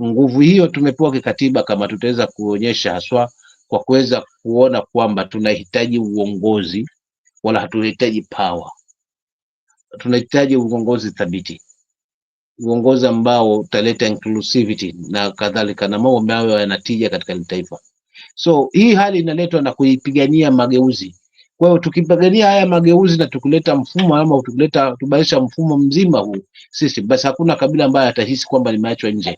Speaker 3: Nguvu hiyo tumepewa kikatiba, kama tutaweza kuonyesha haswa kwa kuweza kuona kwamba tunahitaji uongozi wala hatuhitaji power. Tunahitaji uongozi thabiti, uongozi ambao utaleta inclusivity na kadhalika, na mambo ambayo yanatija katika hili taifa. So hii hali inaletwa na kuipigania mageuzi. Kwa hiyo tukipigania haya mageuzi na tukuleta mfumo ama tubadilisha mfumo mzima huu sisi, basi hakuna kabila ambaye atahisi kwamba limeachwa nje.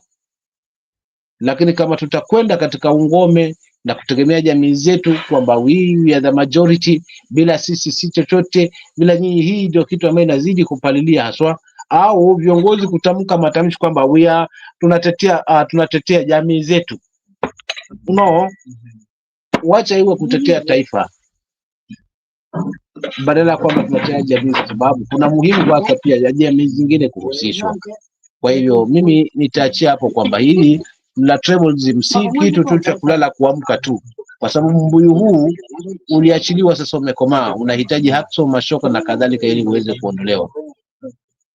Speaker 3: Lakini kama tutakwenda katika ungome na kutegemea jamii zetu kwamba we are the majority, bila sisi si chochote, bila nyinyi, hii ndio kitu ambayo inazidi kupalilia haswa, au viongozi kutamka matamshi kwamba tunatetea jamii zetu. No, wacha iwe kutetea taifa badala ya kwamba tunatetea jamii, kwa sababu kuna muhimu wake pia ya jamii zingine kuhusishwa. Kwa hivyo mimi nitaachia hapo kwamba hili la tribalism si kitu tu cha kulala kuamka tu, kwa sababu mbuyu huu uliachiliwa, sasa umekomaa, unahitaji hacksaw, mashoka na kadhalika ili uweze kuondolewa.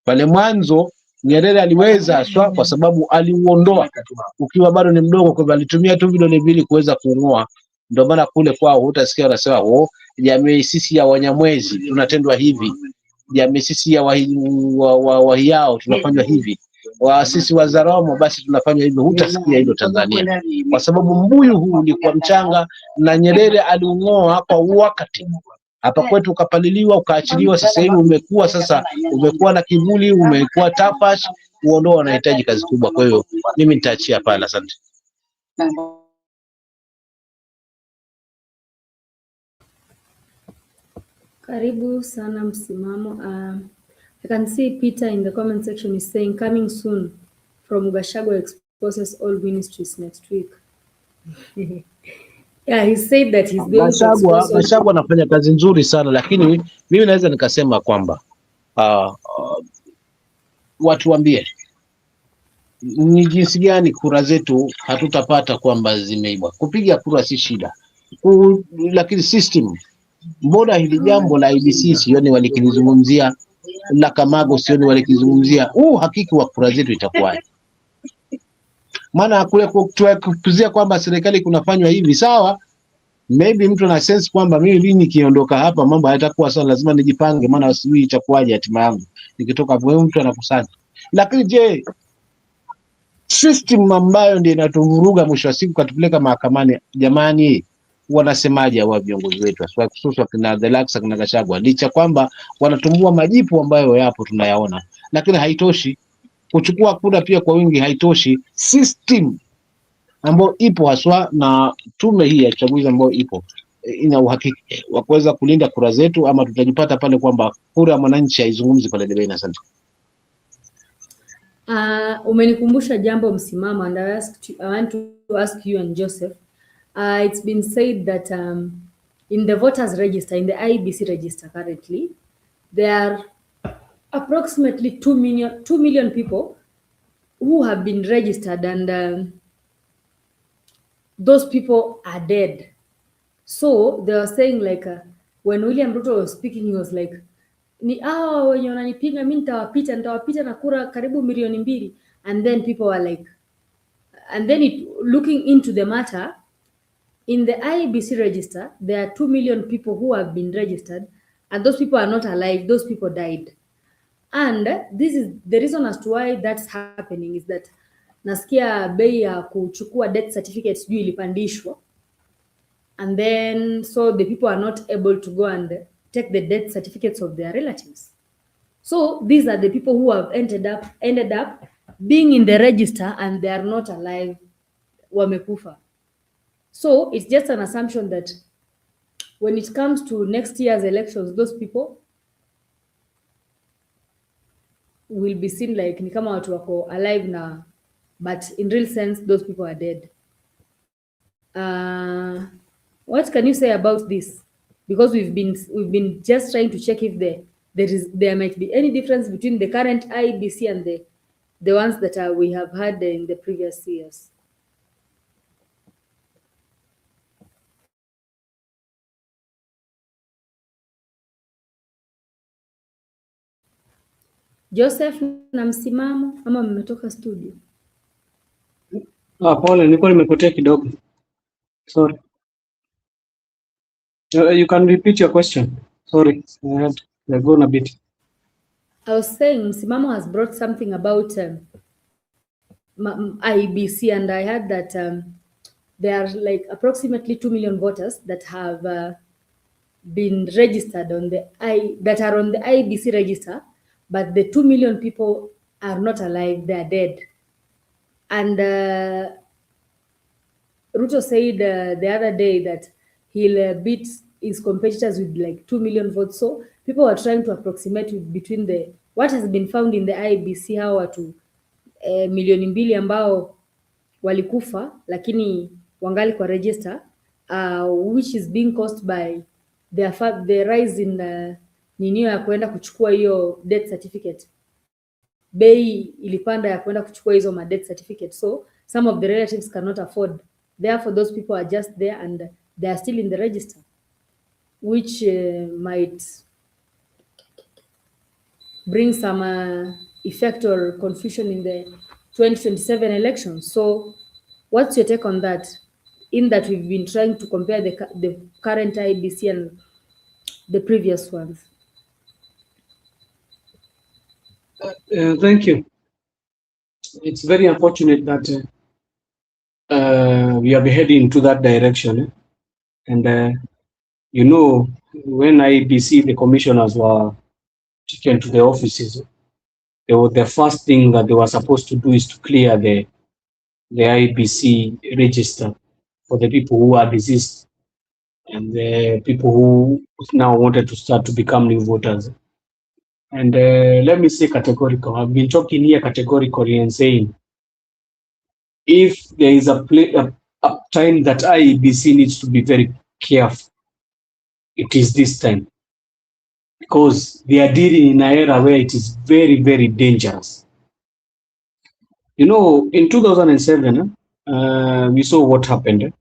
Speaker 3: Pale mwanzo Nyerere aliweza haswa kwa sababu aliuondoa ukiwa bado ni mdogo, kwa alitumia tu vidole viwili kuweza kuung'oa. Ndio maana kule kwao hutasikia wanasema jamii sisi ya Wanyamwezi tunatendwa hivi, jamii sisi ya Wahiao tunafanywa hivi. waasisi wa Zaramu, basi tunafanya hivyo, hutasikia hilo Tanzania, kwa sababu mbuyu huu ulikuwa mchanga na Nyerere aliung'oa kwa wakati. Hapa kwetu ukapaliliwa ukaachiliwa, sasa hivi umekuwa sasa, umekuwa na kivuli, umekuwa tafash, uondoa unahitaji kazi kubwa. Kwa hiyo mimi nitaachia pale, asante.
Speaker 1: Karibu sana Msimamo. I can see Peter in the comment section is saying coming soon from Gachagua exposes all ministries next week. Yeah, he said that he's going to expose all...
Speaker 3: Gachagua anafanya kazi nzuri sana, lakini mimi naweza nikasema kwamba watu waambie ni jinsi gani kura zetu hatutapata kwamba zimeibwa. Kupiga kura si shida, lakini system, mbona hili jambo la IBC sioni walikizungumzia, la Kamago sioni walikizungumzia, hakiki wa kura zetu itakuwaje? Maana kule kutupuzia kwamba serikali kunafanywa hivi, sawa, maybe mtu ana sense kwamba mimi nikiondoka hapa mambo hayatakuwa sawa, lazima nijipange, maana sijui itakuwaje hatima yangu nikitoka hapo. Mtu anakusanya, lakini je, system ambayo ndio inatuvuruga mwisho wa siku katupeleka mahakamani, jamani, wanasemaje wa viongozi wetu, hususan kina Delax na Gachagua? Licha kwamba wanatumbua majipu ambayo yapo tunayaona, lakini haitoshi. Kuchukua kura pia kwa wingi haitoshi. System ambayo ipo haswa na tume hii ya uchaguzi ambayo ipo ina uhakika wa kuweza kulinda kura zetu, ama tutajipata pale kwamba kura ya mwananchi haizungumzi pale debeni. Asante.
Speaker 1: Umenikumbusha jambo Msimamo, and I want to ask you and Joseph. It's been said that in the voters register, in the IBC register currently, there are approximately 2 million people who have been registered, and those people are dead. So they were saying like when William Ruto was speaking, he was like, ni hao wenye wananipinga mimi nitawapita na kura karibu milioni 2. And then people were like, and then looking into the matter, in the IBC register there are 2 million people who have been registered, and those people are not alive, those people died. And this is the reason as to why that's happening, is that nasikia bei ya kuchukua death certificates juu ilipandishwa, and then so the people are not able to go and take the death certificates of their relatives. So these are the people who have ended up being in the register and they are not alive, wamekufa. So it's just an assumption that when it comes to next year's elections, those people will be seen like ni kama watu wako alive na, but in real sense those people are dead. What can you say about this? Because we've been just trying to check if there might be any difference between the current IBC and the ones that we have had in the previous years. Joseph na Msimamo, ama mmetoka studio?
Speaker 6: Pole, nilikuwa nimepotea kidogo. Sorry. You can repeat your question. Sorry, I had gone a bit.
Speaker 1: I was saying Msimamo has brought something about IBC, and I heard that there are like approximately 2 million voters that have been registered that are on the IBC register, but the 2 million people are not alive, they are dead. And Ruto said the other day that he'll beat his competitors with like 2 million votes. So people are trying to approximate between what has been found in the IBC, hao watu milioni 2 ambao walikufa lakini wangali kwa register, which is being caused by the rise in ninio ya kwenda kuchukua hiyo death certificate. Bei ilipanda ya kwenda kuchukua hizo death certificate, so some of the relatives cannot afford. Therefore those people are just there and they are still in the register, which might bring some effect or confusion in the 2027 elections. So what's your take on that, in that we've been trying to compare the current IBC and the previous ones?
Speaker 6: Thank you. it's very unfortunate that we are heading to that direction. And you know, when IEBC, the commissioners were taken to the offices, the first thing that they were supposed to do is to clear the IEBC register for the people who are deceased and the people who now wanted to start to become new voters. And let me say categorical. I've been talking here categorically and saying, if there is a time that IEBC needs to be very careful, it is this time, because they are dealing in an era where it is very, very dangerous. You know, in 2007, we saw what happened.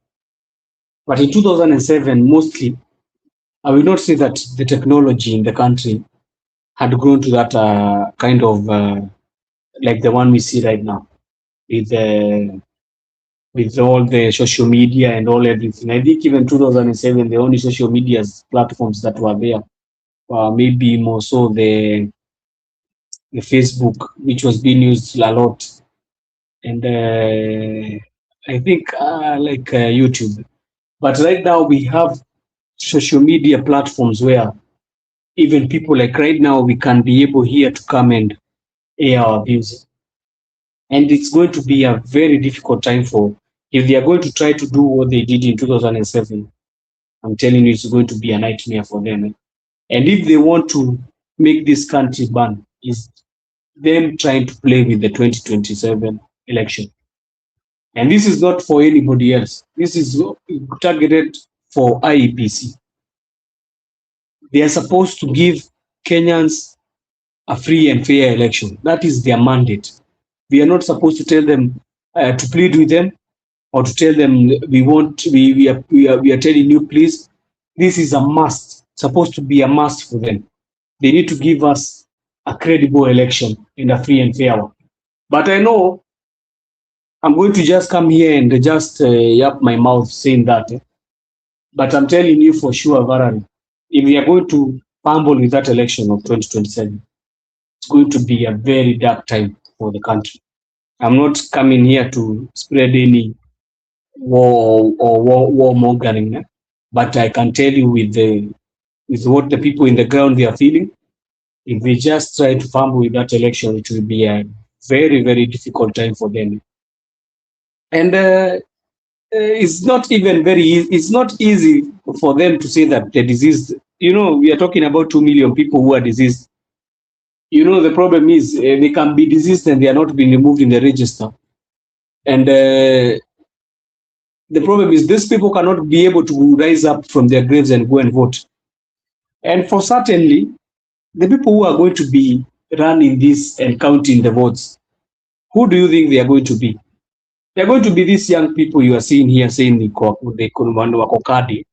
Speaker 6: But in 2007, mostly, I will not say that the technology in the country had grown to that kind of like the one we see right now, with all the social media and all everything. I think even 2007, the only social media platforms that were there were maybe more so the Facebook, which was being used a lot, and I think YouTube. But right now we have social media platforms where even people like right now, we can be able here to come and air our views. And it's going to be a very difficult time for, if they are going to try to do what they did in 2007, I'm telling you, it's going to be a nightmare for them. And if they want to make this country burn, is them trying to play with the 2027 election. And this is not for anybody else. This is targeted for IEBC. They are supposed to give Kenyans a free and fair election. That is their mandate. We are not supposed to tell them to plead with them or to tell them we are telling you, please. This is a must, supposed to be a must for them. They need to give us a credible election and a free and fair one. But I know I'm going to just come here and just yap my mouth saying that. But I'm telling you for sure, Varane, if we are going to fumble with that election of 2027, it's going to be a very dark time for the country. I'm not coming here to spread any war or war mongering, but I can tell you with what the people in the ground they are feeling, if we just try to fumble with that election, it will be a very, very difficult time for them. And it's not even very easy. It's not easy for them to say that the disease, you know, we are talking about 2 million people who are diseased. You know, the problem is they can be diseased and they are not being removed in the register. And the problem is these people cannot be able to rise up from their graves and go and vote. And for certainly, the people who are going to be running this and counting the votes, who do you think they are going to be? They are going to be these young people you are seeing here saying the Kokadi.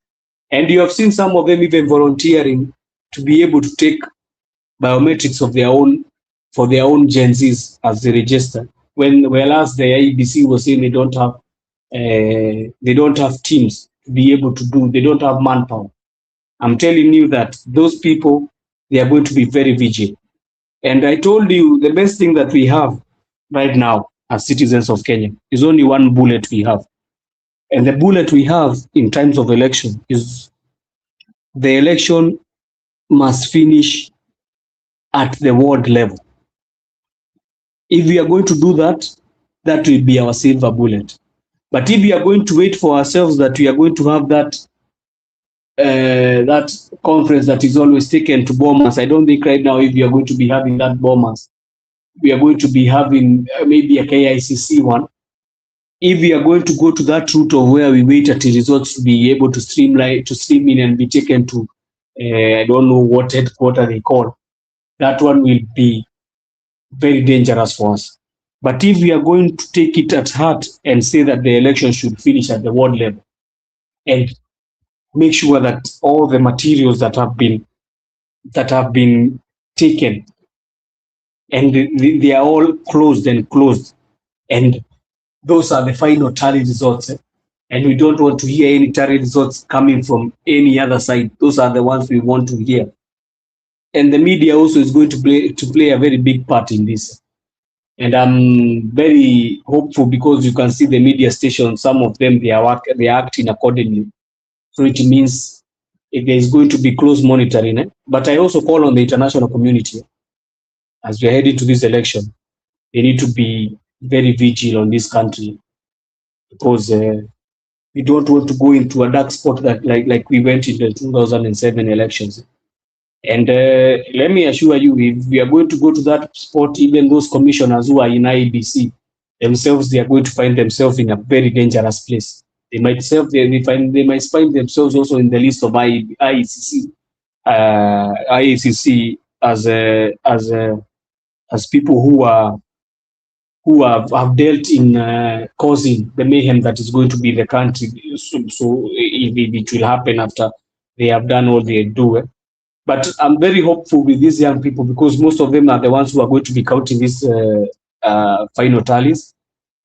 Speaker 6: And you have seen some of them even volunteering to be able to take biometrics of their own for their own Gen Zs as they register. Whereas the IEBC was saying they don't have teams to be able to do, they don't have manpower. I'm telling you that those people, they are going to be very vigilant. And I told you the best thing that we have right now as citizens of Kenya is only one bullet we have. And the bullet we have in times of election is the election must finish at the ward level. If we are going to do that, that will be our silver bullet. But if we are going to wait for ourselves that we are going to have that conference that is always taken to Bomas, I don't think right now if we are going to be having that Bomas, we are going to be having maybe a KICC one. If we are going to go to that route of where we wait until results to be able to stream in and be taken to, I don't know what headquarter they call, that one will be very dangerous for us. But if we are going to take it at heart and say that the election should finish at the ward level and make sure that all the materials that have been taken and they are all closed, and those are the final tally results. And we don't want to hear any tally results coming from any other side. Those are the ones we want to hear. And the media also is going to play a very big part in this. And I'm very hopeful because you can see the media stations, some of them, they are acting accordingly. So it means if there is going to be close monitoring. But I also call on the international community as we are heading to this election. They need to be very vigilant on this country because we don't want to go into a dark spot that like we went in the 2007 elections. And let me assure you, if we are going to go to that spot, even those commissioners who are in IEBC themselves, they are going to find themselves in a very dangerous place. They might find themselves also in the list of IECC, as people who have dealt in causing the mayhem that is going to be the country. So it will happen after they have done all they do. But I'm very hopeful with these young people because most of them are the ones who are going to be counting these final tallies,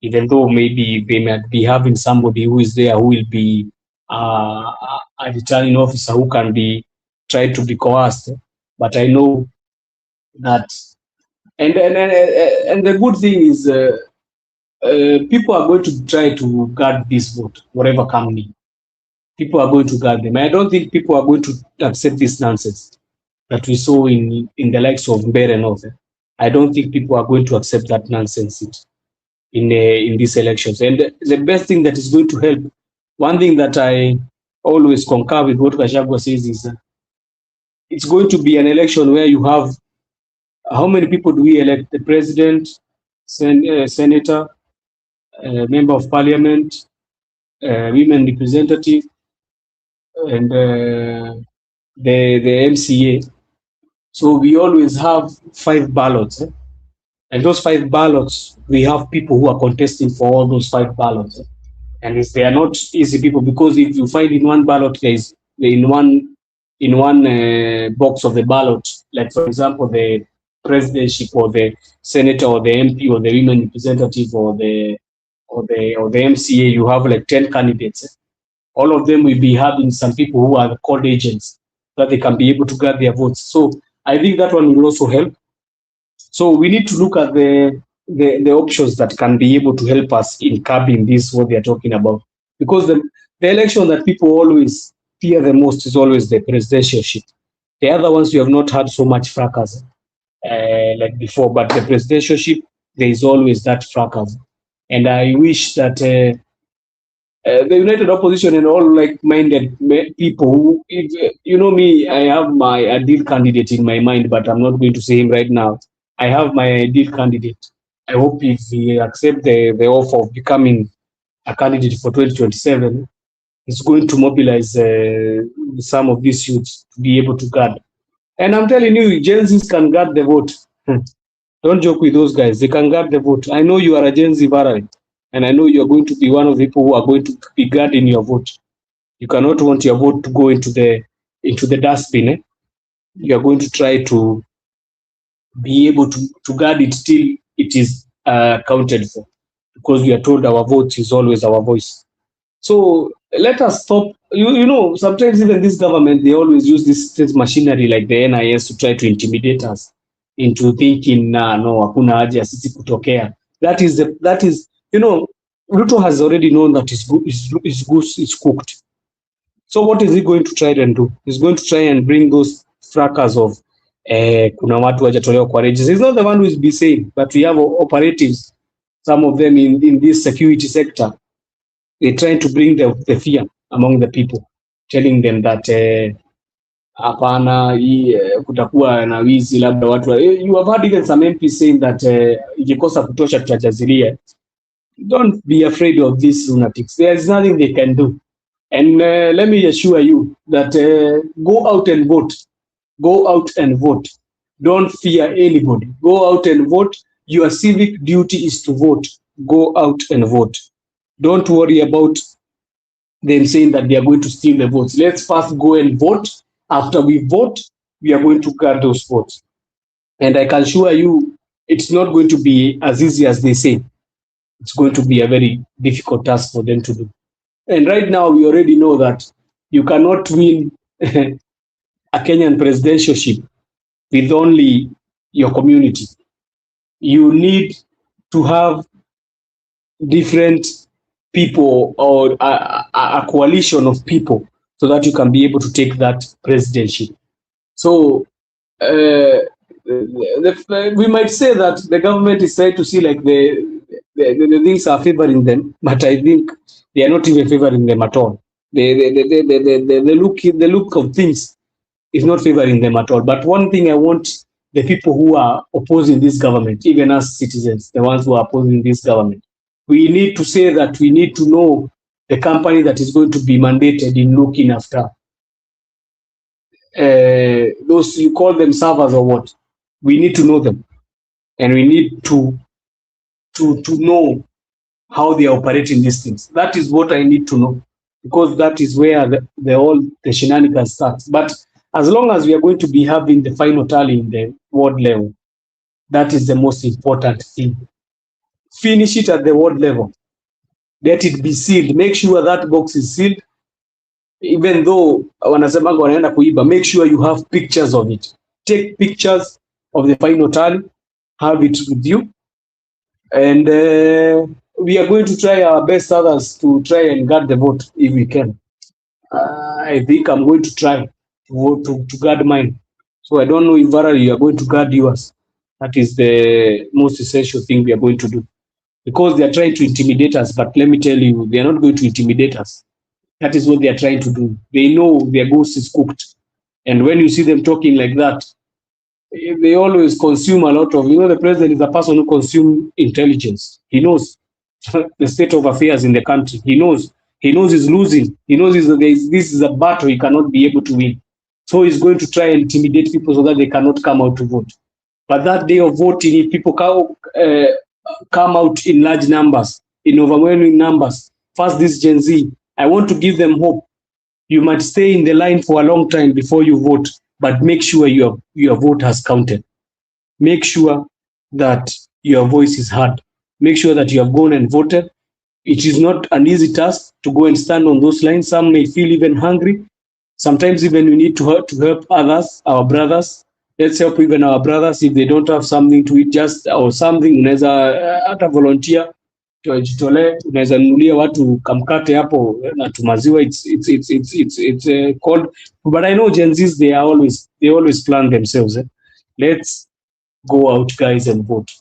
Speaker 6: even though maybe they might be having somebody who is there who will be a returning officer who can be tried to be coerced. But I know that, and the good thing is people are going to try to guard this vote, whatever comes in. People are going to guard them. I don't think people are going to accept this nonsense that we saw in the likes of Mbeere North. I don't think people are going to accept that nonsense in these elections. And the best thing that is going to help, one thing that I always concur with what Gachagua says is it's going to be an election where you have how many people do we elect? The president, senator, member of parliament, women representative, and the MCA. So we always have 5 ballots. And those 5 ballots, we have people who are contesting for all those 5 ballots. And they are not easy people because if you find in one ballot, there is in one box of the ballot, like for example, the presidentship or the senator or the MP or the women representative or the MCA, you have like 10 candidates. All of them will be having some people who are called agents that they can be able to get their votes. So I think that one will also help. So we need to look at the options that can be able to help us in curbing this, what they are talking about. Because the election that people always fear the most is always the presidentialship. The other ones you have not had so much fracas like before, but the presidentialship, there is always that fracas. And I wish that the united opposition and all like-minded people who, you know me, I have my ideal candidate in my mind, but I'm not going to say him right now. I have my ideal candidate. I hope if he accept the offer of becoming a candidate for 2027, it's going to mobilize some of these youths to be able to guard. And I'm telling you, Gen Zs can guard the vote. Don't joke with those guys. They can guard the vote. I know you are a Gen Z veteran, and I know you are going to be one of the people who are going to be guarding your vote. You cannot want your vote to go into the dustbin. You are going to try to be able to guard it till it is counted for, because we are told our vote is always our voice. So let us stop. You know, sometimes even this government, they always use this machinery like the NIS to try to intimidate us into thinking, no, hakuna haja sisi kutokea. That is, you know, Ruto has already known that his goose is cooked. So what is he going to try and do? He's going to try and bring those fracas of kuna watu wajatolewa kwa registers. He's not the one who is be saying, but we have operatives, some of them in this security sector. They're trying to bring the fear among the people, telling them that hapana, kutakuwa na wizi labda watu. You have heard even some MPs saying that ikikosa kutosha tutajazilia. Don't be afraid of these lunatics. There's nothing they can do. And let me assure you that go out and vote. Go out and vote. Don't fear anybody. Go out and vote. Your civic duty is to vote. Go out and vote. Don't worry about them saying that they are going to steal the votes. Let's first go and vote. After we vote, we are going to guard those votes. And I can assure you, it's not going to be as easy as they say. It's going to be a very difficult task for them to do. And right now, we already know that you cannot win a Kenyan presidentialship with only your community. You need to have different people or a coalition of people so that you can be able to take that presidency. So we might say that the government is trying to see like the things are favoring them, but I think they are not even favoring them at all. The look of things is not favoring them at all. But one thing I want the people who are opposing this government, even as citizens, the ones who are opposing this government, we need to say that we need to know the company that is going to be mandated in looking after those, you call them servers or what. We need to know them, and we need to know how they are operating these things. That is what I need to know, because that is where the shenanigans starts. But as long as we are going to be having the final tally in the ward level, that is the most important thing. Finish it at the ward level. Let it be sealed. Make sure that box is sealed. Even though wanasemanga wanaenda kuiba, make sure you have pictures of it. Take pictures of the final tally, have it with you, and we are going to try our best, others, to try and guard the vote if we can. I think I'm going to try to guard mine. So I don't know if Vara, you are going to guard yours. That is the most essential thing we are going to do. Because they are trying to intimidate us, but let me tell you, they are not going to intimidate us. That is what they are trying to do. They know their ghost is cooked. And when you see them talking like that, they always consume a lot of, the president is a person who consumes intelligence. He knows the state of affairs in the country. He knows he's losing. He knows this is a battle he cannot be able to win. So he's going to try and intimidate people so that they cannot come out to vote. But that day of voting, if people come out in large numbers, in overwhelming numbers, first this Gen Z, I want to give them hope. You might stay in the line for a long time before you vote, but make sure your vote has counted. Make sure that your voice is heard. Make sure that you have gone and voted. It is not an easy task to go and stand on those lines. Some may feel even hungry. Sometimes even we need to help others, our brothers. Let's help even our brothers if they don't have something to eat, just or something. Unaweza hata volunteer jitolee, unaweza nunulia watu kamkate hapo na tumaziwa. It's called, but I know Gen Zs, they always plan themselves. Let's go out, guys, and vote.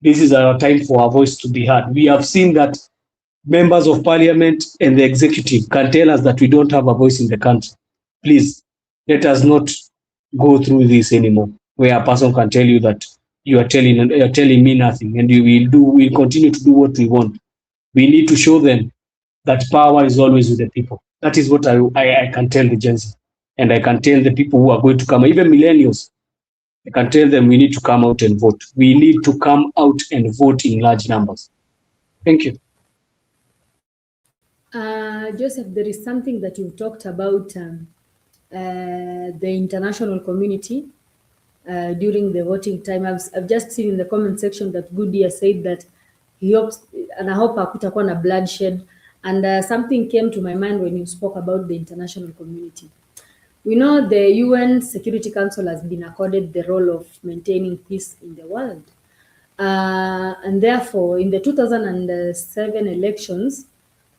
Speaker 6: This is our time for our voice to be heard. We have seen that members of parliament and the executive can tell us that we don't have a voice in the country. Please, let us not go through this anymore, where a person can tell you that you're telling me nothing, and we'll continue to do what we want. We need to show them that power is always with the people. That is what I can tell the Gen Z, and I can tell the people who are going to come, even millennials. I can tell them we need to come out and vote. We need to come out and vote in large numbers. Thank you.
Speaker 1: Joseph, there is something that you've talked about, the international community during the voting time. I've just seen in the comment section that Goodyear said that he hopes, and I hope hakutakuwa na bloodshed. And something came to my mind when you spoke about the international community. We know the UN Security Council has been accorded the role of maintaining peace in the world. And therefore, in the 2007 elections,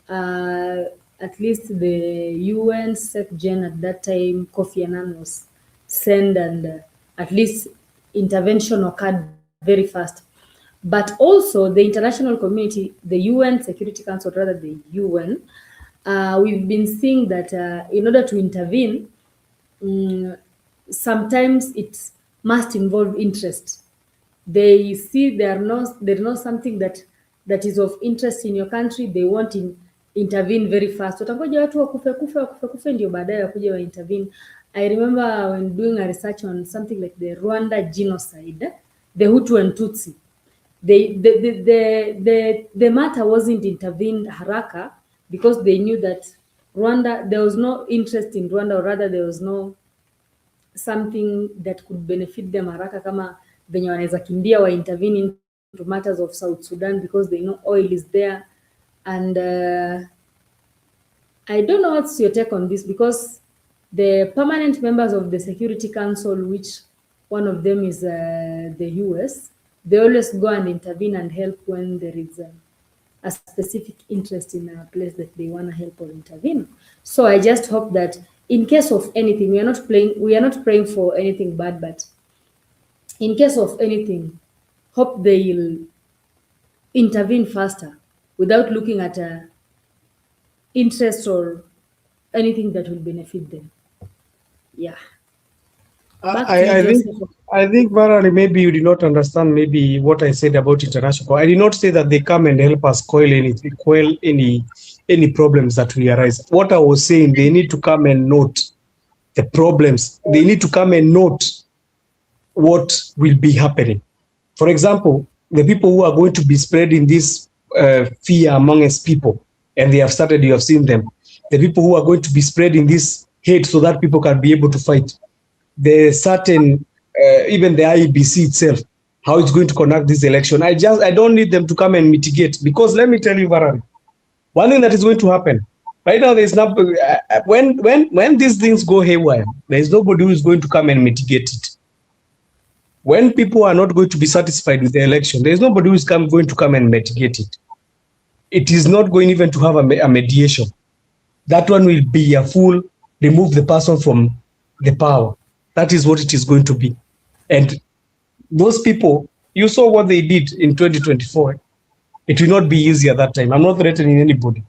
Speaker 1: at least the UN SecGen at that time, Kofi Annan, was sent, and at least intervention occurred very fast. But also the international community, the UN Security Council, rather the UN, we've been seeing that in order to intervene, sometimes it must involve interest. They see there's not something that is of interest in your country, they want to intervene very fast. Watangoja watu wakufe ndio baadaye wakuja wa intervene. I remember when doing a research on something like the Rwanda genocide, the Hutu and Tutsi. The matter wasn't intervened haraka because they knew that Rwanda, there was no interest in Rwanda, or rather there was no something that could benefit them haraka kama venye wanaweza kimbia wa intervene into matters of South Sudan because they know oil is there. And I don't know what's your take on this, because the permanent members of the Security Council, which one of them is the US, They always go and intervene and help when there is a specific interest in a place that they want to help or intervene. So I just hope that in case of anything, we are not praying for anything bad, but in case of anything, hope they'll intervene faster without looking at a interest or anything that will benefit them. Yeah. Back to you,
Speaker 6: I think
Speaker 1: Joseph.
Speaker 6: Varari, maybe you did not understand maybe what I said about international. I did not say that they come and help us quell any problems that we arise. What I was saying, they need to come and note the problems. They need to come and note what will be happening. For example, the people who are going to be spreading this fear amongst people, and they have started, you have seen them. The people who are going to be spreading this hate so that people can be able to fight. The certain, even the IEBC itself, how it's going to conduct this election. I don't need them to come and mitigate, because let me tell you, Varari, one thing that is going to happen right now, there's not when these things go haywire, there is nobody who is going to come and mitigate it. When people are not going to be satisfied with the election, there is nobody who is going to come and mitigate it. It is not going even to have a mediation. That one will be a full remove the person from the power. That is what it is going to be. And those people, you saw what they did in 2024. It will not be easy at that time. I'm not threatening anybody.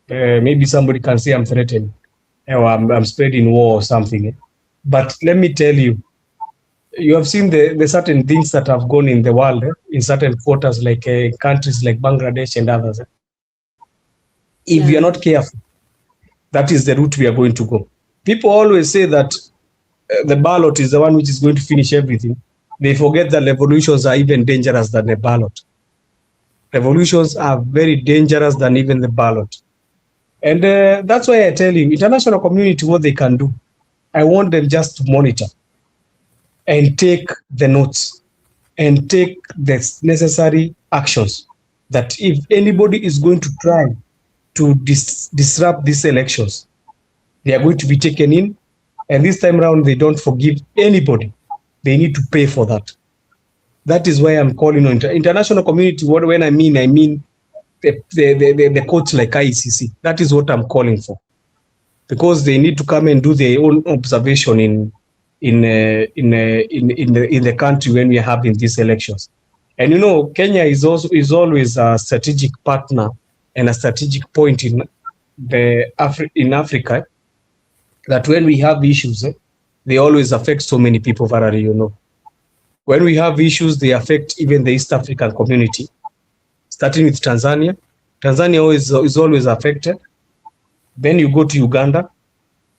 Speaker 6: Maybe somebody can say I'm threatening, or I'm spreading war or something. But let me tell you, you have seen the certain things that have gone in the world, in certain quarters, like countries like Bangladesh and others. If we are not careful, that is the route we are going to go. People always say that the ballot is the one which is going to finish everything. They forget that revolutions are even dangerous than the ballot. Revolutions are very dangerous than even the ballot. And that's why I tell you, international community, what they can do, I want them just to monitor and take the notes and take the necessary actions, that if anybody is going to try to disrupt these elections, they are going to be taken in. And this time around, they don't forgive anybody. They need to pay for that. That is why I'm calling on international community. When I mean the courts like ICC. That is what I'm calling for, because they need to come and do their own observation in the country when we are having these elections. And you know, Kenya is always a strategic partner and a strategic point in Africa, that when we have issues, they always affect so many people, Varari, you know. When we have issues, they affect even the East African community, starting with Tanzania. Tanzania is always affected. Then you go to Uganda,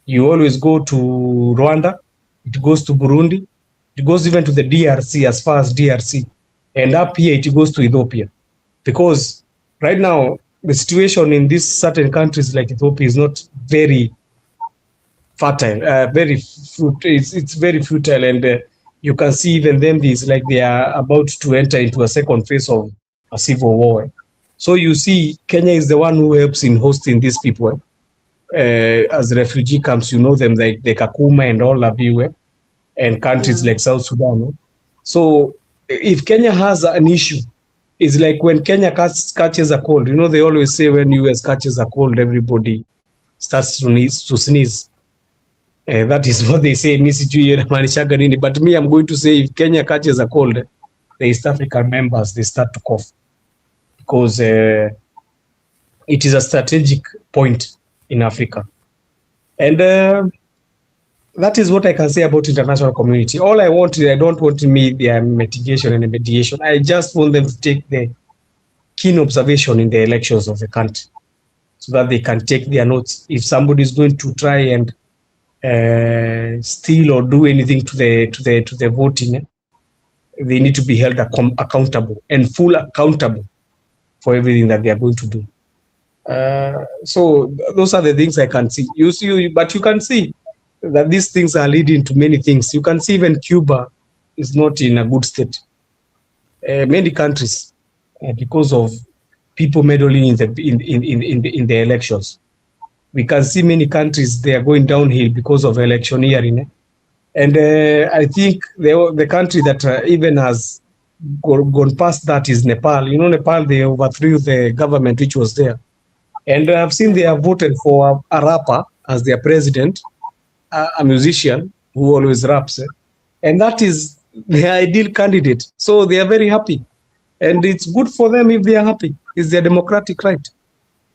Speaker 6: you always go to Rwanda, it goes to Burundi, it goes even to the DRC, as far as DRC. And up here, it goes to Ethiopia. Because right now, the situation in these certain countries like Ethiopia is not very fertile, it's very futile, and you can see even them, these like they are about to enter into a second phase of a civil war. So you see, Kenya is the one who helps in hosting these people as refugee camps. You know them, like the Kakuma and all of you, and countries like South Sudan. So if Kenya has an issue, it's like when Kenya catches a cold. You know, they always say when US catches a cold, everybody starts to sneeze. That is what they say. But me, I'm going to say, if Kenya catches a cold, the East African members, they start to cough, because it is a strategic point in Africa. And that is what I can say about international community. All I want is, I don't want to meet their mitigation and mediation. I just want them to take the keen observation in the elections of the country, so that they can take their notes. If somebody is going to try and steal or do anything to the voting, they need to be held accountable and full accountable for everything that they are going to do. So those are the things I can see. But you can see that these things are leading to many things. You can see even Cuba is not in a good state. Many countries, because of people meddling in the elections. We can see many countries, they are going downhill because of electioneering. And I think the country that even has gone past that is Nepal. You know, Nepal, they overthrew the government which was there. And I've seen they have voted for a rapper as their president, a musician who always raps. And that is the ideal candidate. So they are very happy. And it's good for them if they are happy. It's their democratic right.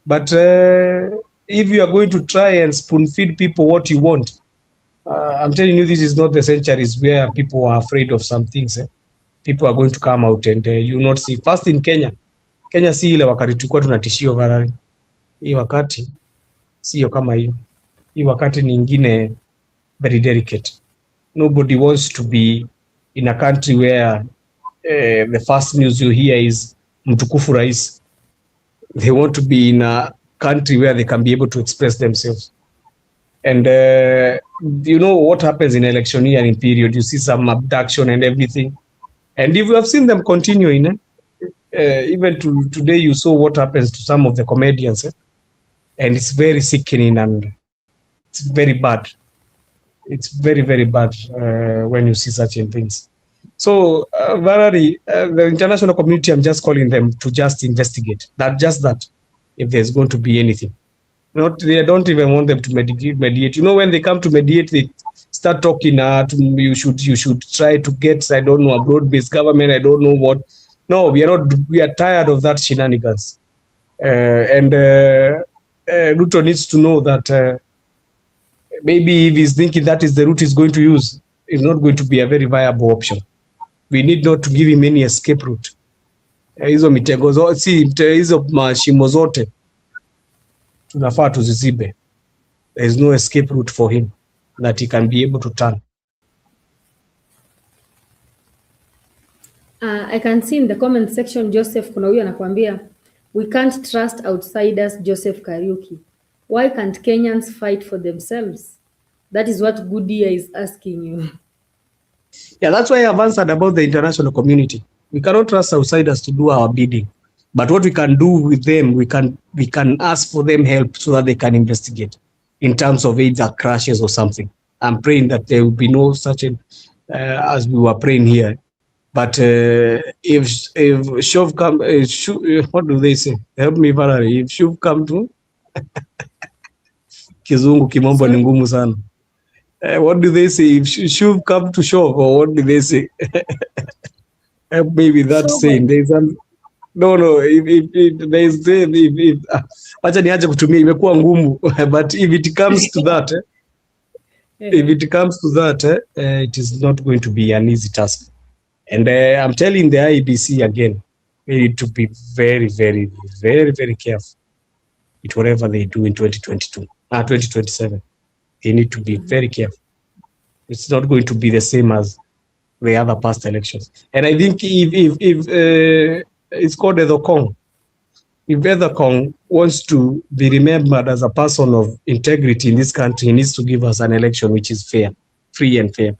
Speaker 6: But if you are going to try and spoon feed people what you want, I'm telling you, this is not the centuries where people are afraid of some things. People are going to come out and you not see. First in Kenya si ile wakati tulikuwa tunatishio varari. Hii wakati sio kama hiyo. Hii wakati ni ingine very delicate. Nobody wants to be in a country where the first news you hear is mtukufu rais. They want to be in a country where they can be able to express themselves. And you know what happens in electioneering period, you see some abduction and everything. And if you have seen them continuing, even today you saw what happens to some of the comedians, and it's very sickening and it's very bad. It's very, very bad when you see such things. So, Valerie, the international community, I'm just calling them to just investigate. That, if there's going to be anything. They don't even want them to mediate. You know, when they come to mediate, they start talking. You should try to get, I don't know, a broad-based government. I don't know what. No, we are not. We are tired of that shenanigans. And Ruto needs to know that maybe if he's thinking that is the route he's going to use, it's not going to be a very viable option. We need not to give him any escape route. Hizo mitego zote, hizo mashimo zote tunafaa tuzizibe. There is no escape route for him that he can be able to turn.
Speaker 1: I can see in the comment section, Joseph kuna huyu anakuambia, we can't trust outsiders, Joseph Kariuki. Why can't Kenyans fight for themselves? That is what Goodia is asking you.
Speaker 6: Yeah, that's why I've answered about the international community. We cannot trust outsiders to do our bidding. But what we can do with them, we can ask for them help so that they can investigate in terms of either crashes or something. I'm praying that there will be no such as we were praying here. But if Shove come, what do they say? Help me, Valerie. If Shove come to Kizungu Kimombo ni ngumu sana. What do they say? If Shove come to Shove, or what do they say? Maybe that's saying there's some. No, if there's acha niache kutumia imekuwa ngumu. But if it comes to that, it is not going to be an easy task. And I'm telling the IEBC again, they need to be very, very, very, very careful with whatever they do in 2027. They need to be very careful. It's not going to be the same as the other past elections. And I think if it's called Edokong, if Edokong wants to be remembered as a person of integrity in this country, he needs to give us an election which is fair, free and fair.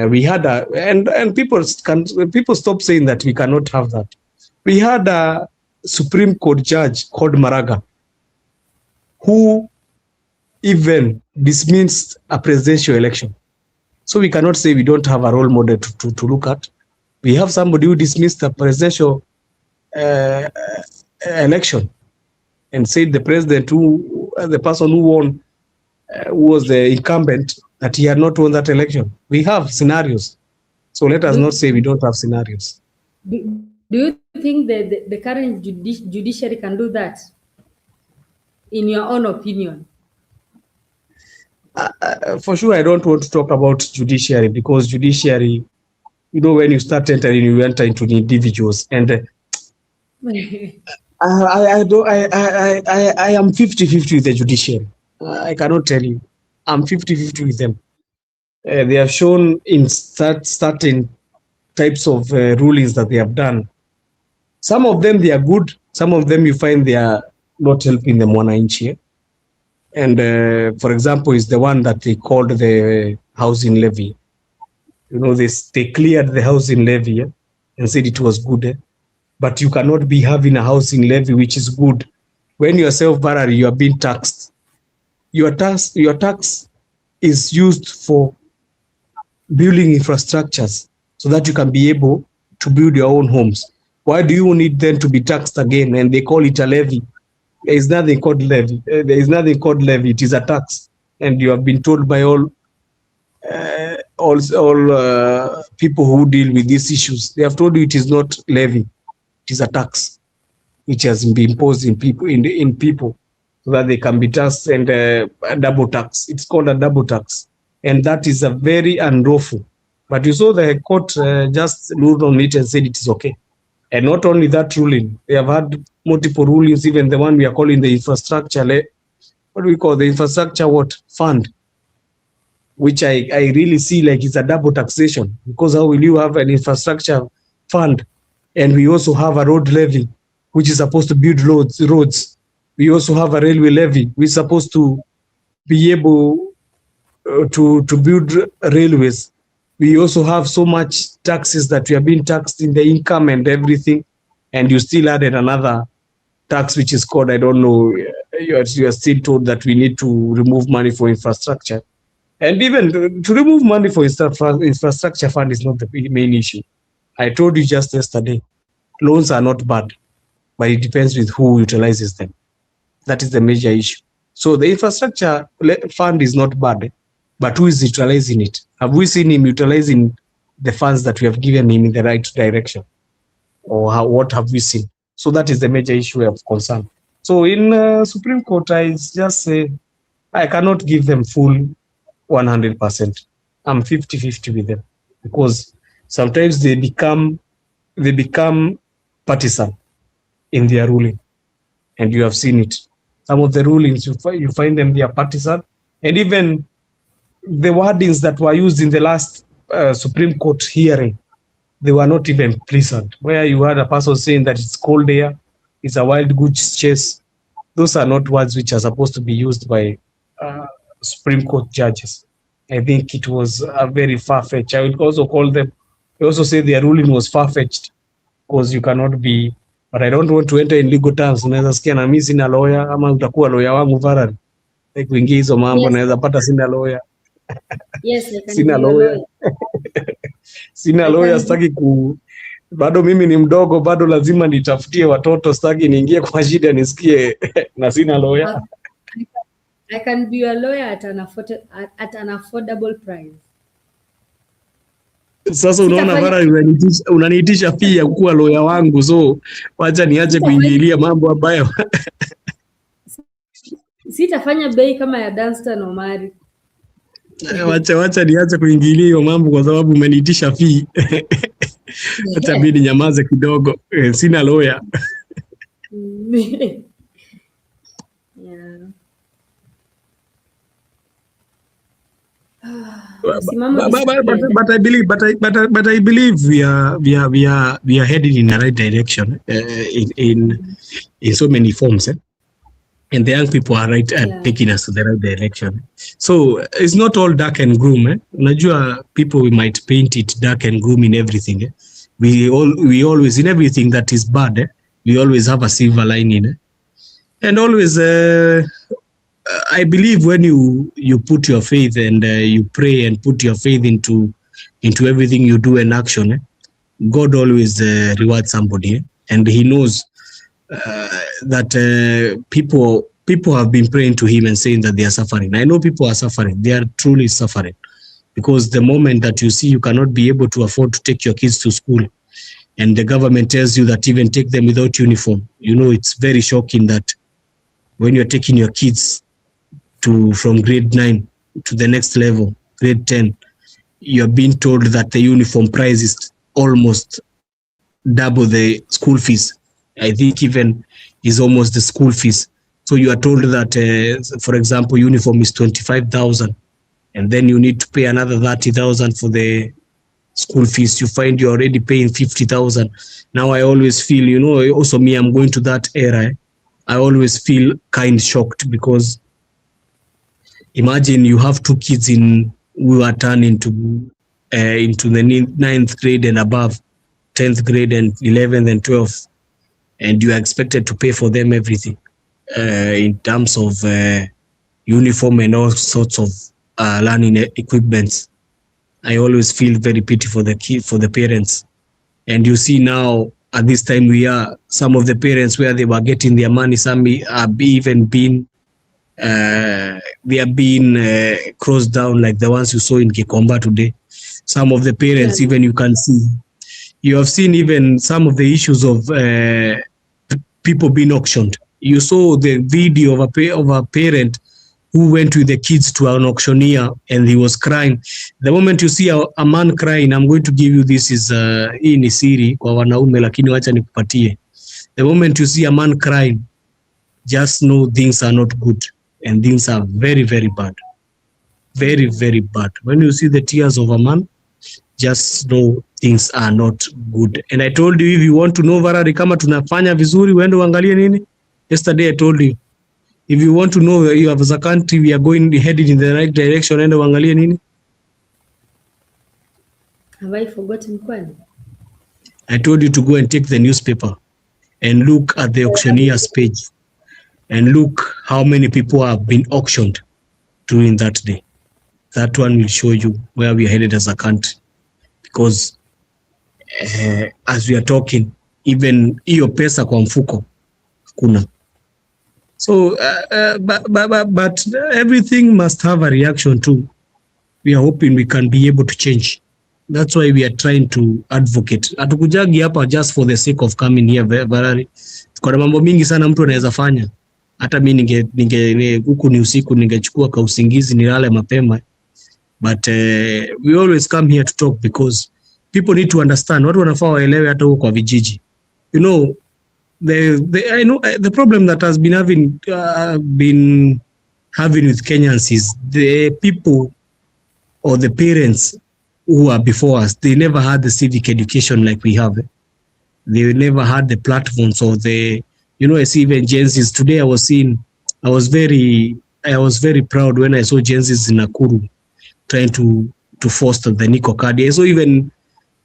Speaker 6: We had and people stop saying that we cannot have that. We had a Supreme Court judge called Maraga, who even dismissed a presidential election. So we cannot say we don't have a role model to look at. We have somebody who dismissed a presidential election and said the president the person who won who was the incumbent, that he had not won that election. We have scenarios. So let us not say we don't have scenarios.
Speaker 1: Do you think that the current judiciary can do that, in your own opinion?
Speaker 6: For sure, I don't want to talk about judiciary, because judiciary, you know, when you start entering, you enter into the individuals. And I am 50-50 with the judiciary. I cannot tell you. I'm 50-50 with them. They have shown in certain types of rulings that they have done. Some of them, they are good. Some of them, you find they are not helping the mwananchi. And for example, is the one that they called the housing levy. You know, they cleared the housing levy and said it was good. But you cannot be having a housing levy which is good when yourself, Barari, you are being taxed. Your tax is used for building infrastructures so that you can be able to build your own homes. Why do you need them to be taxed again? And they call it a levy. There is nothing called levy. There is nothing called levy. It is a tax. And you have been told by all people who deal with these issues, they have told you it is not levy. It is a tax which has been imposed in people so that they can be taxed, and a double tax. It's called a double tax, and that is a very unlawful. But you saw the court just ruled on it and said it is okay. And not only that ruling, they have had multiple rulings, even the one we are calling the infrastructure, what do we call the infrastructure fund, which I really see like it's a double taxation, because how will you have an infrastructure fund and we also have a road levy which is supposed to build roads. We also have a railway levy which is supposed to be able to build railways. We also have so much taxes that we are being taxed in the income and everything, and you still added another tax which is called, I don't know, you are still told that we need to remove money for infrastructure. And even to remove money for infrastructure fund is not the main issue. I told you just yesterday, loans are not bad, but it depends with who utilizes them. That is the major issue. So the infrastructure fund is not bad, but who is utilizing it? Have we seen him utilizing the funds that we have given him in the right direction? Or what have we seen? So that is the major issue of concern. So in Supreme Court, I just say I cannot give them full 100%. I'm 50-50 with them, because sometimes they become partisan in their ruling, and you have seen it. Some of the rulings you find them, they are partisan, and even the wordings that were used in the last Supreme Court hearing, they were not even pleasant. Where you had a person saying that it's cold air, it's a wild goose chase. Those are not words which are supposed to be used by Supreme Court judges. I think it was a very far-fetched. I would also call them, I also say their ruling was far-fetched, because you cannot be, but I don't want to enter in legal terms. Naweza sikia na mimi sina lawyer, ama utakuwa lawyer wangu Varari. Kuingia hizo mambo, naweza pata sina lawyer.
Speaker 1: Yes, I can
Speaker 6: Sina
Speaker 1: be your
Speaker 6: lawyer.
Speaker 1: lawyer.
Speaker 6: Sina lawyer, sitaki bado mimi ni mdogo, bado lazima nitafutie watoto, sitaki niingie kwa shida nisikie na sina lawyer.
Speaker 1: I can be your lawyer at an affordable price.
Speaker 6: Sasa unaona Varari, unaniitisha pia kuwa lawyer wangu, so wacha niache kuingilia mambo ambayo
Speaker 1: sitafanya bei kama ya Danstan Omari.
Speaker 6: Wacha niache kuingilia hiyo mambo, kwa sababu umeniitisha fee. Acha bidi nyamaze kidogo. Sina lawyer.
Speaker 1: Yeah.
Speaker 6: But I believe we are heading in the right direction in so many forms. And the young people are taking us to the right direction. So it's not all dark and gloom. Unajua, people, we might paint it dark and gloom in everything. We always, in everything that is bad, we always have a silver lining. And always, I believe when you put your faith and you pray and put your faith into everything you do in action, God always rewards somebody, and He knows that people have been praying to Him and saying that they are suffering. I know people are suffering. They are truly suffering, because the moment that you see you cannot be able to afford to take your kids to school, and the government tells you that even take them without uniform, you know, it's very shocking that when you're taking your kids from grade 9 to the next level, grade 10, you're being told that the uniform price is almost double the school fees. I think even is almost the school fees. So you are told that, for example, uniform is 25,000, and then you need to pay another 30,000 for the school fees. You find you're already paying 50,000. Now I always feel, you know, also me, I'm going to that era. I always feel kind of shocked, because imagine you have two kids who are turned into the 9th grade and above, 10th grade and 11th and 12th, and you are expected to pay for them everything in terms of uniform and all sorts of learning equipments. I always feel very pity for the parents, And you see now, at this time we are, some of the parents where they were getting their money, some have even been, they have been closed down, like the ones you saw in Kikomba today. Some of the parents,
Speaker 1: Yeah.
Speaker 6: even you can see, you have seen even some of the issues of people being auctioned. You saw the video of a parent who went with the kids to an auctioneer and he was crying. The moment you see a man crying, I'm going to give you this is hii ni siri kwa wanaume, lakini wacha nikupatie. The moment you see a man crying, just know things are not good and things are very, very bad. Very, very bad. When you see the tears of a man, just know things are not good. And I told you, if you want to know Varari kama tunafanya vizuri, uende uangalie nini. Yesterday I told you, if you want to know you have as a country we are going headed in the right direction, ende uangalie nini.
Speaker 1: Have I forgotten kwani?
Speaker 6: I told you to go and take the newspaper and look at the auctioneer's page and look how many people have been auctioned during that day. That one will show you where we are headed as a country. Because as we are talking, even hiyo pesa kwa mfuko kuna. So but everything must have a reaction too. We are hoping we can be able to change. That's why we are trying to advocate. Hatukujagi hapa just for the sake of coming here Varari. Kuna mambo mingi sana mtu anaweza fanya. Hata mimi ninge huku ni usiku ningechukua ka usingizi nilale mapema. But we always come here to talk because people need to understand. Watu wanafaa waelewe hata huko kwa vijiji. You know, I know the problem that has been having with Kenyans is the people or the parents who are before us. They never had the civic education like we have. They never had the platforms or the, you know, I see even Gen Zs today. I was very proud when I saw Gen Zs in Nakuru trying to foster the Nico card. I saw even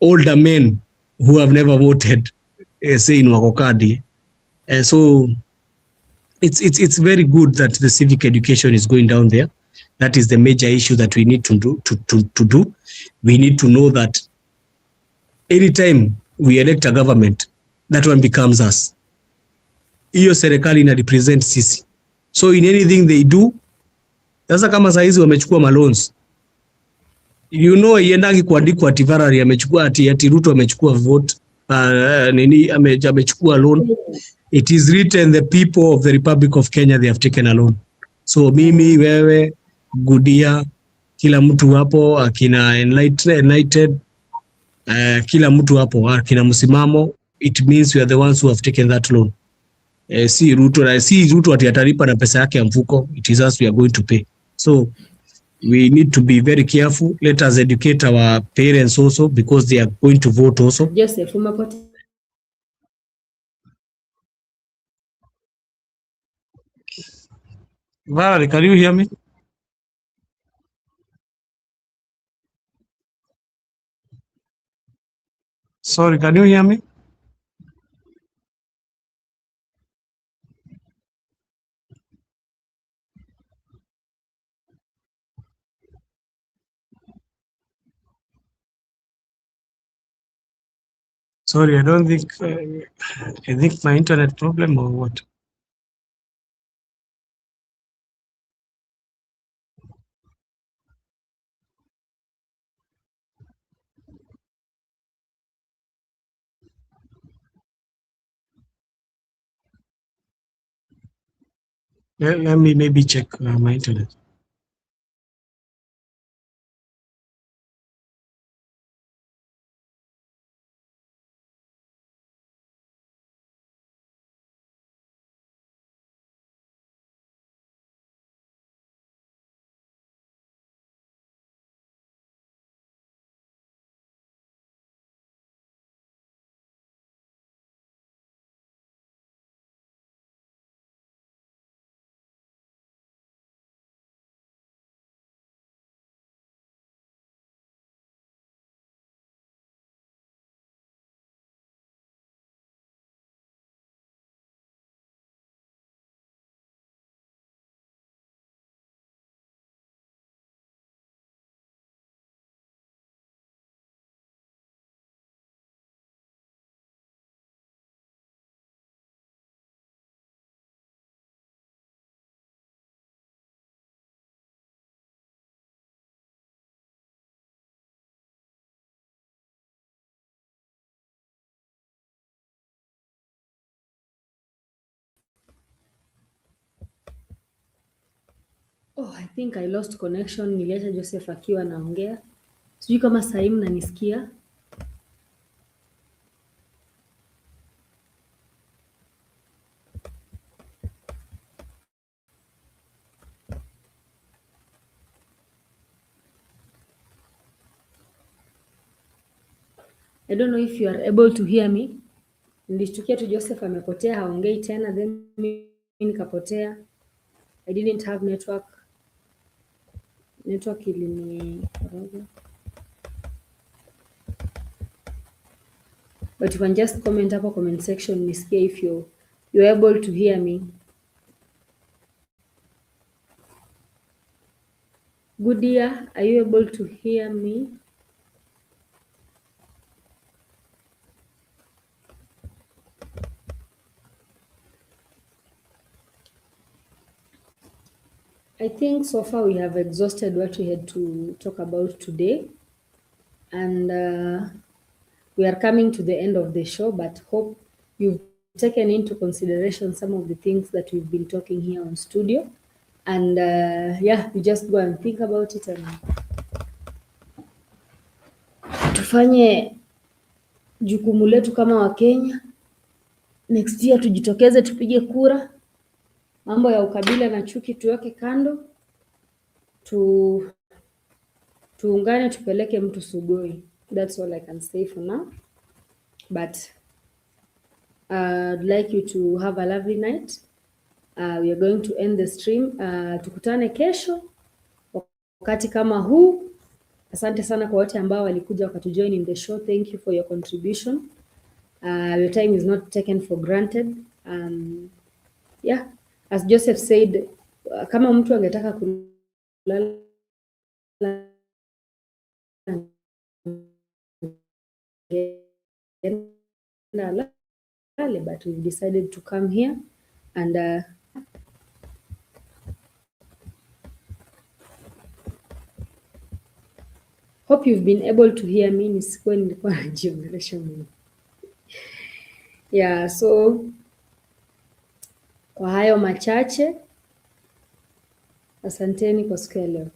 Speaker 6: older men who have never voted saying Wakokadi. So it's very good that the civic education is going down there. That is the major issue that we need to do. We need to know that anytime we elect a government, that one becomes us. Hiyo serikali ina represent sisi. So in anything they do, sasa kama saizi wamechukua maloans, you know, iendangi kuandikwa ati Varari amechukua ati Ruto amechukua vote, nini amechukua loan. It is written the people of the Republic of Kenya they have taken a loan. So mimi, wewe, Gudia, kila mtu hapo akina enlightened, kila mtu hapo akina msimamo, it means we are the ones who have taken that loan. Si Ruto ati atalipa na pesa yake ya mfuko. It is us we are going to pay. So we need to be very careful. Let us educate our parents also because they are going to vote also.
Speaker 1: Joseph, umepata
Speaker 6: Valerie, can you hear me? Sorry, can you hear me? Sorry, I don't think, I think my internet problem or what? Let me maybe check my internet.
Speaker 1: Oh, I think I lost connection. Niliacha Joseph akiwa anaongea. Sijui kama sasa hivi mnanisikia. I don't know if you are able to hear me. Nilishtukia tu Joseph amepotea, haongei tena, then mimi nikapotea. I didn't have network. Network ilikoroga. But you can just comment hapo comment section nisikie if you're able to hear me. Good dear, are you able to hear me? I think so far we have exhausted what we had to talk about today, and we are coming to the end of the show, but hope you've taken into consideration some of the things that we've been talking here on studio, and yeah, you just go and think about it and tufanye jukumu letu kama Wakenya. Next year tujitokeze tupige kura. Mambo ya ukabila na chuki tuweke kando, tuungane tupeleke mtu Sugoi. That's all I can say for now. But I'd like you to have a lovely night. We are going to end the stream. Tukutane kesho wakati kama huu. Asante sana kwa wote ambao walikuja wakatujoin in the show. Thank you for your contribution. Your time is not taken for granted. Yeah, as Joseph said, kama mtu angetaka kulala but we decided to come here and hope you've been able to hear me. Nisikuwa nilikuwa najiongelesha mimi. Yeah, so kwa hayo machache, asanteni kwa siku ya leo.